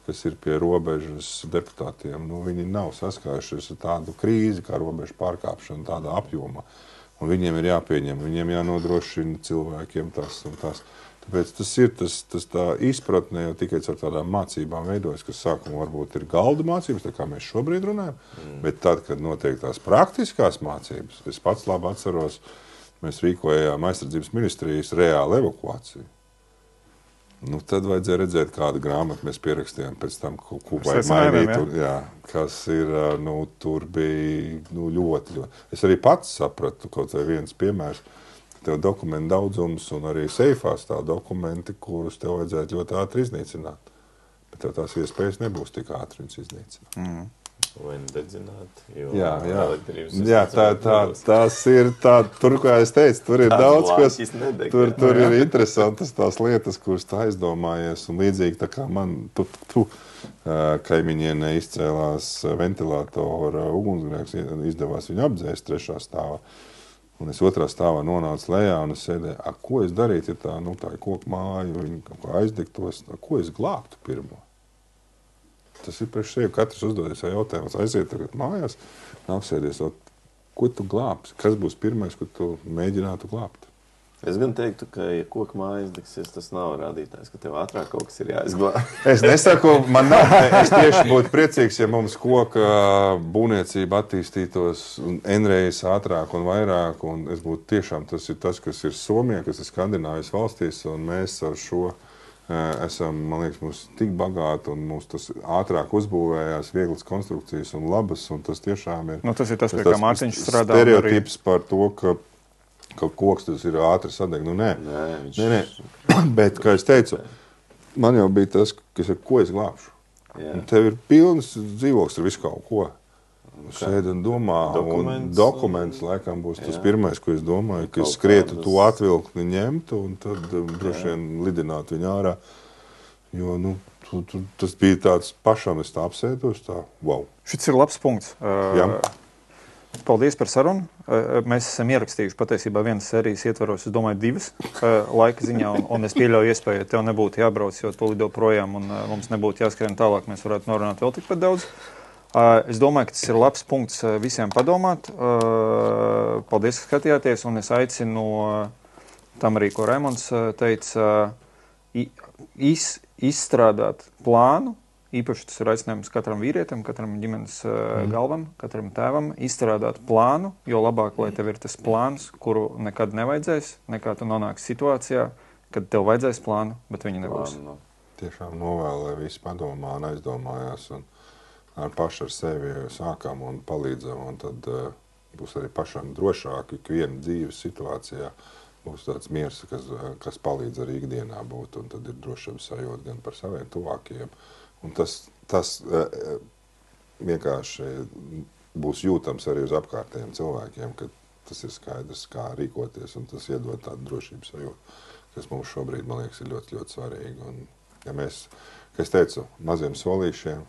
kas ir pie robežas deputātiem, viņi nav saskārušies ar tādu krīzi, kā robežu pārkāpšana tādā apjomā. Un viņiem ir jāpieņem, viņiem jānodrošina cilvēkiem tas un tas. Tāpēc tas ir tā izpratne jau tikai ar tādām mācībām veidojas, kas sākumā varbūt ir galda mācības, tā kā mēs šobrīd runājam, bet tad, kad notiek tās praktiskās mācības, es pats labi atceros, mēs rīkojām aizsardzības ministrijas reālu evakuāciju. Tad vajadzēja redzēt, kādu grāmatu mēs pierakstījām pēc tam, ko vajag mainīt. Kas ir, tur bija ļoti. Es arī pats sapratu, kaut vai viens piemērs, ka tev dokumentu daudzums un arī seifās tā dokumenti, kurus tev vajadzētu ļoti ātri iznīcināt. Bet tev tās iespējas nebūs tik ātri viņus iznīcināt. Vai dedzināt, jo jā, tas ir tā, tur, kā es teicu, tur ir daudz, kas tur ir interesantas tās lietas, kuras tā aizdomājies, un līdzīgi tā kā man kaimiņienē izcēlās ventilātora ugunsgrēks, izdevās viņu apdzēst 3. stāvā, un es 2. stāvā nonācu lejā, un es sēdēju, ko es darītu, ja tā ir koku māja, viņi kaut kā aizdegtos, ko es glābtu pirmo? Tas ir priekš sevi, katrs uzdodies jautājumus, aiziet tagad mājās, apsēdies, ko tu glābsi? Kas būs pirmais, ko tu mēģinātu glābt? Es gan teiktu, ka, ja koka māja izdegsies, tas nav rādītājs, ka tev ātrāk kaut kas ir jāizglāb. Es nesaku, man nav, es tieši būtu priecīgs, ja mums koka būvniecība attīstītos N-reiz ātrāk un vairāk, un es būtu tiešām, tas ir tas, kas ir Somijā, kas ir Skandināvijas valstīs, un mēs ar šo esam, man liekas, mums tik bagāti un mums tas ātrāk uzbūvējās, vieglas konstrukcijas un labas, un tas tiešām ir... Nu, tas ir tas, pie kā Mārtiņš strādā. Stereotips par to, ka koks tas ir ātri sadeg. Nu, nē. Nē. Bet, kā es teicu, man jau bija tas, ko es glābšu. Un tev ir pilns dzīvoklis ar visu kaut ko. Sēd un domā, un dokuments laikam būs tas pirmais, ko es domāju, ka es skrietu to atvilkni ņemtu un tad droši vien lidinātu viņu ārā. Jo, nu, tas bija tāds pašam, es tā apsēdos, tā, wow. Šis ir labs punkts. Paldies par sarunu. Mēs esam ierakstījuši patiesībā vienas sērijas ietvaros, es domāju, 2 laika ziņā, un es pieļauju iespēju, ja tev nebūtu jābrauc, jo tu lido projām un mums nebūtu jāskrien tālāk, mēs varētu norunāt vēl tikpat daudz. Es domāju, ka tas ir labs punkts visiem padomāt. Paldies, ka skatījāties, un es aicinu tam arī, ko Raimonds teica, izstrādāt plānu. Īpaši tas ir aicinājums katram vīrietim, katram ģimenes galvam, katram tēvam, izstrādāt plānu, jo labāk, lai tev ir tas plāns, kuru nekad nevajadzēs, nekā tu nonāksi situācijā, kad tev vajadzēs plānu, bet viņi nebūs. Tiešām novēlu, lai visi padomā un aizdomājās un ar pašu ar sevi sākam un palīdzam, un tad būs arī pašam drošāk, ikviena dzīves situācijā būs tāds miers, kas palīdz arī ikdienā būt, un tad ir drošības sajūta gan par saviem tuvākajiem. Un tas vienkārši būs jūtams arī uz apkārtējiem cilvēkiem, ka tas ir skaidrs, kā rīkoties, un tas iedod tādu drošības sajūtu, kas mums šobrīd, man liekas, ir ļoti, ļoti svarīgi. Un, ja mēs, kā es teicu, maziem solīšiem,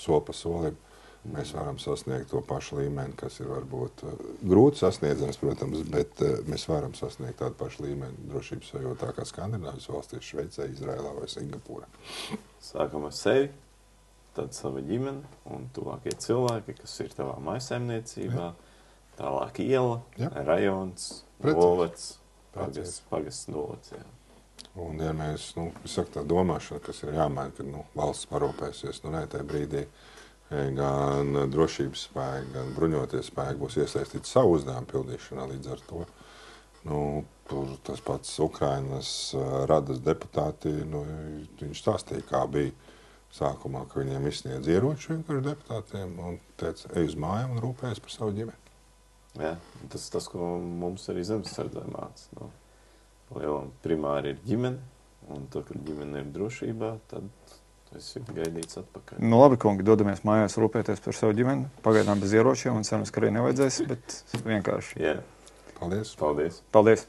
soli pa solim, mēs varam sasniegt to pašu līmeni, kas ir varbūt grūti sasniedzams, protams, bet mēs varam sasniegt tādu pašu līmeni drošības sajūtā kā Skandināvijas valstīs, Šveicē, Izrēlā vai Singapūrā. Sākam ar sevi, tad sava ģimene un tuvākie cilvēki, kas ir tavā mājsaimniecībā, tālāk iela, rajons, novads, pagasts novads. Un, ja mēs, es saku, tā domāšana, kas ir jāmaina, kad valsts parūpēsies, nē, tajā brīdī gan drošības spēki, gan bruņoties spēki būs iesaistīti savu uzdevumu pildīšanā līdz ar to. Tur tas pats Ukrainas radas deputāti, viņš stāstīja, kā bija sākumā, ka viņiem izsniedz ieroči vienkārši deputātiem un teica, ej uz mājām un rūpējas par savu ģimeni. Jā, tas, ko mums arī zemesardzē māca. Lielam primāri ir ģimene, un to, kad ģimene ir drošībā, tad es ir gaidīts atpakaļ. Nu labi, kungi, dodamies mājās rūpēties par savu ģimeni. Pagaidām bez ieročiem, un cerams, ka arī nevajadzēs, bet vienkārši. Jā. Paldies. Paldies. Paldies.